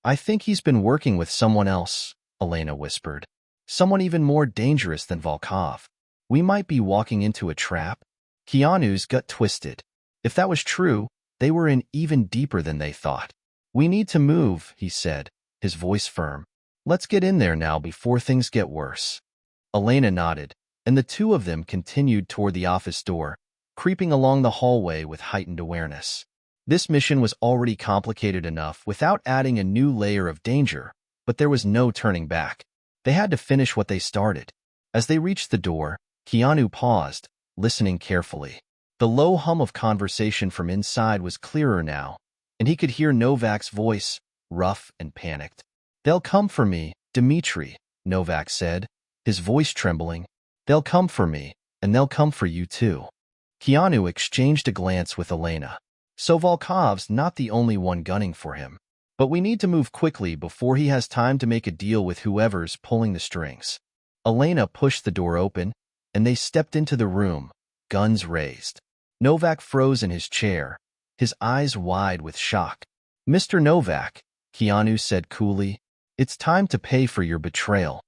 "I think he's been working with someone else," Elena whispered. "Someone even more dangerous than Volkov. We might be walking into a trap." Keanu's gut twisted. If that was true, they were in even deeper than they thought. "We need to move," he said, his voice firm. "Let's get in there now before things get worse." Elena nodded, and the two of them continued toward the office door, creeping along the hallway with heightened awareness. This mission was already complicated enough without adding a new layer of danger, but there was no turning back. They had to finish what they started. As they reached the door, Keanu paused, listening carefully. The low hum of conversation from inside was clearer now, and he could hear Novak's voice, rough and panicked. "They'll come for me, Dmitri," Novak said, his voice trembling. "They'll come for me. and they'll come for you too. Keanu exchanged a glance with Elena. So Volkov's not the only one gunning for him. But we need to move quickly before he has time to make a deal with whoever's pulling the strings. Elena pushed the door open, and they stepped into the room, guns raised. Novak froze in his chair, his eyes wide with shock. "Mr. Novak," Keanu said coolly, "it's time to pay for your betrayal."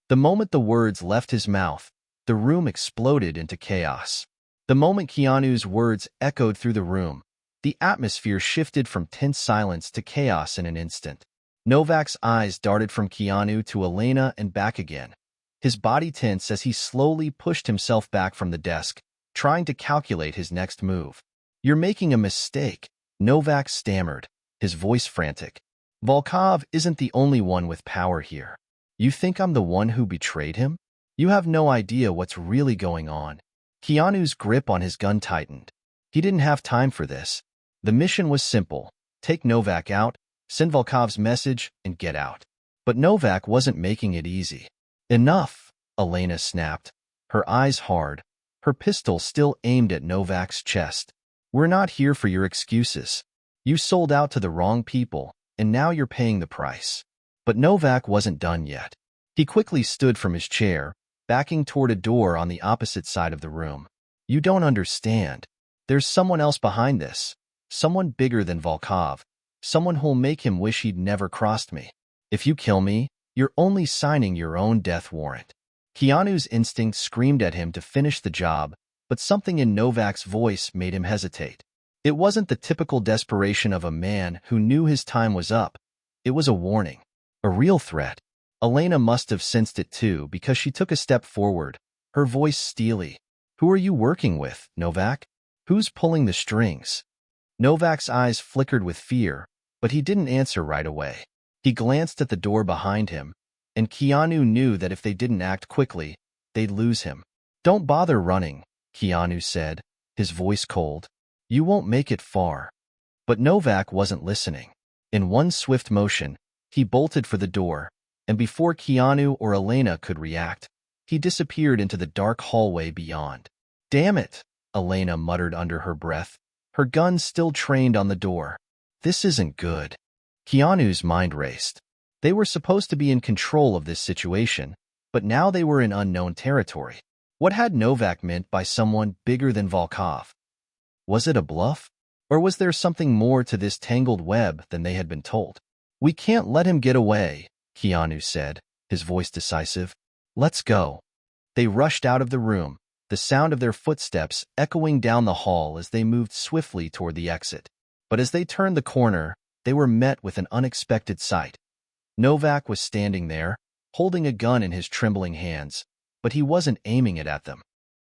The moment the words left his mouth, the room exploded into chaos. The moment Keanu's words echoed through the room, the atmosphere shifted from tense silence to chaos in an instant. Novak's eyes darted from Keanu to Elena and back again, his body tense as he slowly pushed himself back from the desk, trying to calculate his next move. "You're making a mistake," Novak stammered, his voice frantic. "Volkov isn't the only one with power here. You think I'm the one who betrayed him? You have no idea what's really going on." Keanu's grip on his gun tightened. He didn't have time for this. The mission was simple: take Novak out, send Volkov's message, and get out. But Novak wasn't making it easy. "Enough," Elena snapped, her eyes hard, her pistol still aimed at Novak's chest. "We're not here for your excuses. You sold out to the wrong people, and now you're paying the price." But Novak wasn't done yet. He quickly stood from his chair, backing toward a door on the opposite side of the room. "You don't understand. There's someone else behind this. Someone bigger than Volkov. Someone who'll make him wish he'd never crossed me. If you kill me, you're only signing your own death warrant." Keanu's instinct screamed at him to finish the job, but something in Novak's voice made him hesitate. It wasn't the typical desperation of a man who knew his time was up. It was a warning, a real threat. Elena must have sensed it too, because she took a step forward, her voice steely. "Who are you working with, Novak? Who's pulling the strings?" Novak's eyes flickered with fear, but he didn't answer right away. He glanced at the door behind him, and Keanu knew that if they didn't act quickly, they'd lose him. "Don't bother running," Keanu said, his voice cold. "You won't make it far." But Novak wasn't listening. In one swift motion, he bolted for the door, and before Keanu or Elena could react, he disappeared into the dark hallway beyond. "Damn it," Elena muttered under her breath, her gun still trained on the door. "This isn't good." Keanu's mind raced. They were supposed to be in control of this situation, but now they were in unknown territory. What had Novak meant by someone bigger than Volkov? Was it a bluff? Or was there something more to this tangled web than they had been told? "We can't let him get away," Keanu said, his voice decisive. "Let's go." They rushed out of the room, the sound of their footsteps echoing down the hall as they moved swiftly toward the exit. But as they turned the corner, they were met with an unexpected sight. Novak was standing there, holding a gun in his trembling hands, but he wasn't aiming it at them.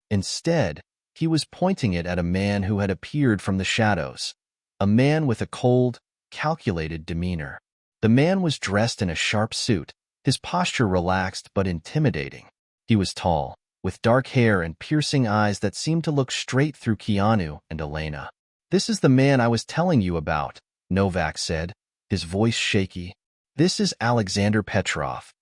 Instead, he was pointing it at a man who had appeared from the shadows, a man with a cold, calculated demeanor. The man was dressed in a sharp suit, his posture relaxed but intimidating. He was tall, with dark hair and piercing eyes that seemed to look straight through Keanu and Elena. "This is the man I was telling you about," Novak said, his voice shaky. "This is Alexander Petrov."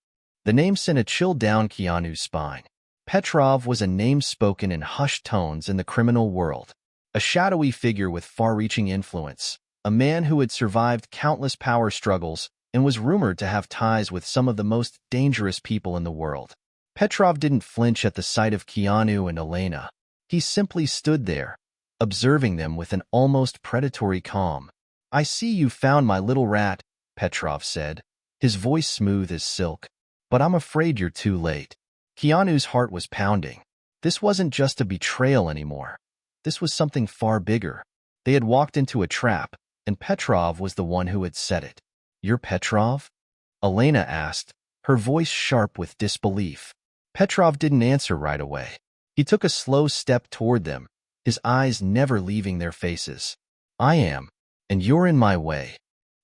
The name sent a chill down Keanu's spine. Petrov was a name spoken in hushed tones in the criminal world, a shadowy figure with far-reaching influence, a man who had survived countless power struggles and was rumored to have ties with some of the most dangerous people in the world. Petrov didn't flinch at the sight of Keanu and Elena. He simply stood there, observing them with an almost predatory calm. "I see you found my little rat," Petrov said, his voice smooth as silk. "But I'm afraid you're too late." Keanu's heart was pounding. This wasn't just a betrayal anymore. This was something far bigger. They had walked into a trap, and Petrov was the one who had set it. "You're Petrov?" Elena asked, her voice sharp with disbelief. Petrov didn't answer right away. He took a slow step toward them, his eyes never leaving their faces. "I am, and you're in my way."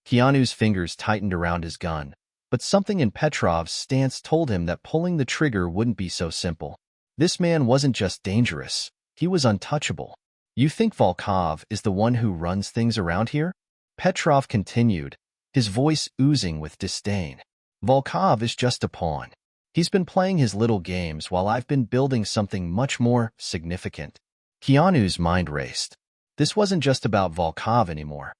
Keanu's fingers tightened around his gun, but something in Petrov's stance told him that pulling the trigger wouldn't be so simple. This man wasn't just dangerous, he was untouchable. "You think Volkov is the one who runs things around here?" Petrov continued, his voice oozing with disdain. "Volkov is just a pawn. He's been playing his little games while I've been building something much more significant. Keanu's mind raced. This wasn't just about Volkov anymore.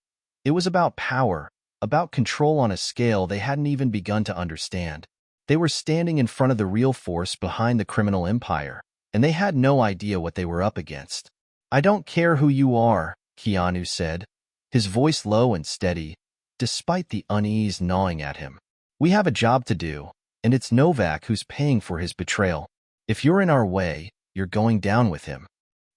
It was about power, about control on a scale they hadn't even begun to understand. They were standing in front of the real force behind the criminal empire, and they had no idea what they were up against. "I don't care who you are," Keanu said, his voice low and steady, despite the unease gnawing at him. "We have a job to do, and it's Novak who's paying for his betrayal. If you're in our way, you're going down with him."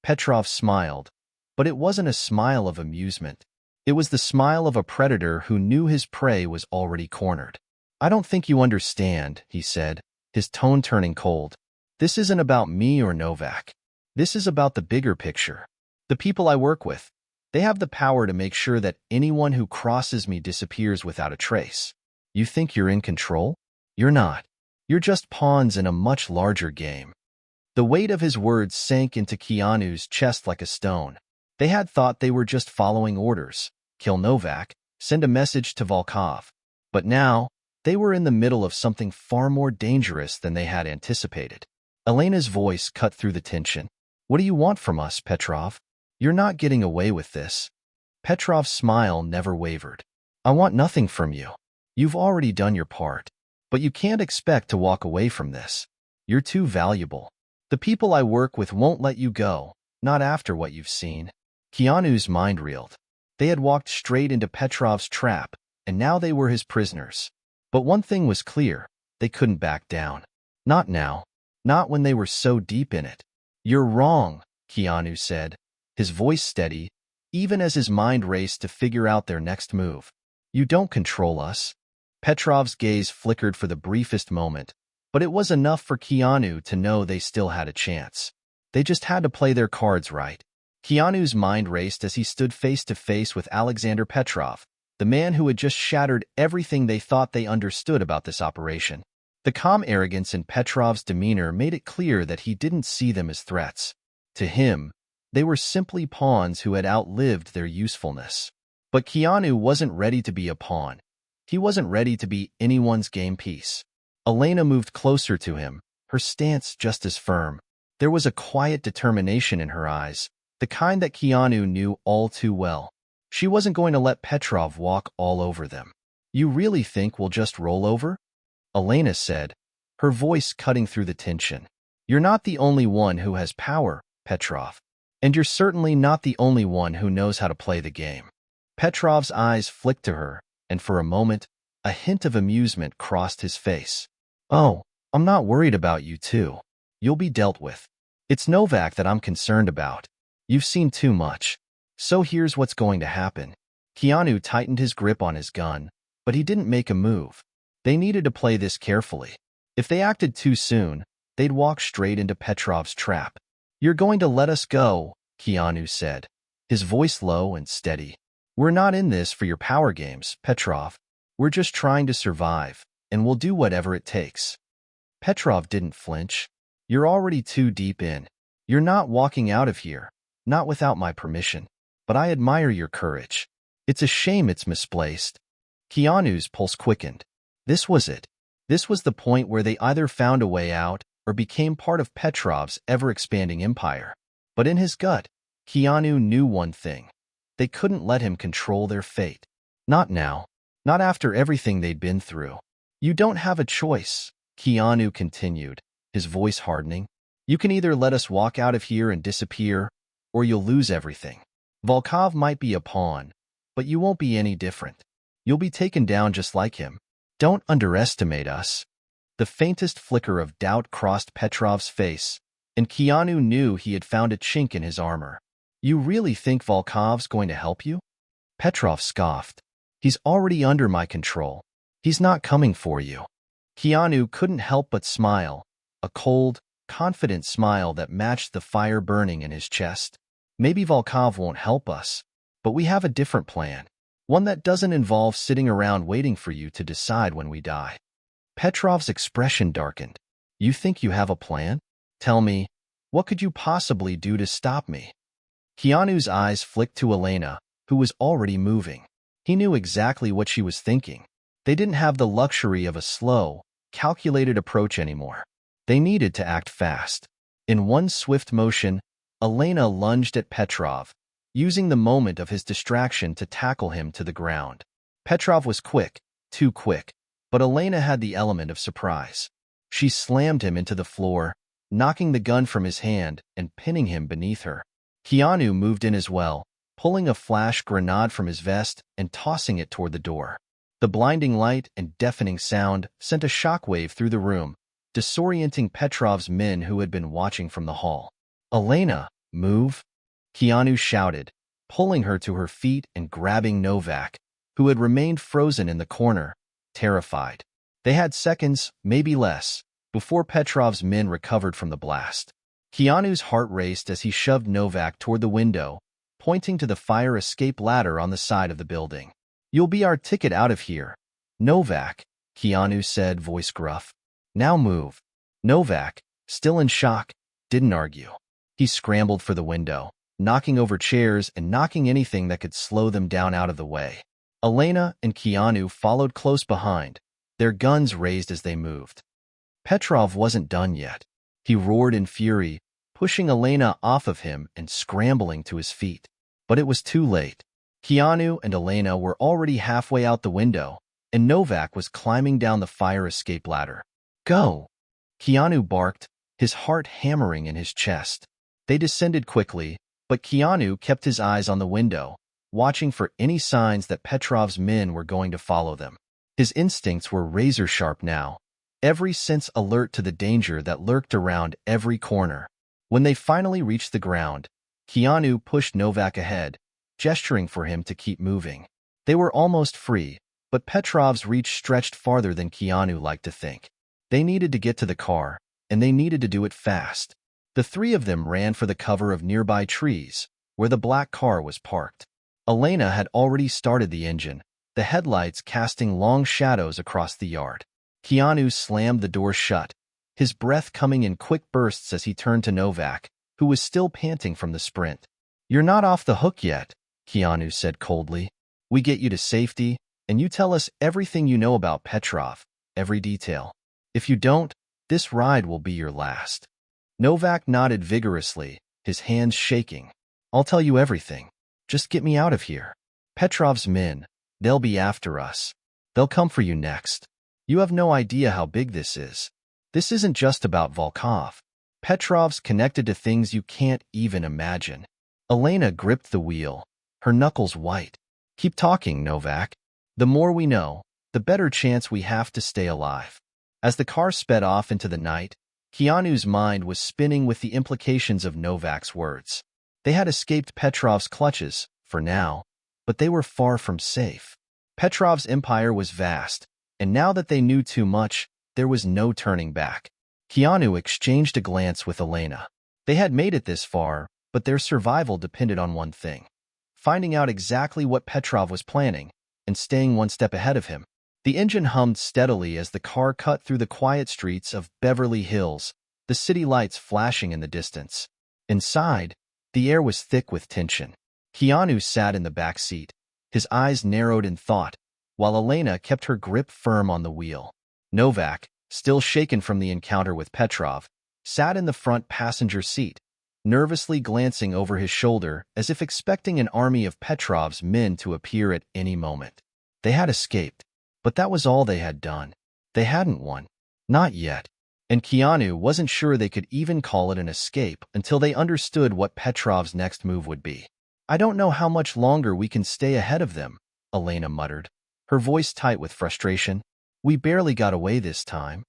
Petrov smiled, but it wasn't a smile of amusement. It was the smile of a predator who knew his prey was already cornered. "I don't think you understand," he said, his tone turning cold. "This isn't about me or Novak. This is about the bigger picture. The people I work with. They have the power to make sure that anyone who crosses me disappears without a trace. You think you're in control? You're not. You're just pawns in a much larger game." The weight of his words sank into Keanu's chest like a stone. They had thought they were just following orders. Kill Novak, send a message to Volkov. But now, they were in the middle of something far more dangerous than they had anticipated. Elena's voice cut through the tension. "What do you want from us, Petrov? You're not getting away with this." Petrov's smile never wavered. "I want nothing from you. You've already done your part. But you can't expect to walk away from this. You're too valuable. The people I work with won't let you go, not after what you've seen." Keanu's mind reeled. They had walked straight into Petrov's trap, and now they were his prisoners. But one thing was clear, they couldn't back down. Not now. Not when they were so deep in it. "You're wrong," Keanu said, his voice steady, even as his mind raced to figure out their next move. "You don't control us." Petrov's gaze flickered for the briefest moment, but it was enough for Keanu to know they still had a chance. They just had to play their cards right. Keanu's mind raced as he stood face to face with Alexander Petrov, the man who had just shattered everything they thought they understood about this operation. The calm arrogance in Petrov's demeanor made it clear that he didn't see them as threats. To him, they were simply pawns who had outlived their usefulness. But Keanu wasn't ready to be a pawn. He wasn't ready to be anyone's game piece. Elena moved closer to him, her stance just as firm. There was a quiet determination in her eyes, the kind that Keanu knew all too well. She wasn't going to let Petrov walk all over them. "You really think we'll just roll over?" Elena said, her voice cutting through the tension. "You're not the only one who has power, Petrov. And you're certainly not the only one who knows how to play the game." Petrov's eyes flicked to her, and for a moment, a hint of amusement crossed his face. "Oh, I'm not worried about you two. You'll be dealt with. It's Novak that I'm concerned about. You've seen too much. So here's what's going to happen." Keanu tightened his grip on his gun, but he didn't make a move. They needed to play this carefully. If they acted too soon, they'd walk straight into Petrov's trap. "You're going to let us go," Keanu said, his voice low and steady. "We're not in this for your power games, Petrov. We're just trying to survive, and we'll do whatever it takes." Petrov didn't flinch. "You're already too deep in. You're not walking out of here, not without my permission. But I admire your courage. It's a shame it's misplaced." Keanu's pulse quickened. This was it. This was the point where they either found a way out or became part of Petrov's ever-expanding empire. But in his gut, Keanu knew one thing. They couldn't let him control their fate. Not now. Not after everything they'd been through. "You don't have a choice," Keanu continued, his voice hardening. "You can either let us walk out of here and disappear, or you'll lose everything. Volkov might be a pawn, but you won't be any different. You'll be taken down just like him. Don't underestimate us." The faintest flicker of doubt crossed Petrov's face, and Keanu knew he had found a chink in his armor. "You really think Volkov's going to help you?" Petrov scoffed. "He's already under my control. He's not coming for you." Keanu couldn't help but smile, a cold, confident smile that matched the fire burning in his chest. "Maybe Volkov won't help us, but we have a different plan. One that doesn't involve sitting around waiting for you to decide when we die." Petrov's expression darkened. "You think you have a plan? Tell me, what could you possibly do to stop me?" Keanu's eyes flicked to Elena, who was already moving. He knew exactly what she was thinking. They didn't have the luxury of a slow, calculated approach anymore. They needed to act fast. In one swift motion, Elena lunged at Petrov, using the moment of his distraction to tackle him to the ground. Petrov was quick, too quick, but Elena had the element of surprise. She slammed him into the floor, knocking the gun from his hand and pinning him beneath her. Keanu moved in as well, pulling a flash grenade from his vest and tossing it toward the door. The blinding light and deafening sound sent a shockwave through the room, disorienting Petrov's men who had been watching from the hall. "Elena, move!" Keanu shouted, pulling her to her feet and grabbing Novak, who had remained frozen in the corner, terrified. They had seconds, maybe less, before Petrov's men recovered from the blast. Keanu's heart raced as he shoved Novak toward the window, pointing to the fire escape ladder on the side of the building. "You'll be our ticket out of here." "Novak," Keanu said, voice gruff. "Now move." Novak, still in shock, didn't argue. He scrambled for the window, knocking over chairs and knocking anything that could slow them down out of the way. Elena and Keanu followed close behind, their guns raised as they moved. Petrov wasn't done yet. He roared in fury, pushing Elena off of him and scrambling to his feet. But it was too late. Keanu and Elena were already halfway out the window, and Novak was climbing down the fire escape ladder. "Go!" Keanu barked, his heart hammering in his chest. They descended quickly, but Keanu kept his eyes on the window, watching for any signs that Petrov's men were going to follow them. His instincts were razor-sharp now, every sense alert to the danger that lurked around every corner. When they finally reached the ground, Keanu pushed Novak ahead, gesturing for him to keep moving. They were almost free, but Petrov's reach stretched farther than Keanu liked to think. They needed to get to the car, and they needed to do it fast. The three of them ran for the cover of nearby trees, where the black car was parked. Elena had already started the engine, the headlights casting long shadows across the yard. Keanu slammed the door shut, his breath coming in quick bursts as he turned to Novak, who was still panting from the sprint. "You're not off the hook yet," Keanu said coldly. "We get you to safety, and you tell us everything you know about Petrov, every detail. If you don't, this ride will be your last." Novak nodded vigorously, his hands shaking. "I'll tell you everything. Just get me out of here. Petrov's men, they'll be after us. They'll come for you next. You have no idea how big this is. This isn't just about Volkov. Petrov's connected to things you can't even imagine." Elena gripped the wheel, her knuckles white. "Keep talking, Novak. The more we know, the better chance we have to stay alive." As the car sped off into the night, Keanu's mind was spinning with the implications of Novak's words. They had escaped Petrov's clutches, for now, but they were far from safe. Petrov's empire was vast, and now that they knew too much, there was no turning back. Keanu exchanged a glance with Elena. They had made it this far, but their survival depended on one thing: finding out exactly what Petrov was planning and staying one step ahead of him. The engine hummed steadily as the car cut through the quiet streets of Beverly Hills, the city lights flashing in the distance. Inside, the air was thick with tension. Keanu sat in the back seat, his eyes narrowed in thought, while Elena kept her grip firm on the wheel. Novak, still shaken from the encounter with Petrov, sat in the front passenger seat, nervously glancing over his shoulder as if expecting an army of Petrov's men to appear at any moment. They had escaped, but that was all they had done. They hadn't won. Not yet. And Keanu wasn't sure they could even call it an escape until they understood what Petrov's next move would be. "I don't know how much longer we can stay ahead of them," Elena muttered, her voice tight with frustration. "We barely got away this time."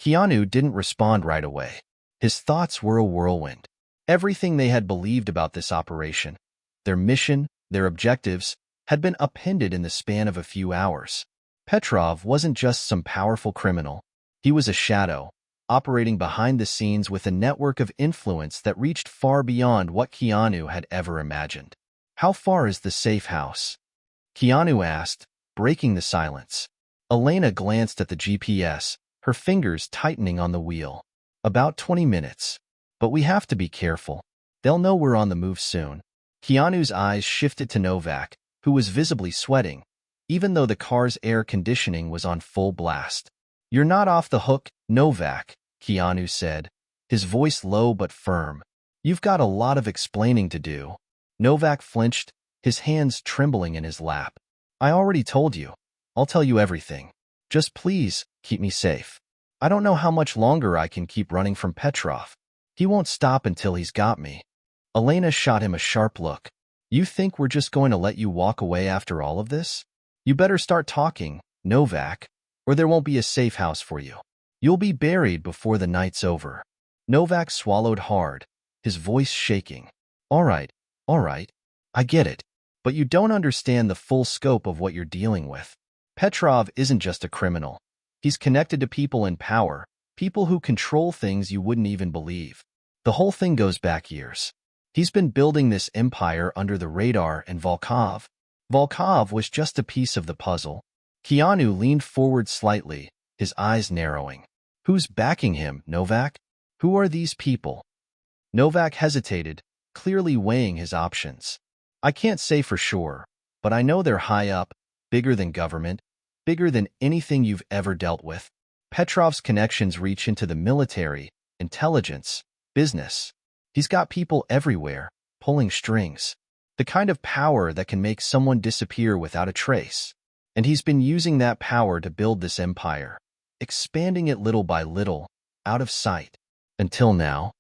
Keanu didn't respond right away. His thoughts were a whirlwind. Everything they had believed about this operation, their mission, their objectives, had been upended in the span of a few hours. Petrov wasn't just some powerful criminal. He was a shadow, operating behind the scenes with a network of influence that reached far beyond what Keanu had ever imagined. "How far is the safe house?" Keanu asked, breaking the silence. Elena glanced at the GPS, her fingers tightening on the wheel. "About 20 minutes. But we have to be careful. They'll know we're on the move soon." Keanu's eyes shifted to Novak, who was visibly sweating, even though the car's air conditioning was on full blast. You're not off the hook, Novak, Keanu said, his voice low but firm. You've got a lot of explaining to do. Novak flinched, his hands trembling in his lap. I already told you. I'll tell you everything. Just please, keep me safe. I don't know how much longer I can keep running from Petrov. He won't stop until he's got me. Elena shot him a sharp look. You think we're just going to let you walk away after all of this? You better start talking, Novak, or there won't be a safe house for you. You'll be buried before the night's over. Novak swallowed hard, his voice shaking. All right, I get it. But you don't understand the full scope of what you're dealing with. Petrov isn't just a criminal. He's connected to people in power, people who control things you wouldn't even believe. The whole thing goes back years. He's been building this empire under the radar, and Volkov was just a piece of the puzzle. Keanu leaned forward slightly, his eyes narrowing. Who's backing him, Novak? Who are these people? Novak hesitated, clearly weighing his options. I can't say for sure, but I know they're high up, bigger than government, bigger than anything you've ever dealt with. Petrov's connections reach into the military, intelligence, business. He's got people everywhere, pulling strings. The kind of power that can make someone disappear without a trace. And he's been using that power to build this empire, expanding it little by little, out of sight. Until now.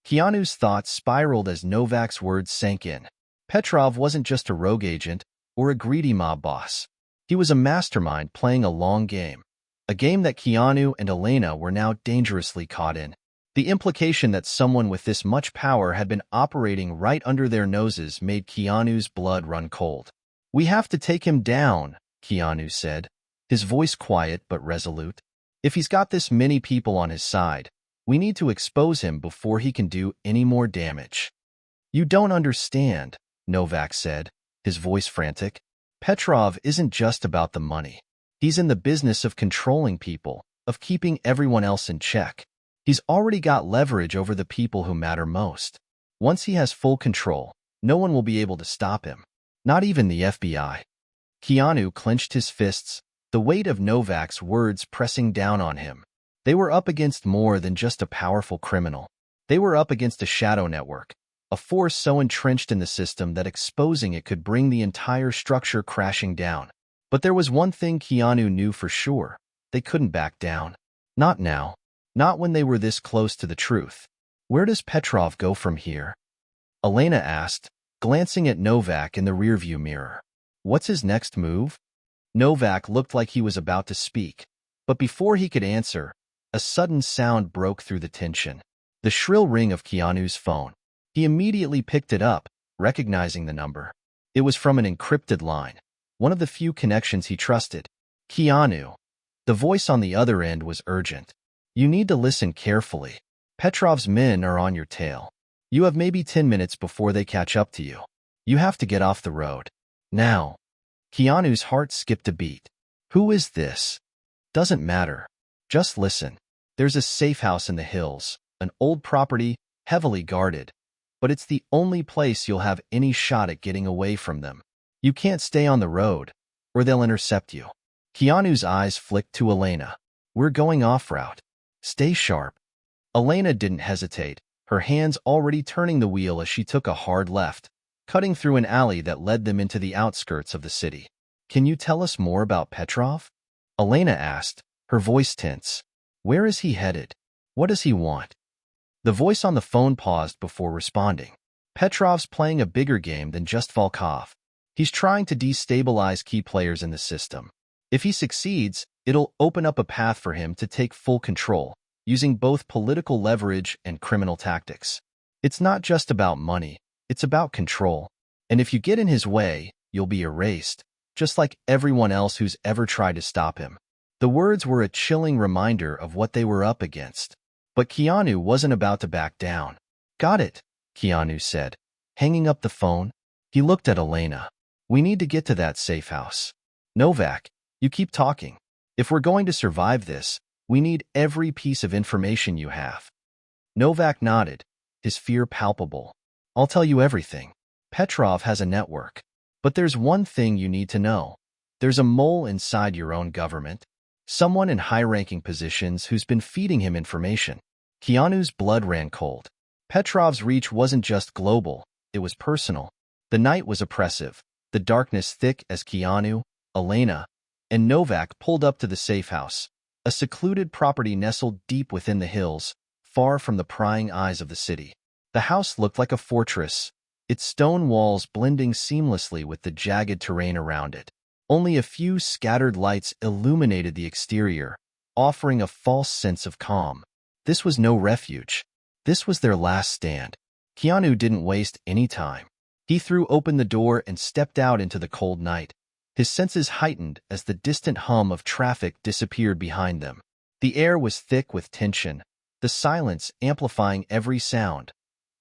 Keanu's thoughts spiraled as Novak's words sank in. Petrov wasn't just a rogue agent or a greedy mob boss. He was a mastermind playing a long game. A game that Keanu and Elena were now dangerously caught in. The implication that someone with this much power had been operating right under their noses made Keanu's blood run cold. We have to take him down, Keanu said, his voice quiet but resolute. If he's got this many people on his side, we need to expose him before he can do any more damage. You don't understand, Novak said, his voice frantic. Petrov isn't just about the money. He's in the business of controlling people, of keeping everyone else in check. He's already got leverage over the people who matter most. Once he has full control, no one will be able to stop him. Not even the FBI. Keanu clenched his fists, the weight of Novak's words pressing down on him. They were up against more than just a powerful criminal. They were up against a shadow network, a force so entrenched in the system that exposing it could bring the entire structure crashing down. But there was one thing Keanu knew for sure. They couldn't back down. Not now. Not when they were this close to the truth. Where does Petrov go from here? Elena asked, glancing at Novak in the rearview mirror. What's his next move? Novak looked like he was about to speak, but before he could answer, a sudden sound broke through the tension. The shrill ring of Keanu's phone. He immediately picked it up, recognizing the number. It was from an encrypted line, one of the few connections he trusted. Keanu. The voice on the other end was urgent. You need to listen carefully. Petrov's men are on your tail. You have maybe 10 minutes before they catch up to you. You have to get off the road. Now. Keanu's heart skipped a beat. Who is this? Doesn't matter. Just listen. There's a safe house in the hills, an old property, heavily guarded. But it's the only place you'll have any shot at getting away from them. You can't stay on the road, or they'll intercept you. Keanu's eyes flicked to Elena. We're going off-route. Stay sharp. Elena didn't hesitate, her hands already turning the wheel as she took a hard left, cutting through an alley that led them into the outskirts of the city. Can you tell us more about Petrov? Elena asked, her voice tense. Where is he headed? What does he want? The voice on the phone paused before responding. Petrov's playing a bigger game than just Volkov. He's trying to destabilize key players in the system. If he succeeds, it'll open up a path for him to take full control, using both political leverage and criminal tactics. It's not just about money, it's about control. And if you get in his way, you'll be erased, just like everyone else who's ever tried to stop him. The words were a chilling reminder of what they were up against. But Keanu wasn't about to back down. Got it, Keanu said, hanging up the phone. He looked at Elena. We need to get to that safe house. Novak, you keep talking. If we're going to survive this, we need every piece of information you have. Novak nodded, his fear palpable. I'll tell you everything. Petrov has a network. But there's one thing you need to know. There's a mole inside your own government. someone in high-ranking positions who's been feeding him information. Keanu's blood ran cold. Petrov's reach wasn't just global, it was personal. The night was oppressive, the darkness thick as Keanu, Elena, and Novak pulled up to the safe house, a secluded property nestled deep within the hills, far from the prying eyes of the city. The house looked like a fortress, its stone walls blending seamlessly with the jagged terrain around it. Only a few scattered lights illuminated the exterior, offering a false sense of calm. This was no refuge. This was their last stand. Keanu didn't waste any time. He threw open the door and stepped out into the cold night. His senses heightened as the distant hum of traffic disappeared behind them. The air was thick with tension, the silence amplifying every sound.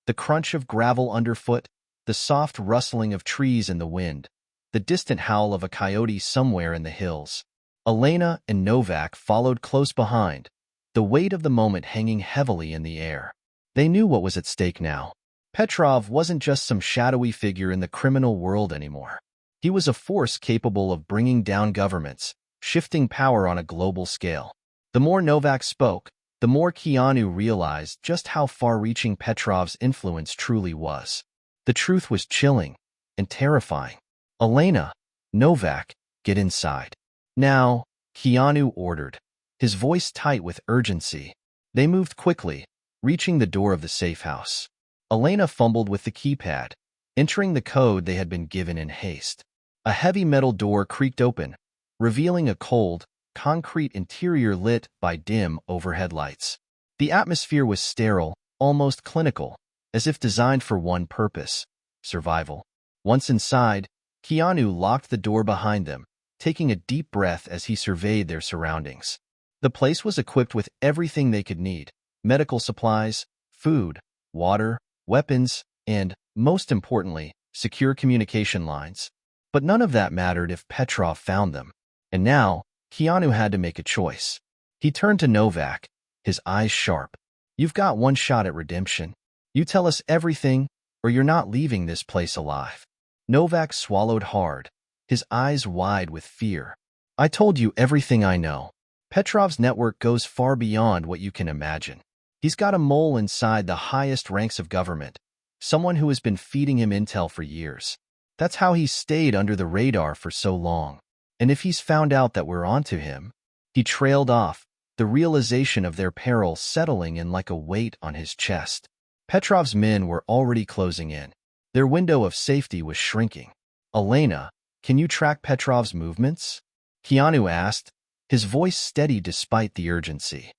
The crunch of gravel underfoot, the soft rustling of trees in the wind, the distant howl of a coyote somewhere in the hills. Elena and Novak followed close behind, the weight of the moment hanging heavily in the air. They knew what was at stake now. Petrov wasn't just some shadowy figure in the criminal world anymore. He was a force capable of bringing down governments, shifting power on a global scale. The more Novak spoke, the more Keanu realized just how far-reaching Petrov's influence truly was. The truth was chilling and terrifying. Elena, Novak, get inside. Now, Keanu ordered, his voice tight with urgency. They moved quickly, reaching the door of the safe house. Elena fumbled with the keypad, entering the code they had been given in haste. A heavy metal door creaked open, revealing a cold, concrete interior lit by dim overhead lights. The atmosphere was sterile, almost clinical, as if designed for one purpose: survival. Once inside, Keanu locked the door behind them, taking a deep breath as he surveyed their surroundings. The place was equipped with everything they could need: medical supplies, food, water, weapons, and, most importantly, secure communication lines. But none of that mattered if Petrov found them. And now, Keanu had to make a choice. He turned to Novak, his eyes sharp. You've got one shot at redemption. You tell us everything, or you're not leaving this place alive. Novak swallowed hard, his eyes wide with fear. I told you everything I know. Petrov's network goes far beyond what you can imagine. He's got a mole inside the highest ranks of government, someone who has been feeding him intel for years. That's how he's stayed under the radar for so long. And if he's found out that we're onto him... He trailed off, the realization of their peril settling in like a weight on his chest. Petrov's men were already closing in. Their window of safety was shrinking. Elena, can you track Petrov's movements? Keanu asked, his voice steady despite the urgency.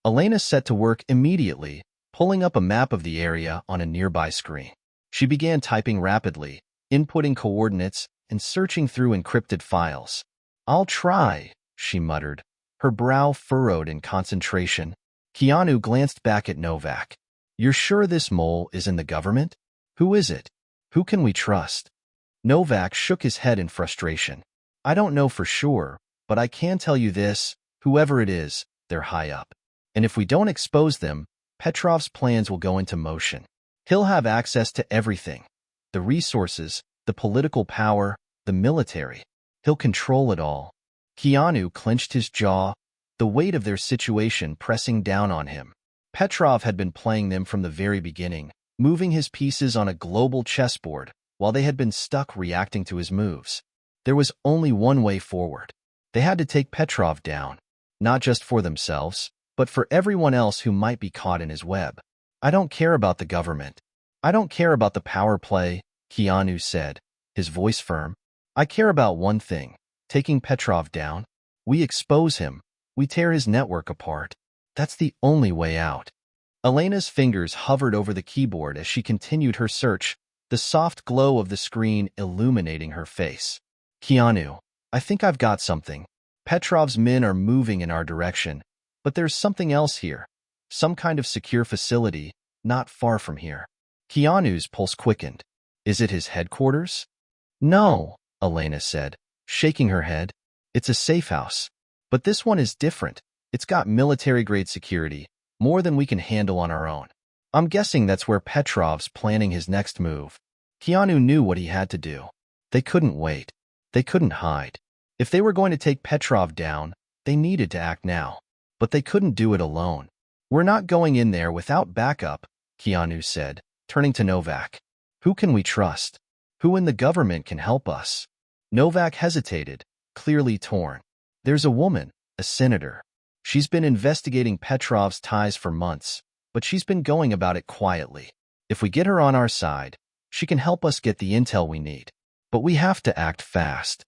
Elena set to work immediately, pulling up a map of the area on a nearby screen. She began typing rapidly, inputting coordinates and searching through encrypted files. I'll try, she muttered, her brow furrowed in concentration. Keanu glanced back at Novak. You're sure this mole is in the government? Who is it? Who can we trust? Novak shook his head in frustration. I don't know for sure, but I can tell you this: whoever it is, they're high up. And if we don't expose them, Petrov's plans will go into motion. He'll have access to everything: the resources, the political power, the military. He'll control it all. Keanu clenched his jaw, the weight of their situation pressing down on him. Petrov had been playing them from the very beginning, moving his pieces on a global chessboard, while they had been stuck reacting to his moves. There was only one way forward. They had to take Petrov down, not just for themselves, but for everyone else who might be caught in his web. I don't care about the government. I don't care about the power play, Keanu said, his voice firm. I care about one thing: taking Petrov down. We expose him. We tear his network apart. That's the only way out. Elena's fingers hovered over the keyboard as she continued her search, the soft glow of the screen illuminating her face. Keanu, I think I've got something. Petrov's men are moving in our direction, but there's something else here. Some kind of secure facility, not far from here. Keanu's pulse quickened. Is it his headquarters? No, Elena said, shaking her head. It's a safe house. But this one is different. It's got military-grade security, more than we can handle on our own. I'm guessing that's where Petrov's planning his next move. Keanu knew what he had to do. They couldn't wait. They couldn't hide. If they were going to take Petrov down, They needed to act now, but they couldn't do it alone. We're not going in there without backup, Keanu said, turning to Novak. Who can we trust? Who in the government can help us? Novak hesitated, clearly torn. There's a woman, a senator. She's been investigating Petrov's ties for months, but she's been going about it quietly. If we get her on our side, she can help us get the intel we need. But we have to act fast.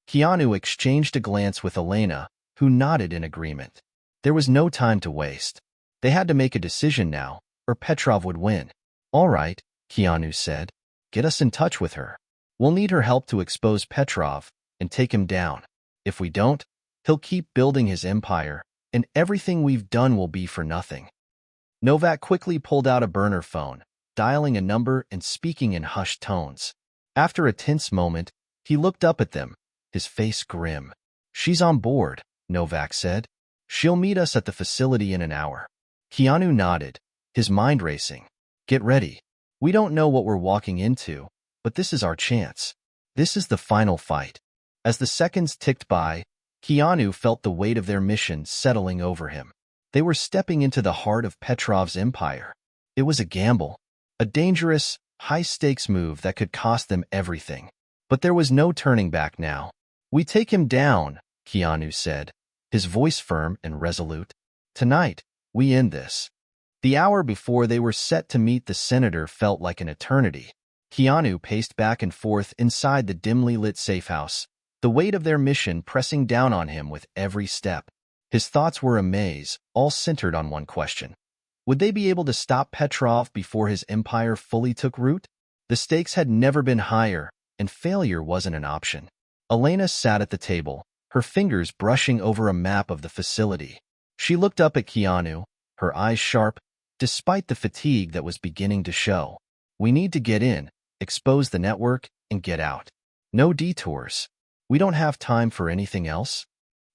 Keanu exchanged a glance with Elena, who nodded in agreement. There was no time to waste. They had to make a decision now, or Petrov would win. All right, Keanu said. Get us in touch with her. We'll need her help to expose Petrov and take him down. If we don't, he'll keep building his empire, and everything we've done will be for nothing. Novak quickly pulled out a burner phone, dialing a number and speaking in hushed tones. After a tense moment, he looked up at them, his face grim. She's on board, Novak said. She'll meet us at the facility in an hour. Keanu nodded, his mind racing. Get ready. We don't know what we're walking into, but this is our chance. This is the final fight. As the seconds ticked by, Keanu felt the weight of their mission settling over him. They were stepping into the heart of Petrov's empire. It was a gamble, a dangerous, high-stakes move that could cost them everything. But there was no turning back now. We take him down, Keanu said, his voice firm and resolute. Tonight, we end this. The hour before they were set to meet the senator felt like an eternity. Keanu paced back and forth inside the dimly lit safehouse, the weight of their mission pressing down on him with every step. His thoughts were a maze, all centered on one question. Would they be able to stop Petrov before his empire fully took root? The stakes had never been higher, and failure wasn't an option. Elena sat at the table, her fingers brushing over a map of the facility. She looked up at Keanu, her eyes sharp, despite the fatigue that was beginning to show. We need to get in, expose the network, and get out. No detours. We don't have time for anything else?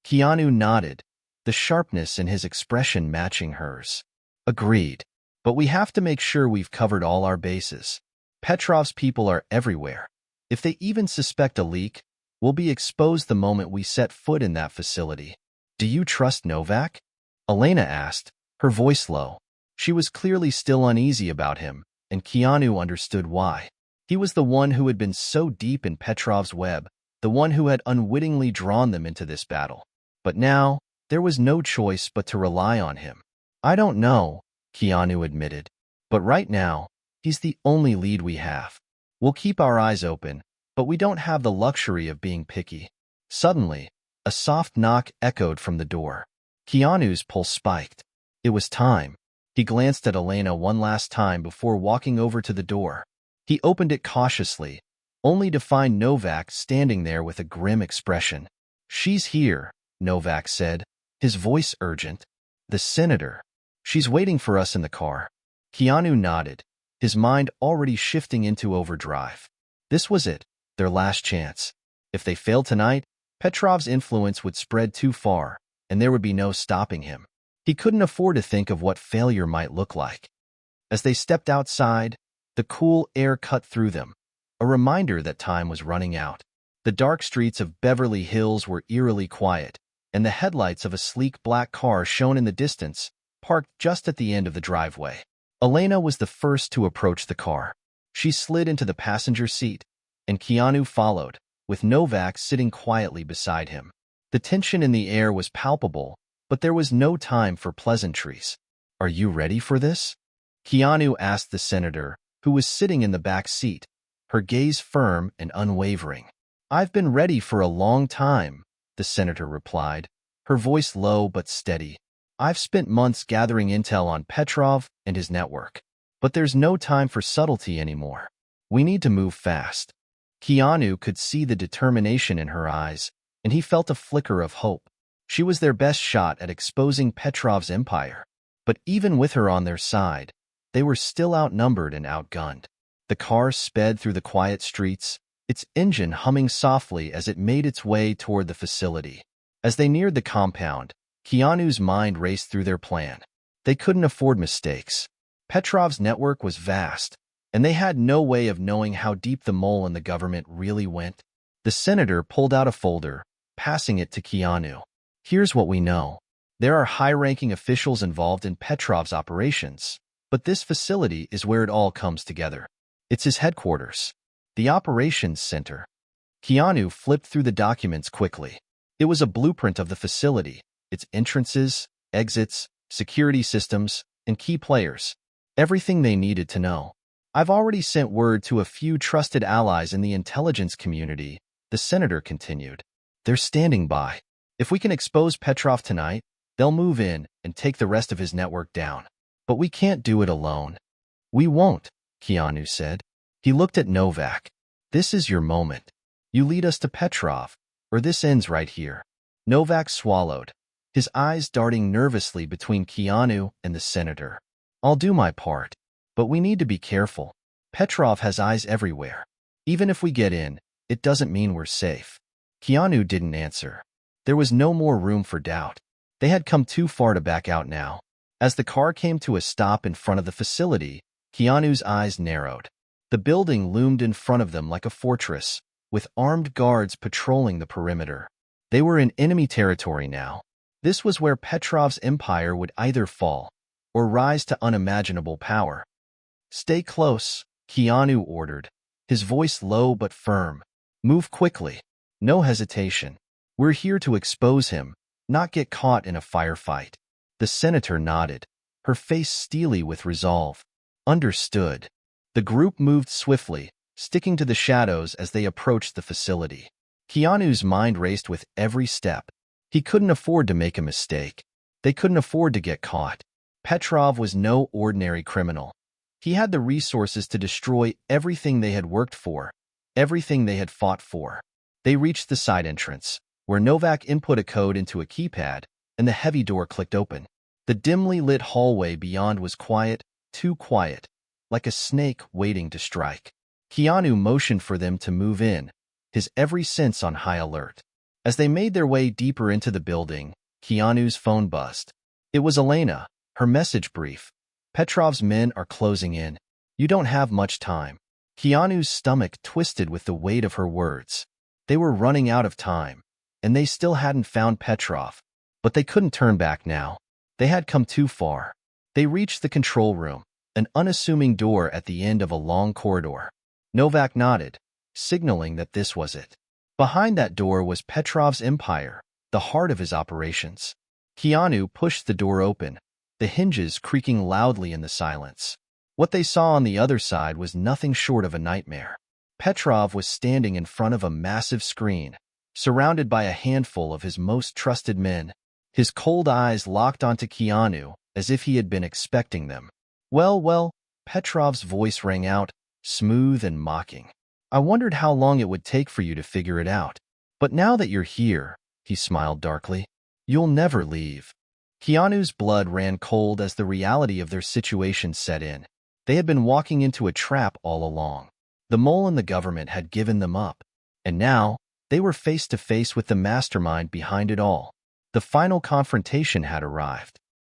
Keanu nodded, the sharpness in his expression matching hers. Agreed. But we have to make sure we've covered all our bases. Petrov's people are everywhere. If they even suspect a leak, we'll be exposed the moment we set foot in that facility. Do you trust Novak? Elena asked, her voice low. She was clearly still uneasy about him, and Keanu understood why. He was the one who had been so deep in Petrov's web, the one who had unwittingly drawn them into this battle. But now, there was no choice but to rely on him. I don't know, Keanu admitted. But right now, he's the only lead we have. We'll keep our eyes open, but we don't have the luxury of being picky. Suddenly, a soft knock echoed from the door. Keanu's pulse spiked. It was time. He glanced at Elena one last time before walking over to the door. He opened it cautiously, only to find Novak standing there with a grim expression. She's here, Novak said, his voice urgent. The senator. She's waiting for us in the car. Keanu nodded, his mind already shifting into overdrive. This was it, their last chance. If they failed tonight, Petrov's influence would spread too far, and there would be no stopping him. He couldn't afford to think of what failure might look like. As they stepped outside, the cool air cut through them, a reminder that time was running out. The dark streets of Beverly Hills were eerily quiet, and the headlights of a sleek black car shone in the distance, parked just at the end of the driveway. Elena was the first to approach the car. She slid into the passenger seat, and Keanu followed, with Novak sitting quietly beside him. The tension in the air was palpable, but there was no time for pleasantries. Are you ready for this? Keanu asked the senator, who was sitting in the back seat, her gaze firm and unwavering. I've been ready for a long time, the senator replied, her voice low but steady. I've spent months gathering intel on Petrov and his network. But there's no time for subtlety anymore. We need to move fast. Keanu could see the determination in her eyes, and he felt a flicker of hope. She was their best shot at exposing Petrov's empire. But even with her on their side, they were still outnumbered and outgunned. The car sped through the quiet streets, its engine humming softly as it made its way toward the facility. As they neared the compound, Keanu's mind raced through their plan. They couldn't afford mistakes. Petrov's network was vast, and they had no way of knowing how deep the mole in the government really went. The senator pulled out a folder, passing it to Keanu. Here's what we know. There are high-ranking officials involved in Petrov's operations, but this facility is where it all comes together. It's his headquarters, the operations center. Keanu flipped through the documents quickly. It was a blueprint of the facility, its entrances, exits, security systems, and key players. Everything they needed to know. I've already sent word to a few trusted allies in the intelligence community, the senator continued. They're standing by. If we can expose Petrov tonight, they'll move in and take the rest of his network down. But we can't do it alone. We won't, Keanu said. He looked at Novak. This is your moment. You lead us to Petrov, or this ends right here. Novak swallowed, his eyes darting nervously between Keanu and the senator. I'll do my part, but we need to be careful. Petrov has eyes everywhere. Even if we get in, it doesn't mean we're safe. Keanu didn't answer. There was no more room for doubt. They had come too far to back out now. As the car came to a stop in front of the facility, Keanu's eyes narrowed. The building loomed in front of them like a fortress, with armed guards patrolling the perimeter. They were in enemy territory now. This was where Petrov's empire would either fall or rise to unimaginable power. Stay close, Keanu ordered, his voice low but firm. Move quickly. No hesitation. We're here to expose him, not get caught in a firefight. The senator nodded, her face steely with resolve. Understood. The group moved swiftly, sticking to the shadows as they approached the facility. Keanu's mind raced with every step. He couldn't afford to make a mistake. They couldn't afford to get caught. Petrov was no ordinary criminal. He had the resources to destroy everything they had worked for, everything they had fought for. They reached the side entrance, where Novak input a code into a keypad, and the heavy door clicked open. The dimly lit hallway beyond was quiet, too quiet, like a snake waiting to strike. Keanu motioned for them to move in, his every sense on high alert. As they made their way deeper into the building, Keanu's phone buzzed. It was Elena, her message brief. Petrov's men are closing in. You don't have much time. Keanu's stomach twisted with the weight of her words. They were running out of time, and they still hadn't found Petrov. But they couldn't turn back now. They had come too far. They reached the control room, an unassuming door at the end of a long corridor. Novak nodded, signaling that this was it. Behind that door was Petrov's empire, the heart of his operations. Keanu pushed the door open, the hinges creaking loudly in the silence. What they saw on the other side was nothing short of a nightmare. Petrov was standing in front of a massive screen, surrounded by a handful of his most trusted men. His cold eyes locked onto Keanu as if he had been expecting them. Well, Petrov's voice rang out, smooth and mocking. I wondered how long it would take for you to figure it out. But now that you're here, he smiled darkly, you'll never leave. Keanu's blood ran cold as the reality of their situation set in. They had been walking into a trap all along. The mole and the government had given them up, and now they were face to face with the mastermind behind it all. The final confrontation had arrived.